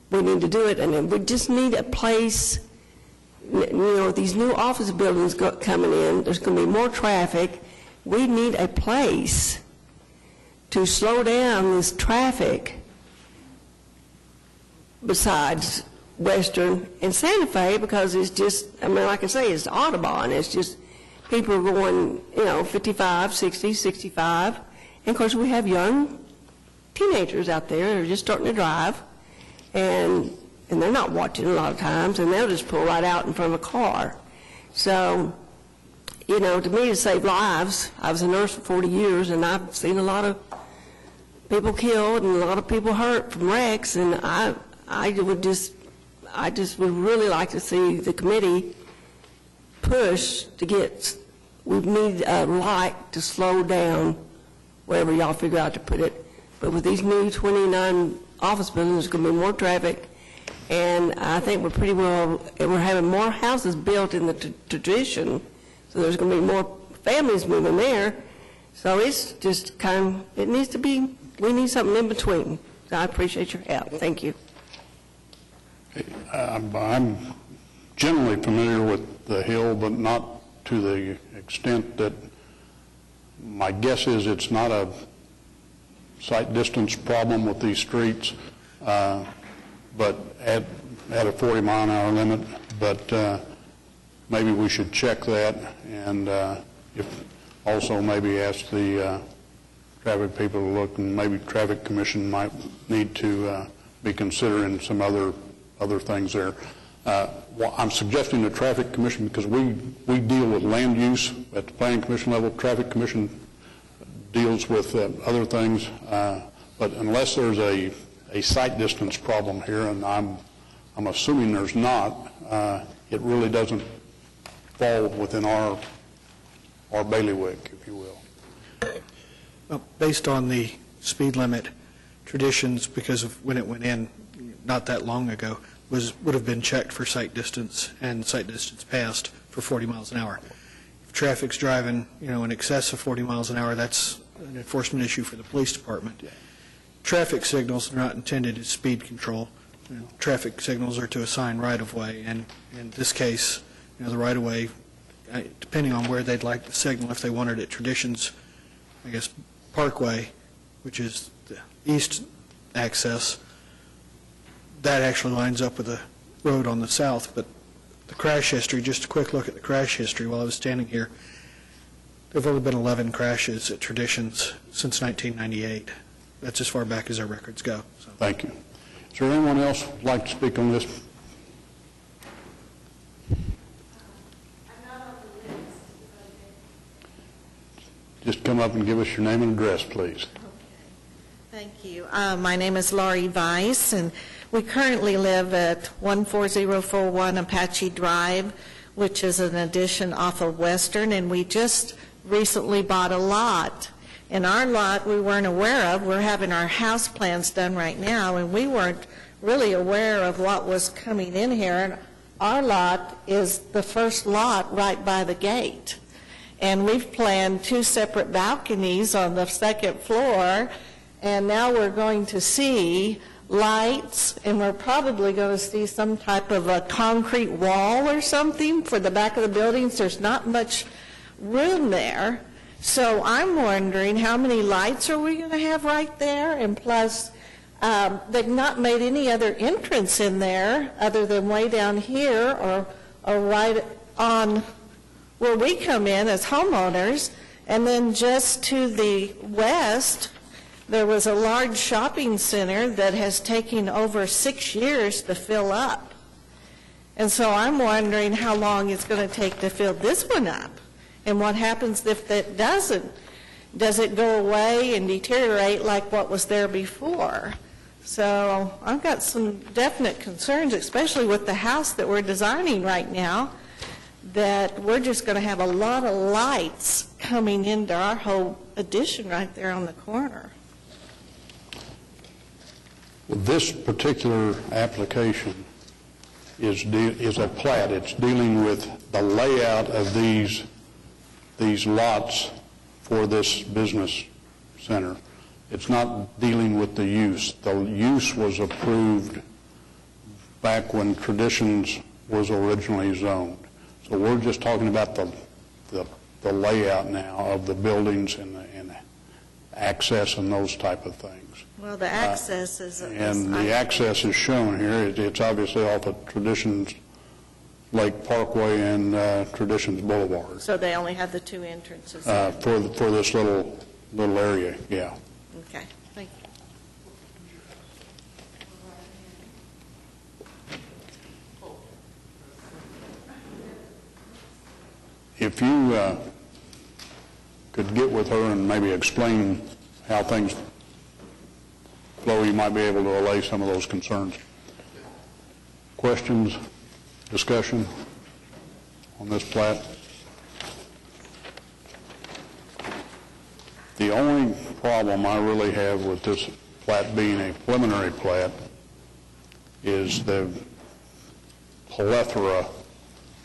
we need to do it. And we just need a place, these new office buildings coming in, there's going to be more traffic. We need a place to slow down this traffic besides Western and Santa Fe, because it's just, like I say, it's Audubon. It's just people are going, 55, 60, 65. And, of course, we have young teenagers out there that are just starting to drive, and they're not watching a lot of times, and they'll just pull right out in front of a car. So, to me, to save lives, I was a nurse for 40 years, and I've seen a lot of people killed and a lot of people hurt from wrecks, and I would just would really like to see the committee push to get, we need a light to slow down wherever y'all figure out to put it. But with these new 29 office buildings, there's going to be more traffic, and I think we're having more houses built in the tradition, so there's going to be more families moving there. So it's just it needs to be, we need something in between. So I appreciate your help. Thank you. I'm generally familiar with the Hill, but not to the extent that my guess is it's not a sight distance problem with these streets, but at a 40-mile-an-hour limit. But maybe we should check that, and if also maybe ask the traffic people to look, and maybe Traffic Commission might need to be considering some other things there. Well, I'm suggesting the Traffic Commission, because we deal with land use at the Planning Commission level. Traffic Commission deals with other things, but unless there's a sight distance problem here, and I'm assuming there's not, it really doesn't fall within our bailiwick, if you will. Well, based on the speed limit traditions, because of when it went in not that long ago, would have been checked for sight distance and sight distance passed for 40 miles an hour. If traffic's driving, in excess of 40 miles an hour, that's an enforcement issue for the police department. Traffic signals are not intended as speed control. Traffic signals are to assign right-of-way, and in this case, the right-of-way, depending on where they'd like the signal, if they wanted it Traditions, Parkway, which is the east access. That actually lines up with the road on the south, but the crash history, just a quick look at the crash history while I was standing here, there have only been 11 crashes at Traditions since 1998. That's as far back as our records go. So. Thank you. Is there anyone else who'd like to speak on this? Just come up and give us your name and address, please. Thank you. My name is Laurie Weiss, and we currently live at 14041 Apache Drive, which is an addition off of Western, and we just recently bought a lot. And our lot we weren't aware of. We're having our house plans done right now, and we weren't really aware of what was coming in here. And our lot is the first lot right by the gate. And we've planned 2 separate balconies on the second floor, and now we're going to see lights, and we're probably going to see some type of a concrete wall or something for the back of the buildings. There's not much room there. So I'm wondering how many lights are we going to have right there? And plus, they've not made any other entrance in there other than way down here or right on where we come in as homeowners. And then just to the west, there was a large shopping center that has taken over 6 years to fill up. And so I'm wondering how long it's going to take to fill this one up. And what happens if it doesn't? Does it go away and deteriorate like what was there before? So I've got some definite concerns, especially with the house that we're designing right now, that we're just going to have a lot of lights coming into our whole addition right there on the corner. This particular application is a plat. It's dealing with the layout of these lots for this business center. It's not dealing with the use. The use was approved back when Traditions was originally zoned. So we're just talking about the layout now of the buildings and access and those type of things. Well, the access is... And the access is shown here. It's obviously off of Traditions Lake Parkway and Traditions Boulevard. So they only have the 2 entrances? For this little area, yeah. Okay, thank you. If you could get with her and maybe explain how things flow, you might be able to allay some of those concerns. Questions, discussion on this plat? The only problem I really have with this plat being a preliminary plat is the plethora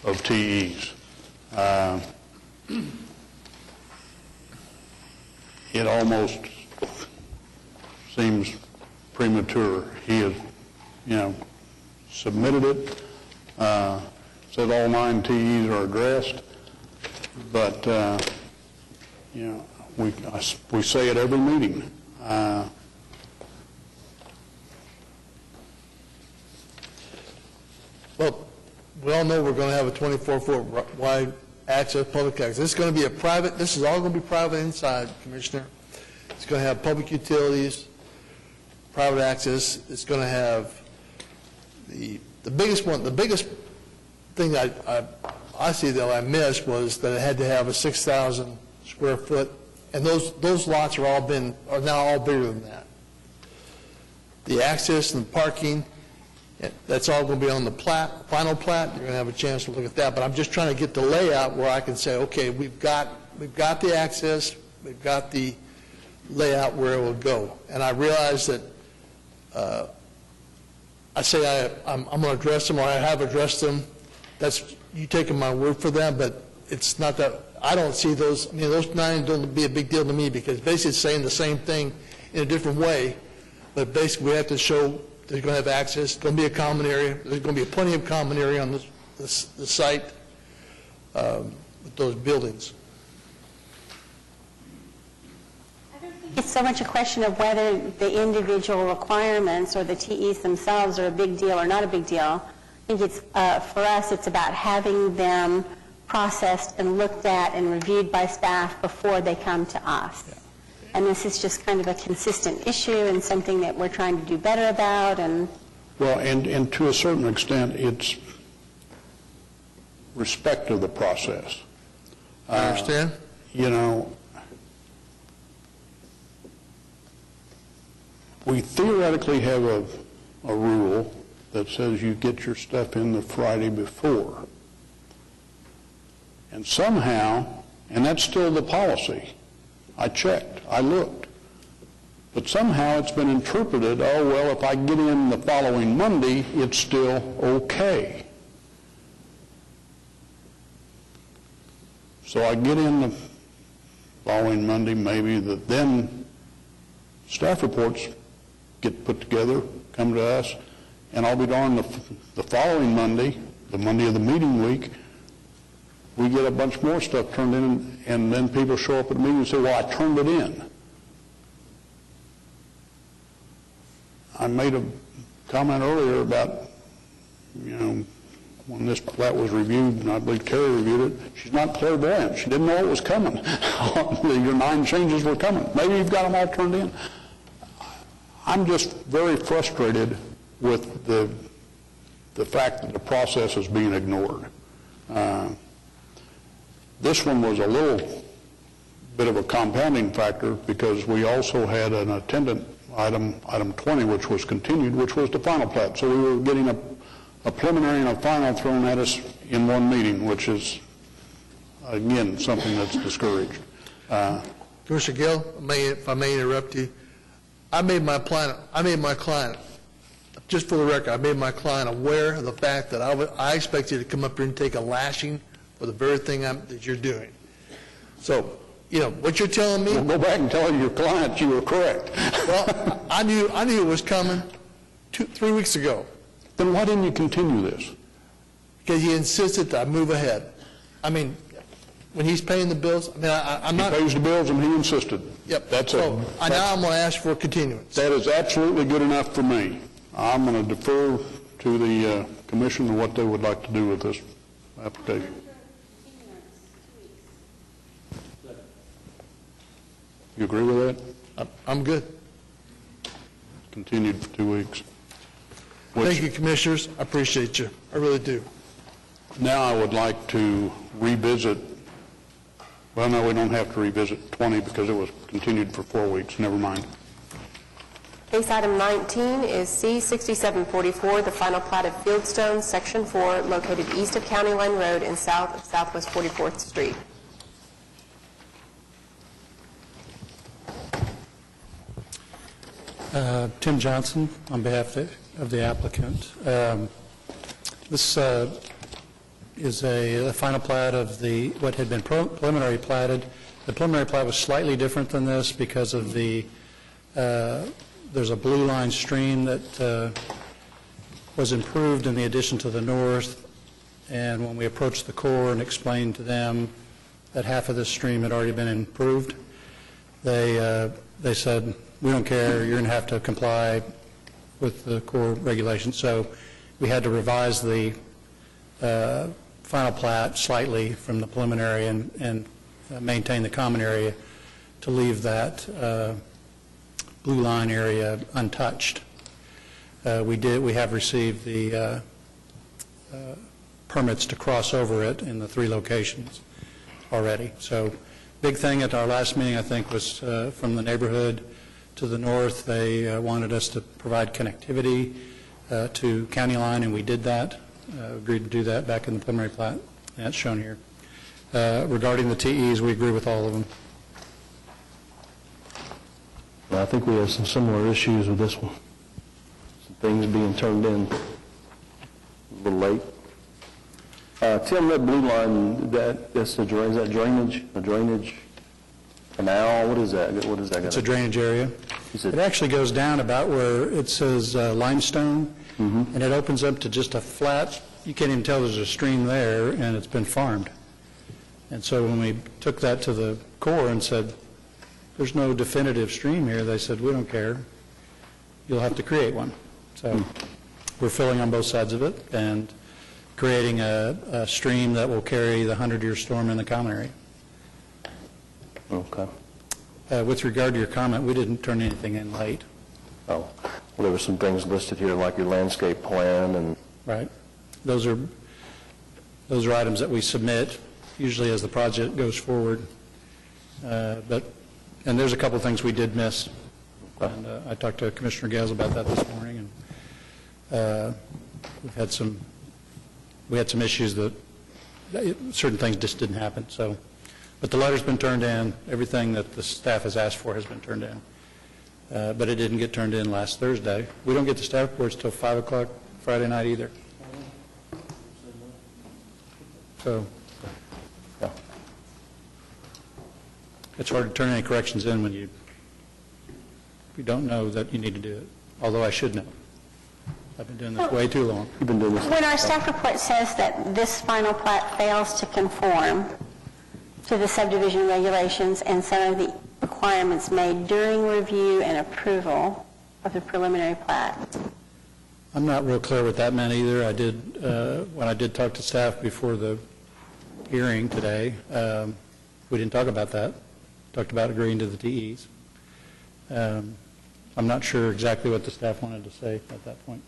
of TEs. It almost seems premature. He has, submitted it, said all 9 TEs are addressed, but, we say at every meeting. Well, we all know we're going to have a 24-foot wide access, public access. This is going to be this is all going to be private inside, Commissioner. It's going to have public utilities, private access. It's going to have the biggest thing I see that I missed was that it had to have a 6,000 square foot, and those lots are now all bigger than that. The access and the parking, that's all going to be on the final plat. You're going to have a chance to look at that. But I'm just trying to get the layout where I can say, okay, we've got the access, we've got the layout where it will go. And I realize that I say I'm going to address them, or I have addressed them. That's you taking my word for that, but it's not that. I don't see those. I mean, those 9 don't be a big deal to me because basically it's saying the same thing in a different way. But basically, we have to show they're going to have access. It's going to be a common area. There's going to be plenty of common area on the site with those buildings. it's so much a question of whether the individual requirements or the TEs themselves are a big deal or not a big deal. I think it's, for us, it's about having them processed and looked at and reviewed by staff before they come to us. And this is just kind of a consistent issue and something that we're trying to do better about. And Well, and to a certain extent, it's respect of the process. I understand. You know, we theoretically have a rule that says you get your stuff in the Friday before. And somehow, and that's still the policy, I checked, I looked, but somehow it's been interpreted, oh, well, if I get in the following Monday, it's still okay. So I get in the following Monday, maybe, then staff reports get put together, come to us, and I'll be darned, the following Monday, the Monday of the meeting week, we get a bunch more stuff turned in, and then people show up at the meeting and say, well, I turned it in. I made a comment earlier about, you know, when this plat was reviewed, and I believe Terry reviewed it, she's not clairvoyant. She didn't know it was coming. Your 9 changes were coming. Maybe you've got them all turned in. I'm just very frustrated with the fact that the process is being ignored. This one was a little bit of a compounding factor because we also had an attendant item 20, which was continued, which was the final plat. So we were getting a preliminary and a final thrown at us in one meeting, which is, again, something that's discouraged. Commissioner Gill, if I may interrupt you, I made my client, just for the record, I made my client aware of the fact that I expect you to come up here and take a lashing for the very thing that you're doing. So, you know, what you're telling me... Well, go back and tell your client you were correct. Well, I knew it was coming 3 weeks ago. Then why didn't you continue this? Because he insisted that I move ahead. I mean, when he's paying the bills, I mean, I'm not... He pays the bills and he insisted. Yep. That's so now I'm going to ask for a continuance. That is absolutely good enough for me. I'm going to defer to the commission and what they would like to do with this application. You agree with that? I'm good. Continued for 2 weeks. Thank you, Commissioners. I appreciate you. I really do. Now I would like to revisit, well, no, we don't have to revisit 20 because it was continued for 4 weeks. Never mind. Case item 19 is C-6744, the final plat of Fieldstone, Section 4, located east of County Line Road and south of Southwest 44th Street. Tim Johnson, on behalf of the applicant. This is a final plat of what had been preliminary platted. The preliminary plat was slightly different than this because of there's a blue line stream that was improved in the addition to the north, and when we approached the Corps and explained to them that half of this stream had already been improved, they said, we don't care, you're going to have to comply with the Corps regulations. So we had to revise the final plat slightly from the preliminary and maintain the common area to leave that blue line area untouched. We have received the permits to cross over it in the 3 locations already. So big thing at our last meeting, I think, was from the neighborhood to the north. They wanted us to provide connectivity to County Line, and we did that. Agreed to do that back in the preliminary plat. That's shown here. Regarding the TEs, we agree with all of them. I think we have some similar issues with this one. Some things being turned in a little late. Tim, that blue line, is that drainage? A drainage canal? What is that? What is that? It's a drainage area. It actually goes down about where it says limestone, and it opens up to just a flat, you can't even tell there's a stream there, and it's been farmed. And so when we took that to the Corps and said, there's no definitive stream here. They said, we don't care. You'll have to create one. So we're filling on both sides of it and creating a stream that will carry the 100-year storm in the common area. Okay. With regard to your comment, we didn't turn anything in late. Oh, well, there were some things listed here, like your landscape plan and... Right. Those are items that we submit, usually as the project goes forward. And there's a couple of things we did miss. And I talked to Commissioner Gales about that this morning, and we had some issues that certain things just didn't happen. So, but the letter's been turned in. Everything that the staff has asked for has been turned in. But it didn't get turned in last Thursday. We don't get the staff reports till 5 o'clock Friday night either. So, yeah. It's hard to turn any corrections in when you don't know that you need to do it, although I should know. I've been doing this way too long. You've been doing this. When our staff report says that this final plat fails to conform to the subdivision regulations and some of the requirements made during review and approval of the preliminary plat. I'm not real clear what that meant either. I did, when I did talk to staff before the hearing today, we didn't talk about that. Talked about agreeing to the TEs. I'm not sure exactly what the staff wanted to say at that point.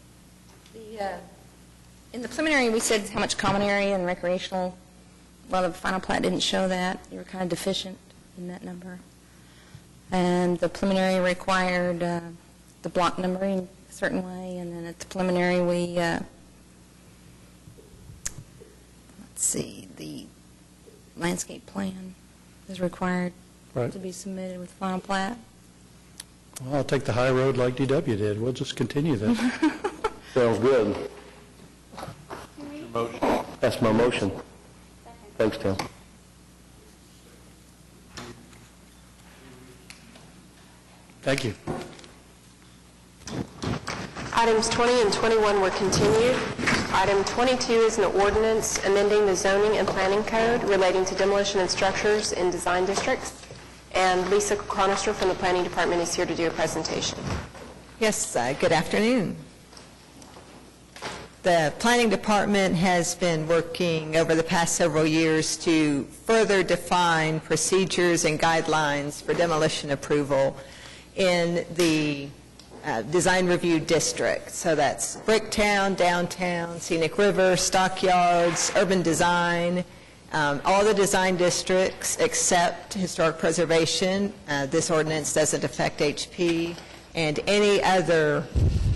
In the preliminary, we said how much common area and recreational. Well, the final plat didn't show that. You were kind of deficient in that number. And the preliminary required the block numbering a certain way, and then at the preliminary we, let's see, the landscape plan is required to be submitted with final plat. Well, I'll take the high road like DW did. We'll just continue this. Sounds good. That's my motion. Thanks, Tim. Thank you. Items 20 and 21 were continued. Item 22 is an ordinance amending the zoning and planning code relating to demolition and structures in design districts. And Lisa Chronister from the Planning Department is here to do a presentation. Yes, good afternoon. The Planning Department has been working over the past several years to further define procedures and guidelines for demolition approval in the design review district. So that's Bricktown, Downtown, Scenic River, Stockyards, Urban Design, all the design districts except historic preservation. This ordinance doesn't affect HP, and any other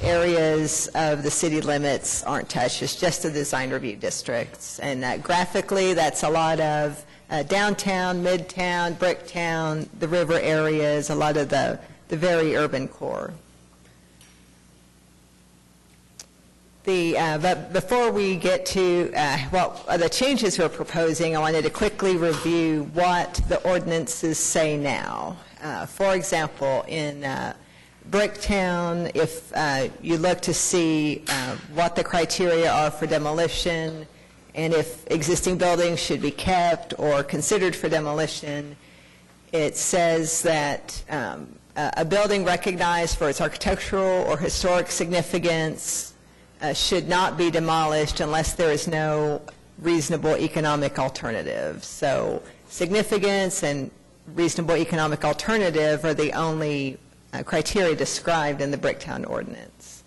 areas of the city limits aren't touched. It's just the design review districts. And graphically, that's a lot of downtown, midtown, Bricktown, the river areas, a lot of the very urban core. But before we get to the changes we're proposing, I wanted to quickly review what the ordinances say now. For example, in Bricktown, if you look to see what the criteria are for demolition and if existing buildings should be kept or considered for demolition, it says that a building recognized for its architectural or historic significance should not be demolished unless there is no reasonable economic alternative. So significance and reasonable economic alternative are the only criteria described in the Bricktown ordinance.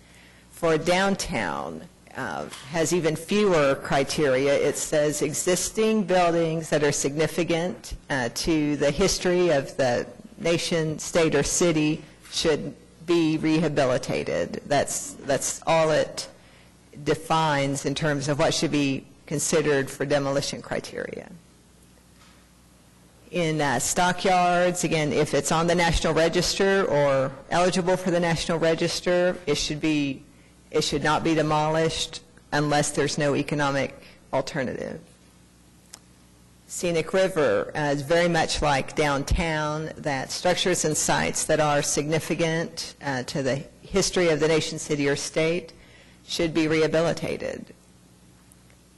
For downtown, has even fewer criteria. It says existing buildings that are significant to the history of the nation, state, or city should be rehabilitated. That's all it defines in terms of what should be considered for demolition criteria. In stockyards, again, if it's on the National Register or eligible for the National Register, it should not be demolished unless there's no economic alternative. Scenic River is very much like downtown, that structures and sites that are significant to the history of the nation, city, or state should be rehabilitated.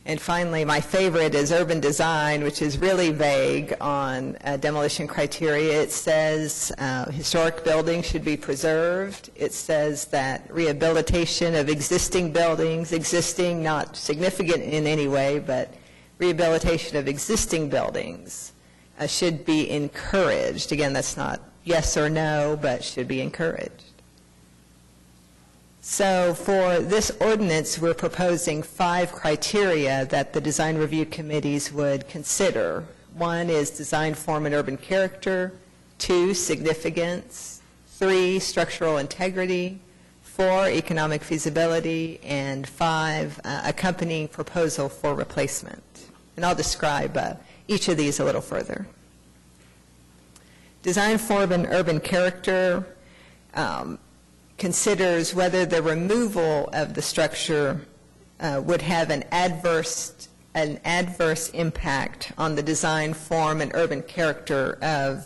And finally, my favorite is urban design, which is really vague on demolition criteria. It says historic buildings should be preserved. It says that rehabilitation of existing buildings, existing, not significant in any way, but rehabilitation of existing buildings should be encouraged. Again, that's not yes or no, but should be encouraged. So for this ordinance, we're proposing 5 criteria that the design review committees would consider. 1 is design form and urban character, 2, significance, 3, structural integrity, 4, economic feasibility, and 5, accompanying proposal for replacement. And I'll describe each of these a little further. Design form and urban character considers whether the removal of the structure would have an adverse impact on the design form and urban character of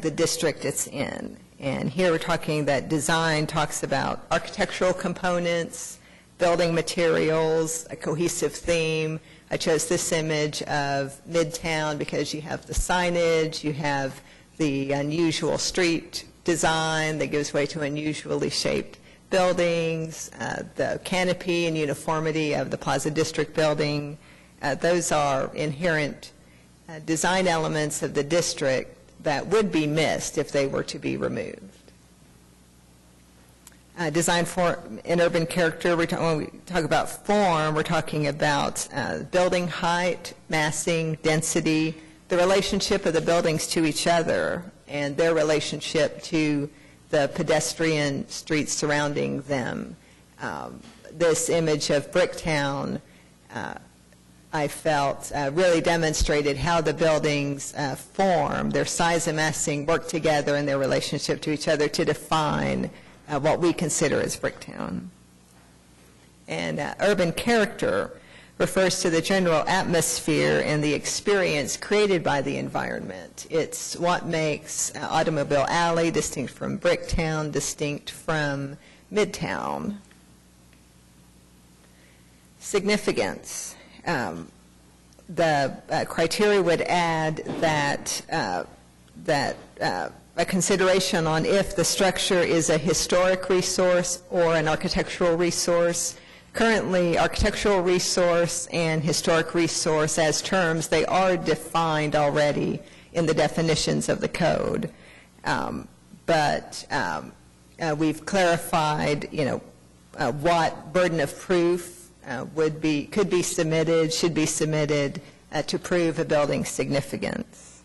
the district it's in. And here we're talking that design talks about architectural components, building materials, a cohesive theme. I chose this image of Midtown because you have the signage, you have the unusual street design that gives way to unusually shaped buildings, the canopy and uniformity of the Plaza District building. Those are inherent design elements of the district that would be missed if they were to be removed. Design form and urban character, when we talk about form, we're talking about building height, massing, density, the relationship of the buildings to each other, and their relationship to the pedestrian streets surrounding them. This image of Bricktown, I felt, really demonstrated how the buildings form, their size and massing work together and their relationship to each other to define what we consider as Bricktown. And urban character refers to the general atmosphere and the experience created by the environment. It's what makes Automobile Alley distinct from Bricktown, distinct from Midtown. Significance. The criteria would add that a consideration on if the structure is a historic resource or an architectural resource. Currently, architectural resource and historic resource as terms, they are defined already in the definitions of the code. But we've clarified, what burden of proof could be submitted, should be submitted to prove a building's significance.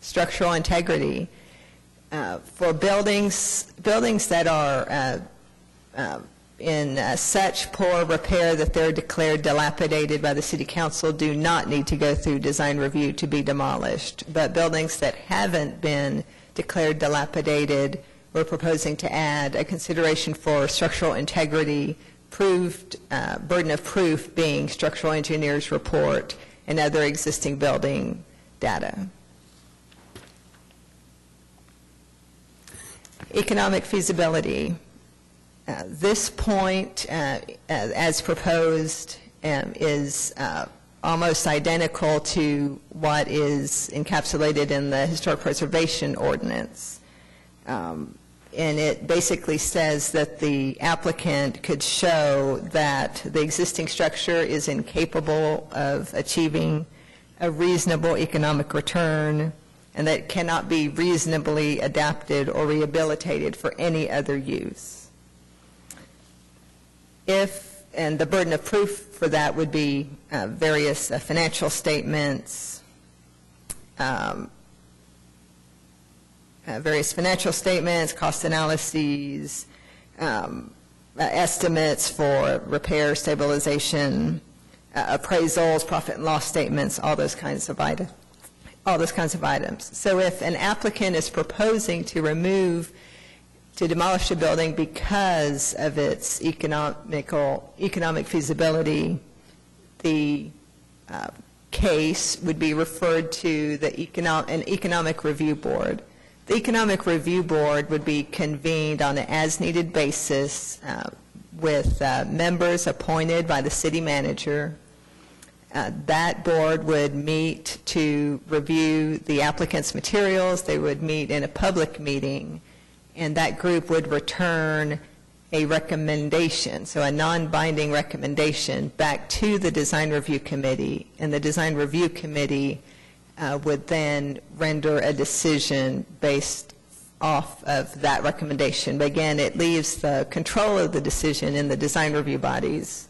Structural integrity. For buildings that are in such poor repair that they're declared dilapidated by the City Council do not need to go through design review to be demolished. But buildings that haven't been declared dilapidated, we're proposing to add a consideration for structural integrity, proved burden of proof being structural engineer's report and other existing building data. Economic feasibility. This point, as proposed, is almost identical to what is encapsulated in the Historic Preservation Ordinance. And it basically says that the applicant could show that the existing structure is incapable of achieving a reasonable economic return and that it cannot be reasonably adapted or rehabilitated for any other use. And the burden of proof for that would be various financial statements, cost analyses, estimates for repair, stabilization, appraisals, profit and loss statements, all those kinds of items. So if an applicant is proposing to demolish a building because of its economic feasibility, the case would be referred to an economic review board. The economic review board would be convened on an as-needed basis with members appointed by the city manager. That board would meet to review the applicant's materials. They would meet in a public meeting, and that group would return a recommendation, so a non-binding recommendation, back to the Design Review Committee, and the Design Review Committee would then render a decision based off of that recommendation. But again, it leaves the control of the decision in the design review bodies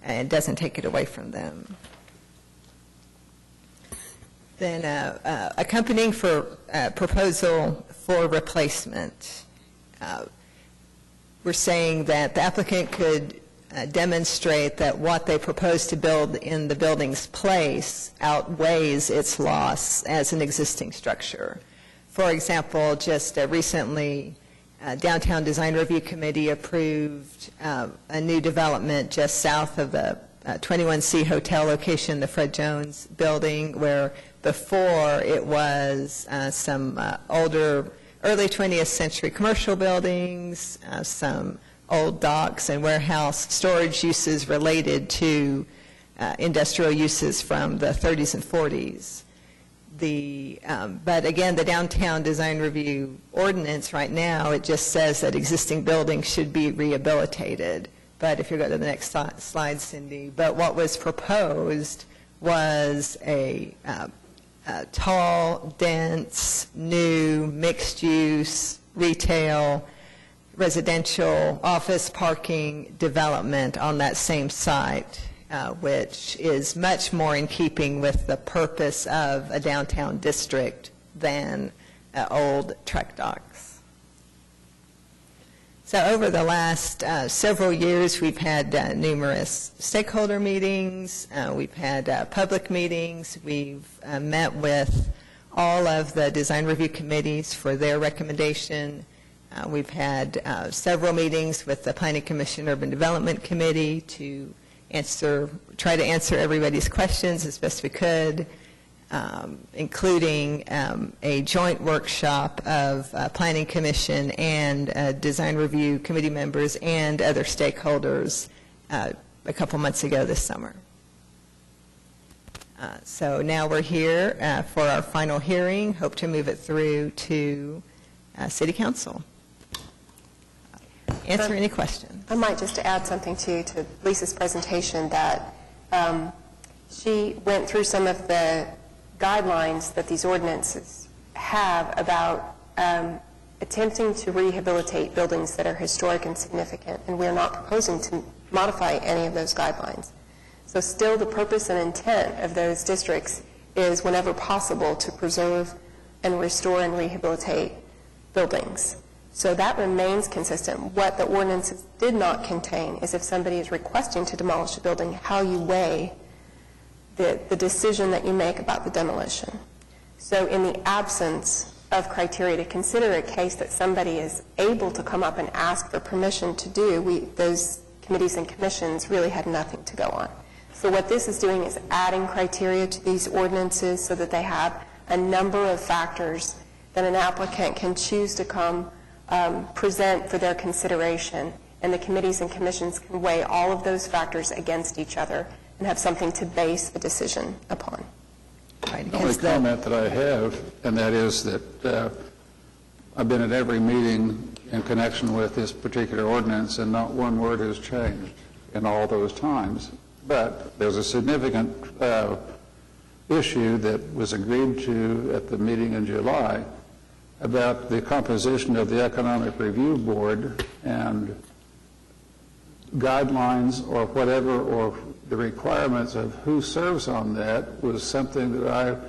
and doesn't take it away from them. Then accompanying for proposal for replacement. We're saying that the applicant could demonstrate that what they propose to build in the building's place outweighs its loss as an existing structure. For example, just recently, Downtown Design Review Committee approved a new development just south of the 21C Hotel location, the Fred Jones building, where before it was some older early 20th century commercial buildings, some old docks and warehouse storage uses related to industrial uses from the 30s and 40s. But again, the Downtown Design Review Ordinance right now, it just says that existing buildings should be rehabilitated. But if you go to the next slide, Cindy, but what was proposed was a tall, dense, new, mixed-use, retail, residential, office parking development on that same site, which is much more in keeping with the purpose of a downtown district than old truck docks. So over the last several years, we've had numerous stakeholder meetings, we've had public meetings, we've met with all of the design review committees for their recommendation. We've had several meetings with the Planning Commission Urban Development Committee to try to answer everybody's questions as best we could, including a joint workshop of Planning Commission and Design Review Committee members and other stakeholders a couple months ago this summer. So now we're here for our final hearing. Hope to move it through to City Council. Answer any questions. I might just add something to Lisa's presentation, that she went through some of the guidelines that these ordinances have about attempting to rehabilitate buildings that are historic and significant, and we're not proposing to modify any of those guidelines. So still the purpose and intent of those districts is, whenever possible, to preserve and restore and rehabilitate buildings. So that remains consistent. What the ordinances did not contain is, if somebody is requesting to demolish a building, how you weigh the decision that you make about the demolition. So in the absence of criteria to consider a case that somebody is able to come up and ask for permission to do, those committees and commissions really had nothing to go on. So what this is doing is adding criteria to these ordinances so that they have a number of factors that an applicant can choose to come present for their consideration, and the committees and commissions can weigh all of those factors against each other and have something to base the decision upon. The only comment that I have, and that is that I've been at every meeting in connection with this particular ordinance, and not one word has changed in all those times. But there's a significant issue that was agreed to at the meeting in July about the composition of the Economic Review Board, and guidelines or whatever, or the requirements of who serves on that was something that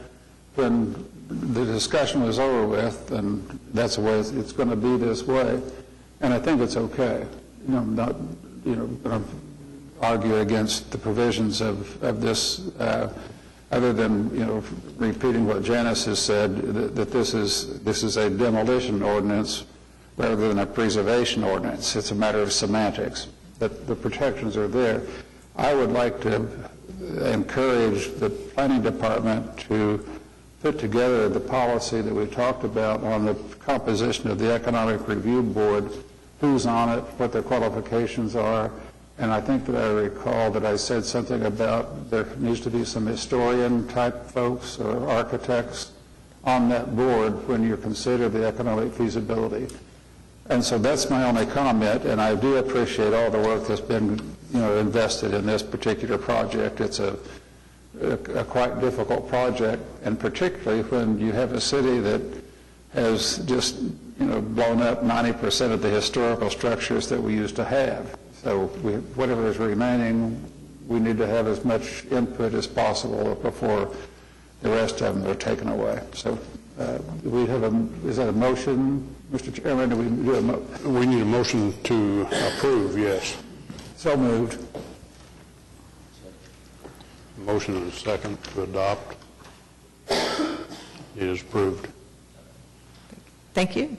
when the discussion was over with, and that's the way it's going to be this way, and I think it's okay. Not going to argue against the provisions of this, other than repeating what Janice has said, that this is a demolition ordinance rather than a preservation ordinance. It's a matter of semantics, that the protections are there. I would like to encourage the Planning Department to put together the policy that we talked about on the composition of the Economic Review Board who's on it, what their qualifications are, and I think that I recall that I said something about there needs to be some historian-type folks or architects on that board when you consider the economic feasibility. And so that's my only comment, and I do appreciate all the work that's been, invested in this particular project. It's a quite difficult project, and particularly when you have a city that has just, blown up 90% of the historical structures that we used to have. So whatever is remaining, we need to have as much input as possible before the rest of them are taken away. So is that a motion, Mr. Chairman? Do we do We need a motion to approve, yes. So moved. Motion and a second to adopt. It is approved. Thank you.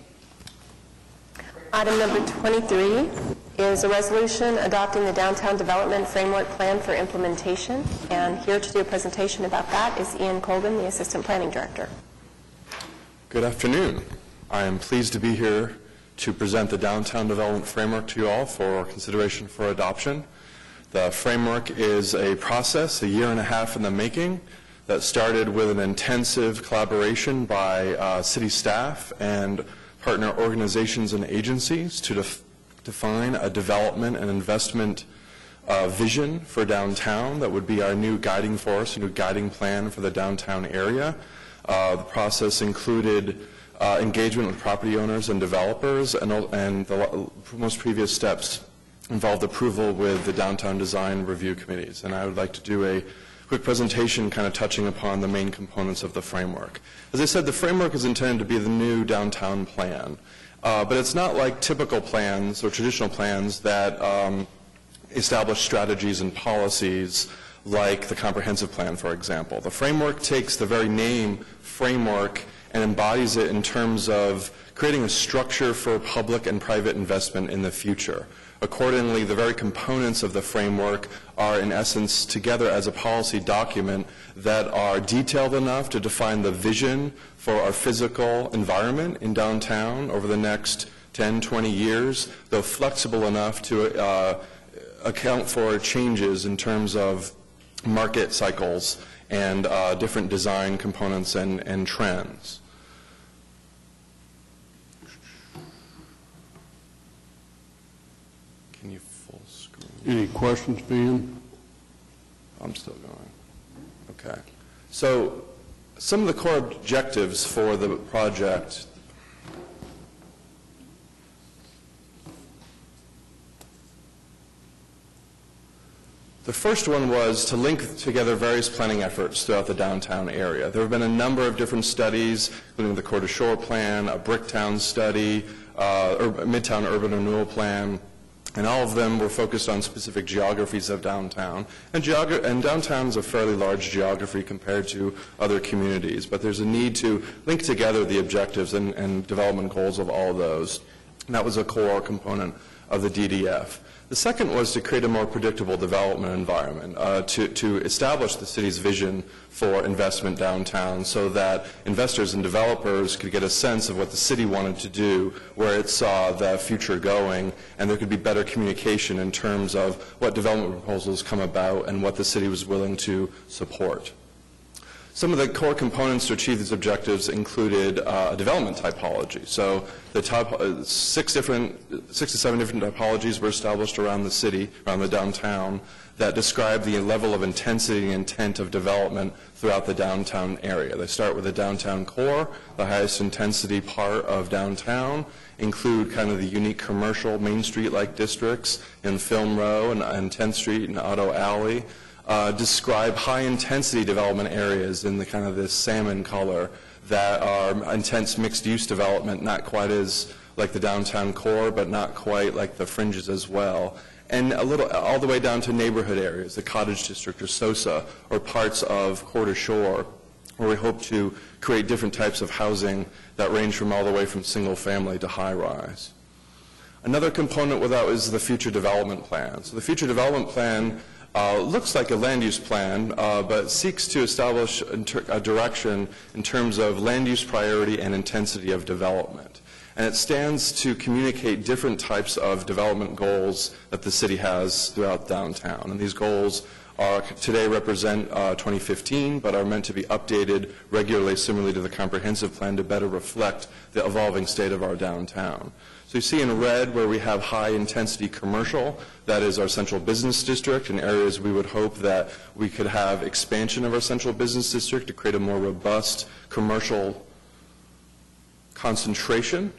Item number 23 is a resolution adopting the Downtown Development Framework Plan for implementation. And here to do a presentation about that is Ian Colgan, the Assistant Planning Director. Good afternoon. I am pleased to be here to present the Downtown Development Framework to you all for consideration for adoption. The framework is a process, a year and a half in the making, that started with an intensive collaboration by city staff and partner organizations and agencies to define a development and investment vision for downtown that would be our new guiding force, a new guiding plan for the downtown area. The process included engagement with property owners and developers, and the most previous steps involved approval with the downtown design review committees. And I would like to do a quick presentation kind of touching upon the main components of the framework. As I said, the framework is intended to be the new downtown plan, but it's not like typical plans or traditional plans that establish strategies and policies like the comprehensive plan, for example. The framework takes the very name framework and embodies it in terms of creating a structure for public and private investment in the future. Accordingly, the very components of the framework are in essence together as a policy document that are detailed enough to define the vision for our physical environment in downtown over the next 10, 20 years, though flexible enough to account for changes in terms of market cycles and different design components and trends. Can you full screen? Any questions, Ben? I'm still going. Okay. So some of the core objectives for the project. The first one was to link together various planning efforts throughout the downtown area. There have been a number of different studies, including the Coeur d'Alene Plan, a Bricktown study, Midtown Urban Renewal Plan, and all of them were focused on specific geographies of downtown. And downtown is a fairly large geography compared to other communities, but there's a need to link together the objectives and development goals of all of those. And that was a core component of the DDF. The second was to create a more predictable development environment, to establish the city's vision for investment downtown so that investors and developers could get a sense of what the city wanted to do, where it saw the future going, and there could be better communication in terms of what development proposals come about and what the city was willing to support. Some of the core components to achieve these objectives included a development typology. So the 6 to 7 different typologies were established around the city, around the downtown, that describe the level of intensity and intent of development throughout the downtown area. They start with the downtown core, the highest intensity part of downtown, include kind of the unique commercial Main Street-like districts in Film Row and 10th Street and Otto Alley. Describe high-intensity development areas in the kind of this salmon color that are intense mixed-use development, not quite as like the downtown core, but not quite like the fringes as well. And a little, all the way down to neighborhood areas, the Cottage District or Sosa, or parts of Coeur d'Alene, where we hope to create different types of housing that range from all the way from single-family to high-rise. Another component with that is the future development plan. So the future development plan looks like a land use plan, but seeks to establish a direction in terms of land use priority and intensity of development. And it stands to communicate different types of development goals that the city has throughout downtown. And these goals today represent 2015, but are meant to be updated regularly, similarly to the comprehensive plan, to better reflect the evolving state of our downtown. So you see in red where we have high-intensity commercial, that is our central business district, in areas we would hope that we could have expansion of our central business district to create a more robust commercial concentration,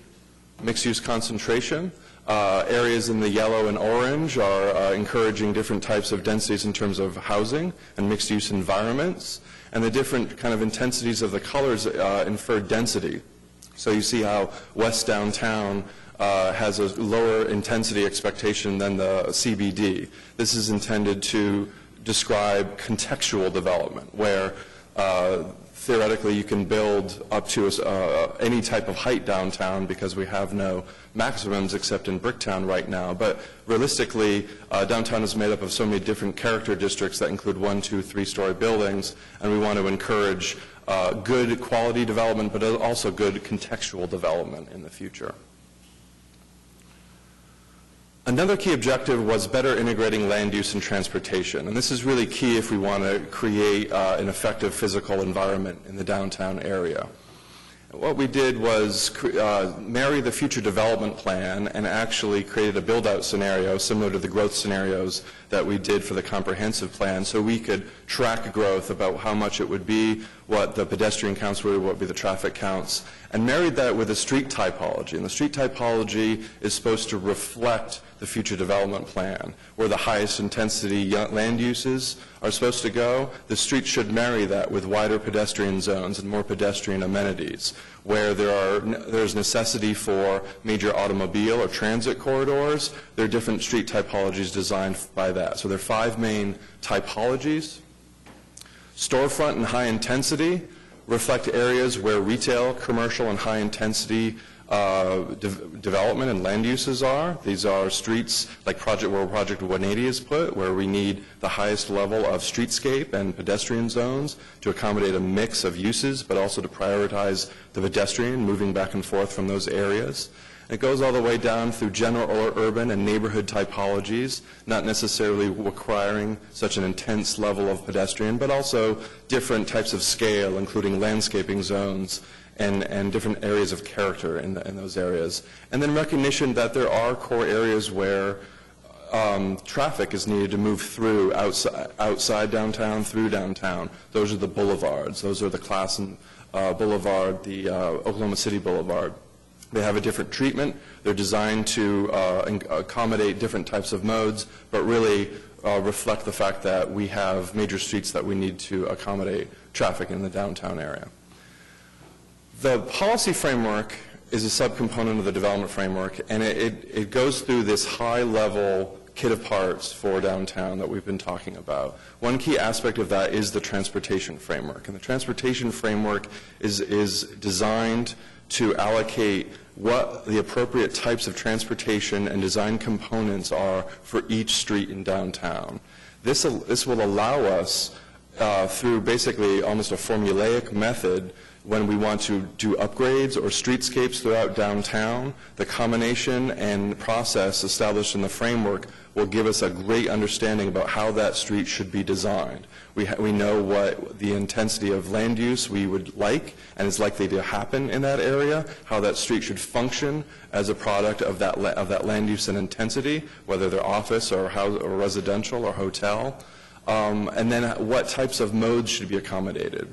mixed-use concentration. Areas in the yellow and orange are encouraging different types of densities in terms of housing and mixed-use environments. And the different kind of intensities of the colors infer density. So you see how West Downtown has a lower intensity expectation than the CBD. This is intended to describe contextual development, where theoretically you can build up to any type of height downtown because we have no maximums except in Bricktown right now. But realistically, downtown is made up of so many different character districts that include 1-, 2-, 3-story buildings, and we want to encourage good quality development, but also good contextual development in the future. Another key objective was better integrating land use and transportation, and this is really key if we want to create an effective physical environment in the downtown area. What we did was marry the future development plan and actually created a build-out scenario similar to the growth scenarios that we did for the comprehensive plan, so we could track growth about how much it would be, what the pedestrian counts were, what would be the traffic counts, and married that with a street typology. And the street typology is supposed to reflect the future development plan, where the highest intensity land uses are supposed to go. The street should marry that with wider pedestrian zones and more pedestrian amenities, where there's necessity for major automobile or transit corridors. There are different street typologies designed by that. So there are 5 main typologies. Storefront and high intensity reflect areas where retail, commercial, and high intensity development and land uses are. These are streets like where Project 180 is put, where we need the highest level of streetscape and pedestrian zones to accommodate a mix of uses, but also to prioritize the pedestrian moving back and forth from those areas. It goes all the way down through general or urban and neighborhood typologies, not necessarily requiring such an intense level of pedestrian, but also different types of scale, including landscaping zones and different areas of character in those areas. And then recognition that there are core areas where traffic is needed to move through outside downtown, through downtown. Those are the boulevards. Those are the Classen Boulevard, the Oklahoma City Boulevard. They have a different treatment. They're designed to accommodate different types of modes, but really reflect the fact that we have major streets that we need to accommodate traffic in the downtown area. The policy framework is a subcomponent of the development framework, and it goes through this high-level kit of parts for downtown that we've been talking about. One key aspect of that is the transportation framework, and the transportation framework is designed to allocate what the appropriate types of transportation and design components are for each street in downtown. This will allow us, through basically almost a formulaic method, when we want to do upgrades or streetscapes throughout downtown, the combination and process established in the framework will give us a great understanding about how that street should be designed. We know what the intensity of land use we would like and is likely to happen in that area, how that street should function as a product of that land use and intensity, whether they're office or residential or hotel, and then what types of modes should be accommodated.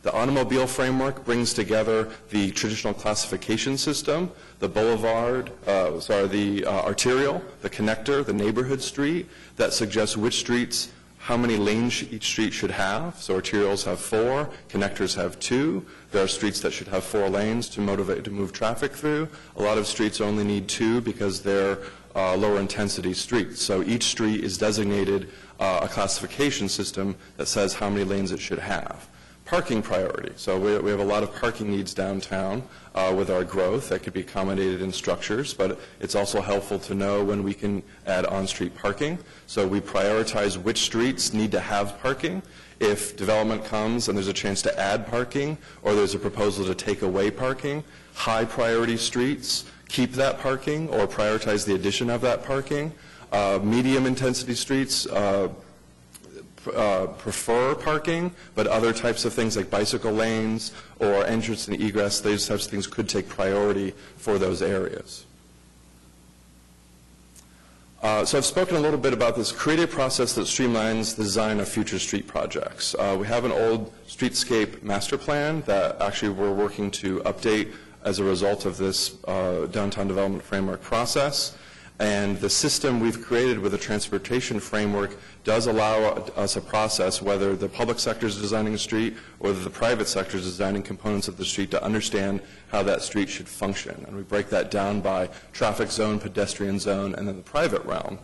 The automobile framework brings together the traditional classification system, the boulevard, the arterial, the connector, the neighborhood street, that suggests which streets, how many lanes each street should have. So arterials have 4, connectors have 2. There are streets that should have 4 lanes to move traffic through. A lot of streets only need 2 because they're lower intensity streets. So each street is designated a classification system that says how many lanes it should have. Parking priority. So we have a lot of parking needs downtown with our growth that could be accommodated in structures, but it's also helpful to know when we can add on-street parking. So we prioritize which streets need to have parking. If development comes and there's a chance to add parking or there's a proposal to take away parking, high-priority streets keep that parking or prioritize the addition of that parking. Medium-intensity streets prefer parking, but other types of things like bicycle lanes or entrance and egress, those types of things could take priority for those areas. So I've spoken a little bit about this. Create a process that streamlines the design of future street projects. We have an old streetscape master plan that actually we're working to update as a result of this downtown development framework process. And the system we've created with the transportation framework does allow us a process, whether the public sector is designing a street or whether the private sector is designing components of the street, to understand how that street should function. And we break that down by traffic zone, pedestrian zone, and then the private realm.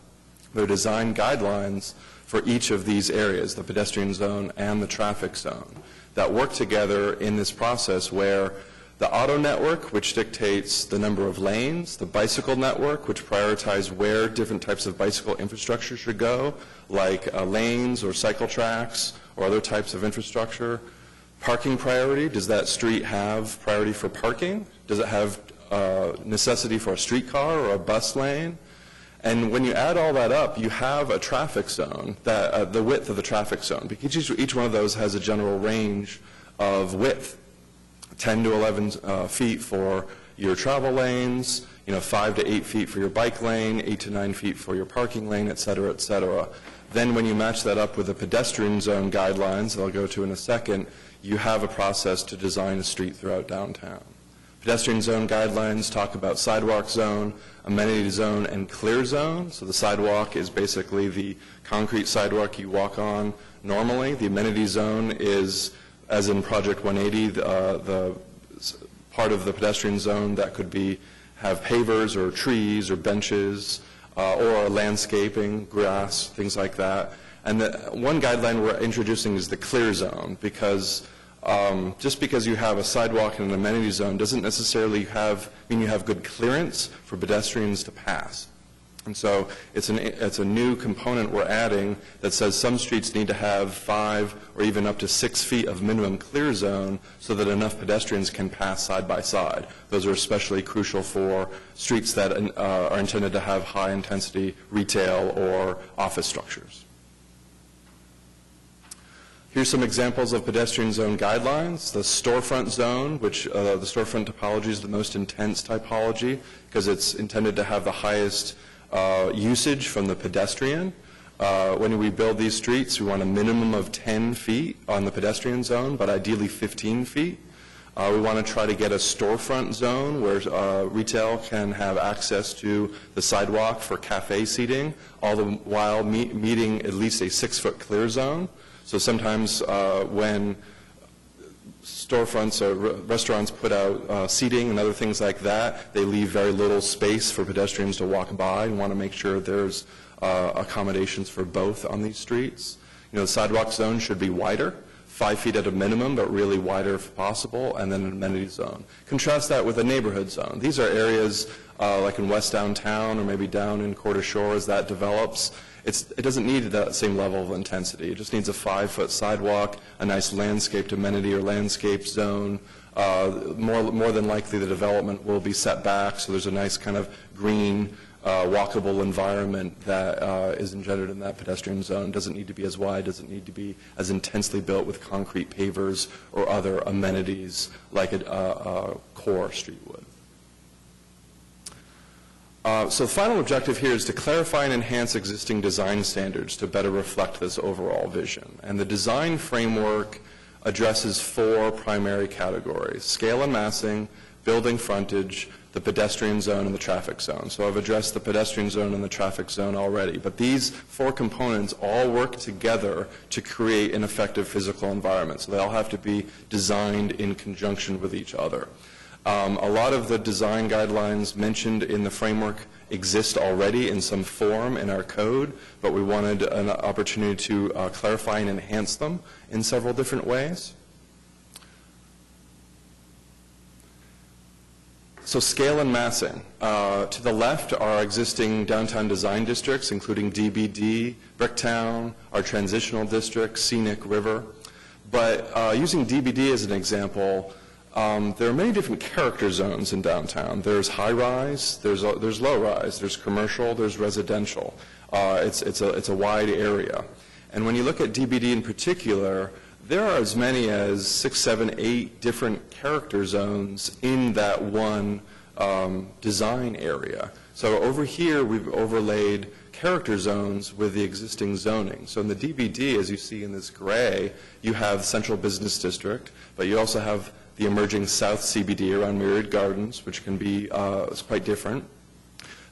There are design guidelines for each of these areas, the pedestrian zone and the traffic zone, that work together in this process where the auto network, which dictates the number of lanes, the bicycle network, which prioritizes where different types of bicycle infrastructure should go, like lanes or cycle tracks or other types of infrastructure. Parking priority, does that street have priority for parking? Does it have necessity for a streetcar or a bus lane? And when you add all that up, you have a traffic zone, that the width of the traffic zone, because each one of those has a general range of width. 10 to 11 feet for your travel lanes, 5 to 8 feet for your bike lane, 8 to 9 feet for your parking lane, et cetera, et cetera. Then when you match that up with the pedestrian zone guidelines that I'll go to in a second, you have a process to design a street throughout downtown. Pedestrian zone guidelines talk about sidewalk zone, amenity zone, and clear zone. So the sidewalk is basically the concrete sidewalk you walk on normally. The amenity zone is, as in Project 180, the part of the pedestrian zone that could have pavers or trees or benches or landscaping, grass, things like that. And the one guideline we're introducing is the clear zone, because just because you have a sidewalk and an amenity zone doesn't necessarily mean you have good clearance for pedestrians to pass. And so it's a new component we're adding that says some streets need to have 5 or even up to 6 feet of minimum clear zone so that enough pedestrians can pass side by side. Those are especially crucial for streets that are intended to have high intensity retail or office structures. Here's some examples of pedestrian zone guidelines. The storefront zone, which the storefront topology is the most intense typology because it's intended to have the highest usage from the pedestrian. When we build these streets, we want a minimum of 10 feet on the pedestrian zone, but ideally 15 feet. We want to try to get a storefront zone where retail can have access to the sidewalk for cafe seating, all the while meeting at least a 6-foot clear zone. So sometimes when storefronts or restaurants put out seating and other things like that, they leave very little space for pedestrians to walk by, and want to make sure there's accommodations for both on these streets. The sidewalk zone should be wider, 5 feet at a minimum, but really wider if possible, and then an amenity zone. Contrast that with a neighborhood zone. These are areas like in West Downtown or maybe down in Court Shore as that develops. It doesn't need that same level of intensity. It just needs a 5-foot sidewalk, a nice landscaped amenity or landscape zone. More than likely the development will be set back, so there's a nice kind of green, walkable environment that is engendered in that pedestrian zone. Doesn't need to be as wide, doesn't need to be as intensely built with concrete pavers or other amenities like a core street would. So the final objective here is to clarify and enhance existing design standards to better reflect this overall vision. And the design framework addresses 4 primary categories: scale and massing, building frontage, the pedestrian zone, and the traffic zone. So I've addressed the pedestrian zone and the traffic zone already. But these 4 components all work together to create an effective physical environment. So they all have to be designed in conjunction with each other. A lot of the design guidelines mentioned in the framework exist already in some form in our code, but we wanted an opportunity to clarify and enhance them in several different ways. So scale and massing. To the left are existing downtown design districts, including DBD, Bricktown, our transitional district, Scenic River. But using DBD as an example, there are many different character zones in downtown. There's high-rise, there's low-rise, there's commercial, there's residential. It's a wide area. And when you look at DBD in particular, there are as many as 6, 7, 8 different character zones in that one design area. So over here, we've overlaid character zones with the existing zoning. So in the DBD, as you see in this gray, you have Central Business District, but you also have the emerging South CBD around Myriad Gardens, which can be quite different.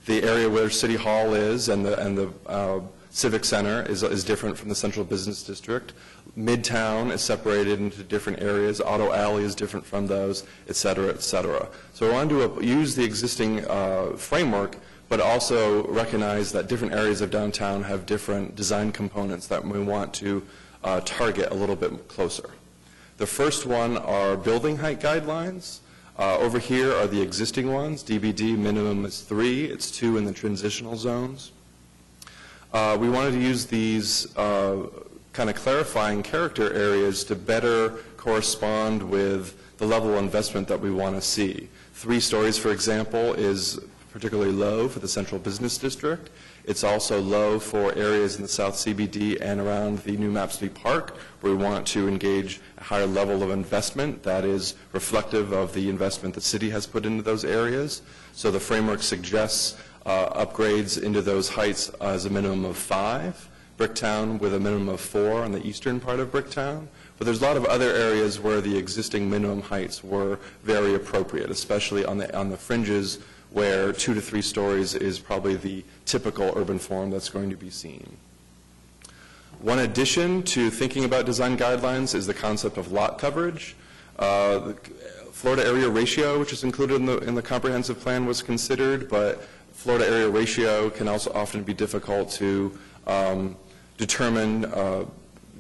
The area where City Hall is and the Civic Center is different from the Central Business District. Midtown is separated into different areas. Auto Alley is different from those, et cetera, et cetera. So we want to use the existing framework, but also recognize that different areas of downtown have different design components that we want to target a little bit closer. The first one are building height guidelines. Over here are the existing ones. DBD minimum is 3. It's 2 in the transitional zones. We wanted to use these kind of clarifying character areas to better correspond with the level of investment that we want to see. 3 stories, for example, is particularly low for the Central Business District. It's also low for areas in the South CBD and around the new Mapsby Park, where we want to engage a higher level of investment that is reflective of the investment the city has put into those areas. So the framework suggests upgrades into those heights as a minimum of 5. Bricktown with a minimum of 4 on the eastern part of Bricktown. But there's a lot of other areas where the existing minimum heights were very appropriate, especially on the fringes where 2 to 3 stories is probably the typical urban form that's going to be seen. One addition to thinking about design guidelines is the concept of lot coverage. The Florida area ratio, which is included in the comprehensive plan, was considered, but Florida area ratio can also often be difficult to determine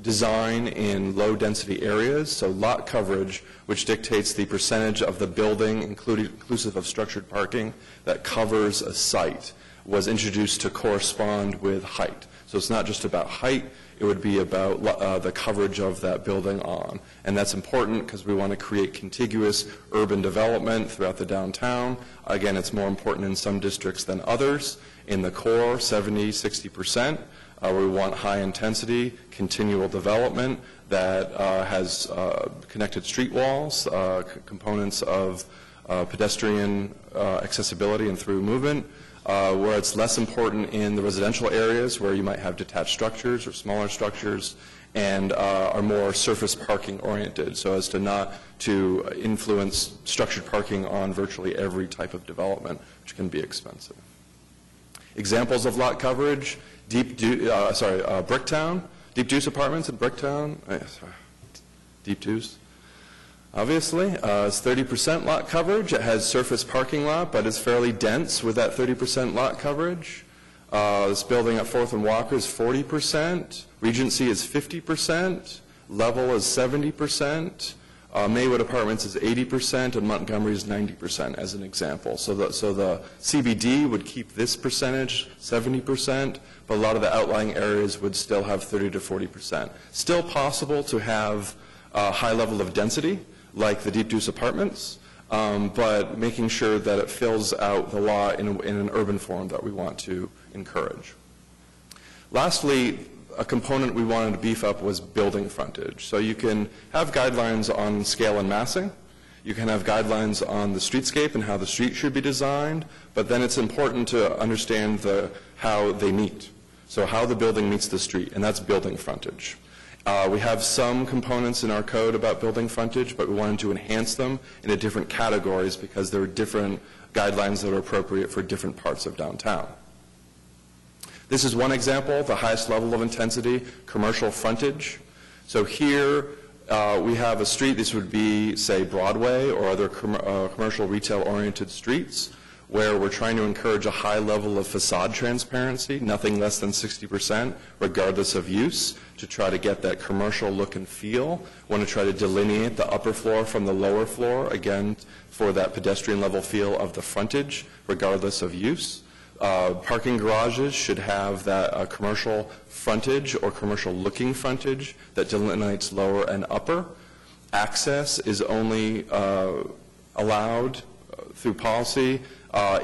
design in low-density areas. So lot coverage, which dictates the percentage of the building, inclusive of structured parking, that covers a site, was introduced to correspond with height. So it's not just about height, it would be about the coverage of that building on. And that's important because we want to create contiguous urban development throughout the downtown. Again, it's more important in some districts than others. In the core, 70, 60%. We want high-intensity, continual development that has connected street walls, components of pedestrian accessibility and through movement, where it's less important in the residential areas where you might have detached structures or smaller structures and are more surface parking oriented, so as to not to influence structured parking on virtually every type of development, which can be expensive. Examples of lot coverage: Bricktown, Deep Deuce Apartments in Bricktown. Deep Deuce, obviously. It's 30% lot coverage. It has surface parking lot, but it's fairly dense with that 30% lot coverage. This building at 4th and Walker is 40%. Regency is 50%. Level is 70%. Maywood Apartments is 80%, and Montgomery is 90%, as an example. So the CBD would keep this percentage, 70%, but a lot of the outlying areas would still have 30 to 40%. Still possible to have a high level of density, like the Deep Deuce Apartments, but making sure that it fills out the lot in an urban form that we want to encourage. Lastly, a component we wanted to beef up was building frontage. So you can have guidelines on scale and massing. You can have guidelines on the streetscape and how the street should be designed, but then it's important to understand how they meet. So how the building meets the street, and that's building frontage. We have some components in our code about building frontage, but we wanted to enhance them into different categories because there are different guidelines that are appropriate for different parts of downtown. This is one example, the highest level of intensity, commercial frontage. So here we have a street, this would be, say, Broadway or other commercial retail-oriented streets, where we're trying to encourage a high level of facade transparency, nothing less than 60%, regardless of use, to try to get that commercial look and feel. We want to try to delineate the upper floor from the lower floor, again, for that pedestrian level feel of the frontage, regardless of use. Parking garages should have that commercial frontage or commercial looking frontage that delineates lower and upper. access is only allowed through policy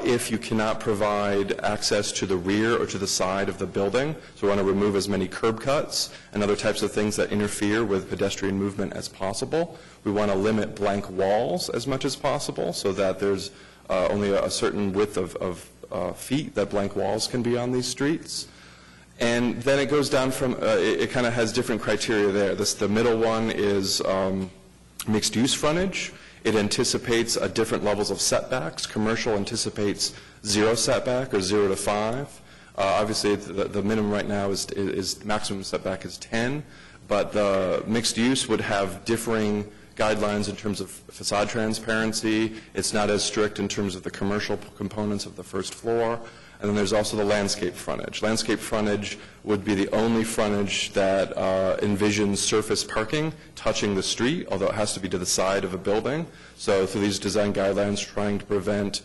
if you cannot provide access to the rear or to the side of the building. So we want to remove as many curb cuts and other types of things that interfere with pedestrian movement as possible. We want to limit blank walls as much as possible so that there's only a certain width of feet that blank walls can be on these streets. And then it goes down from, it kind of has different criteria there. The middle one is mixed-use frontage. It anticipates different levels of setbacks. Commercial anticipates 0 setback or 0 to 5. Obviously, the minimum right now is maximum setback is 10, but the mixed use would have differing guidelines in terms of facade transparency. It's not as strict in terms of the commercial components of the first floor. And then there's also the landscape frontage. Landscape frontage would be the only frontage that envisions surface parking touching the street, although it has to be to the side of a building. So through these design guidelines, trying to prevent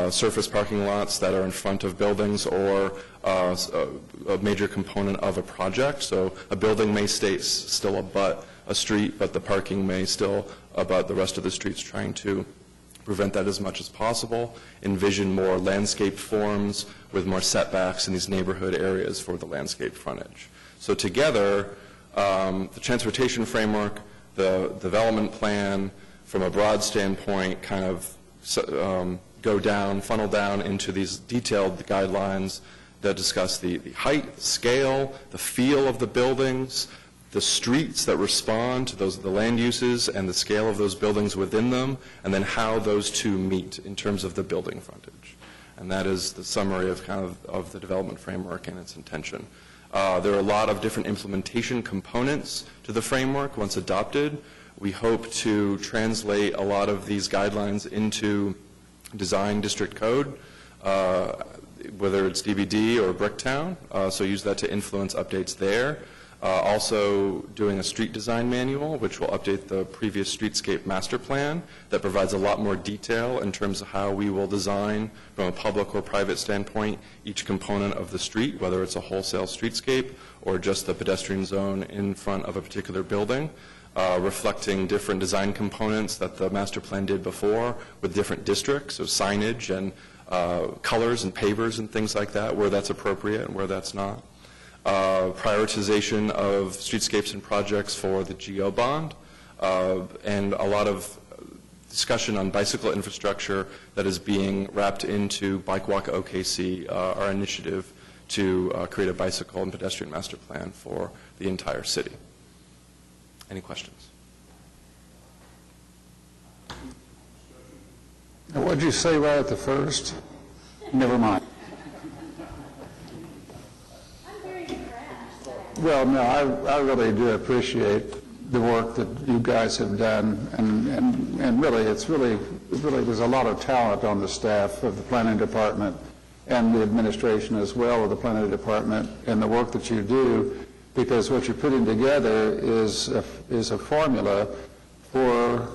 surface parking lots that are in front of buildings or a major component of a project. So a building may still abut a street, but the parking may still abut the rest of the streets, trying to prevent that as much as possible, envision more landscape forms with more setbacks in these neighborhood areas for the landscape frontage. So together, the transportation framework, the development plan, from a broad standpoint, kind of go down, funnel down into these detailed guidelines that discuss the height, the scale, the feel of the buildings, the streets that respond to the land uses and the scale of those buildings within them, and then how those two meet in terms of the building frontage. And that is the summary of of the development framework and its intention. There are a lot of different implementation components to the framework once adopted. We hope to translate a lot of these guidelines into design district code, whether it's DBD or Bricktown, so use that to influence updates there. Also doing a street design manual, which will update the previous streetscape master plan that provides a lot more detail in terms of how we will design from a public or private standpoint each component of the street, whether it's a wholesale streetscape or just the pedestrian zone in front of a particular building, reflecting different design components that the master plan did before with different districts, so signage and colors and pavers and things like that, where that's appropriate and where that's not. Prioritization of streetscapes and projects for the GO bond, and a lot of discussion on bicycle infrastructure that is being wrapped into Bike Walk OKC, our initiative to create a bicycle and pedestrian master plan for the entire city. Any questions? Now, what did you say right at the first? Never mind. Well, no, I really do appreciate the work that you guys have done, and really, there's a lot of talent on the staff of the planning department and the administration as well of the planning department and the work that you do, because what you're putting together is a formula for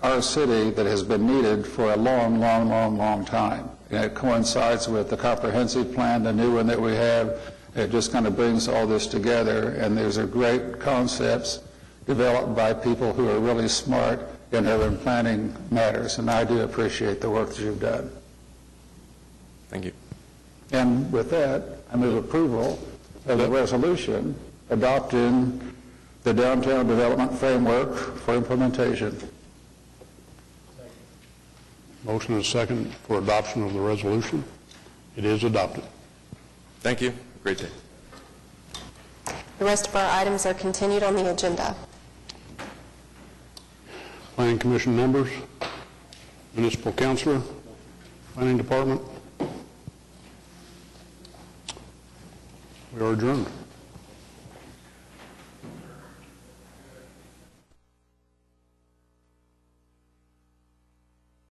our city that has been needed for a long time. And it coincides with the comprehensive plan, the new one that we have. It just kind of brings all this together, and there's a great concepts developed by people who are really smart in urban planning matters, and I do appreciate the work that you've done. Thank you. And with that, I move approval of the resolution adopting the downtown development framework for implementation. Motion and a second for adoption of the resolution. It is adopted. Thank you. Great day. The rest of our items are continued on the agenda. Planning Commission members, municipal councilor, planning department. We are adjourned.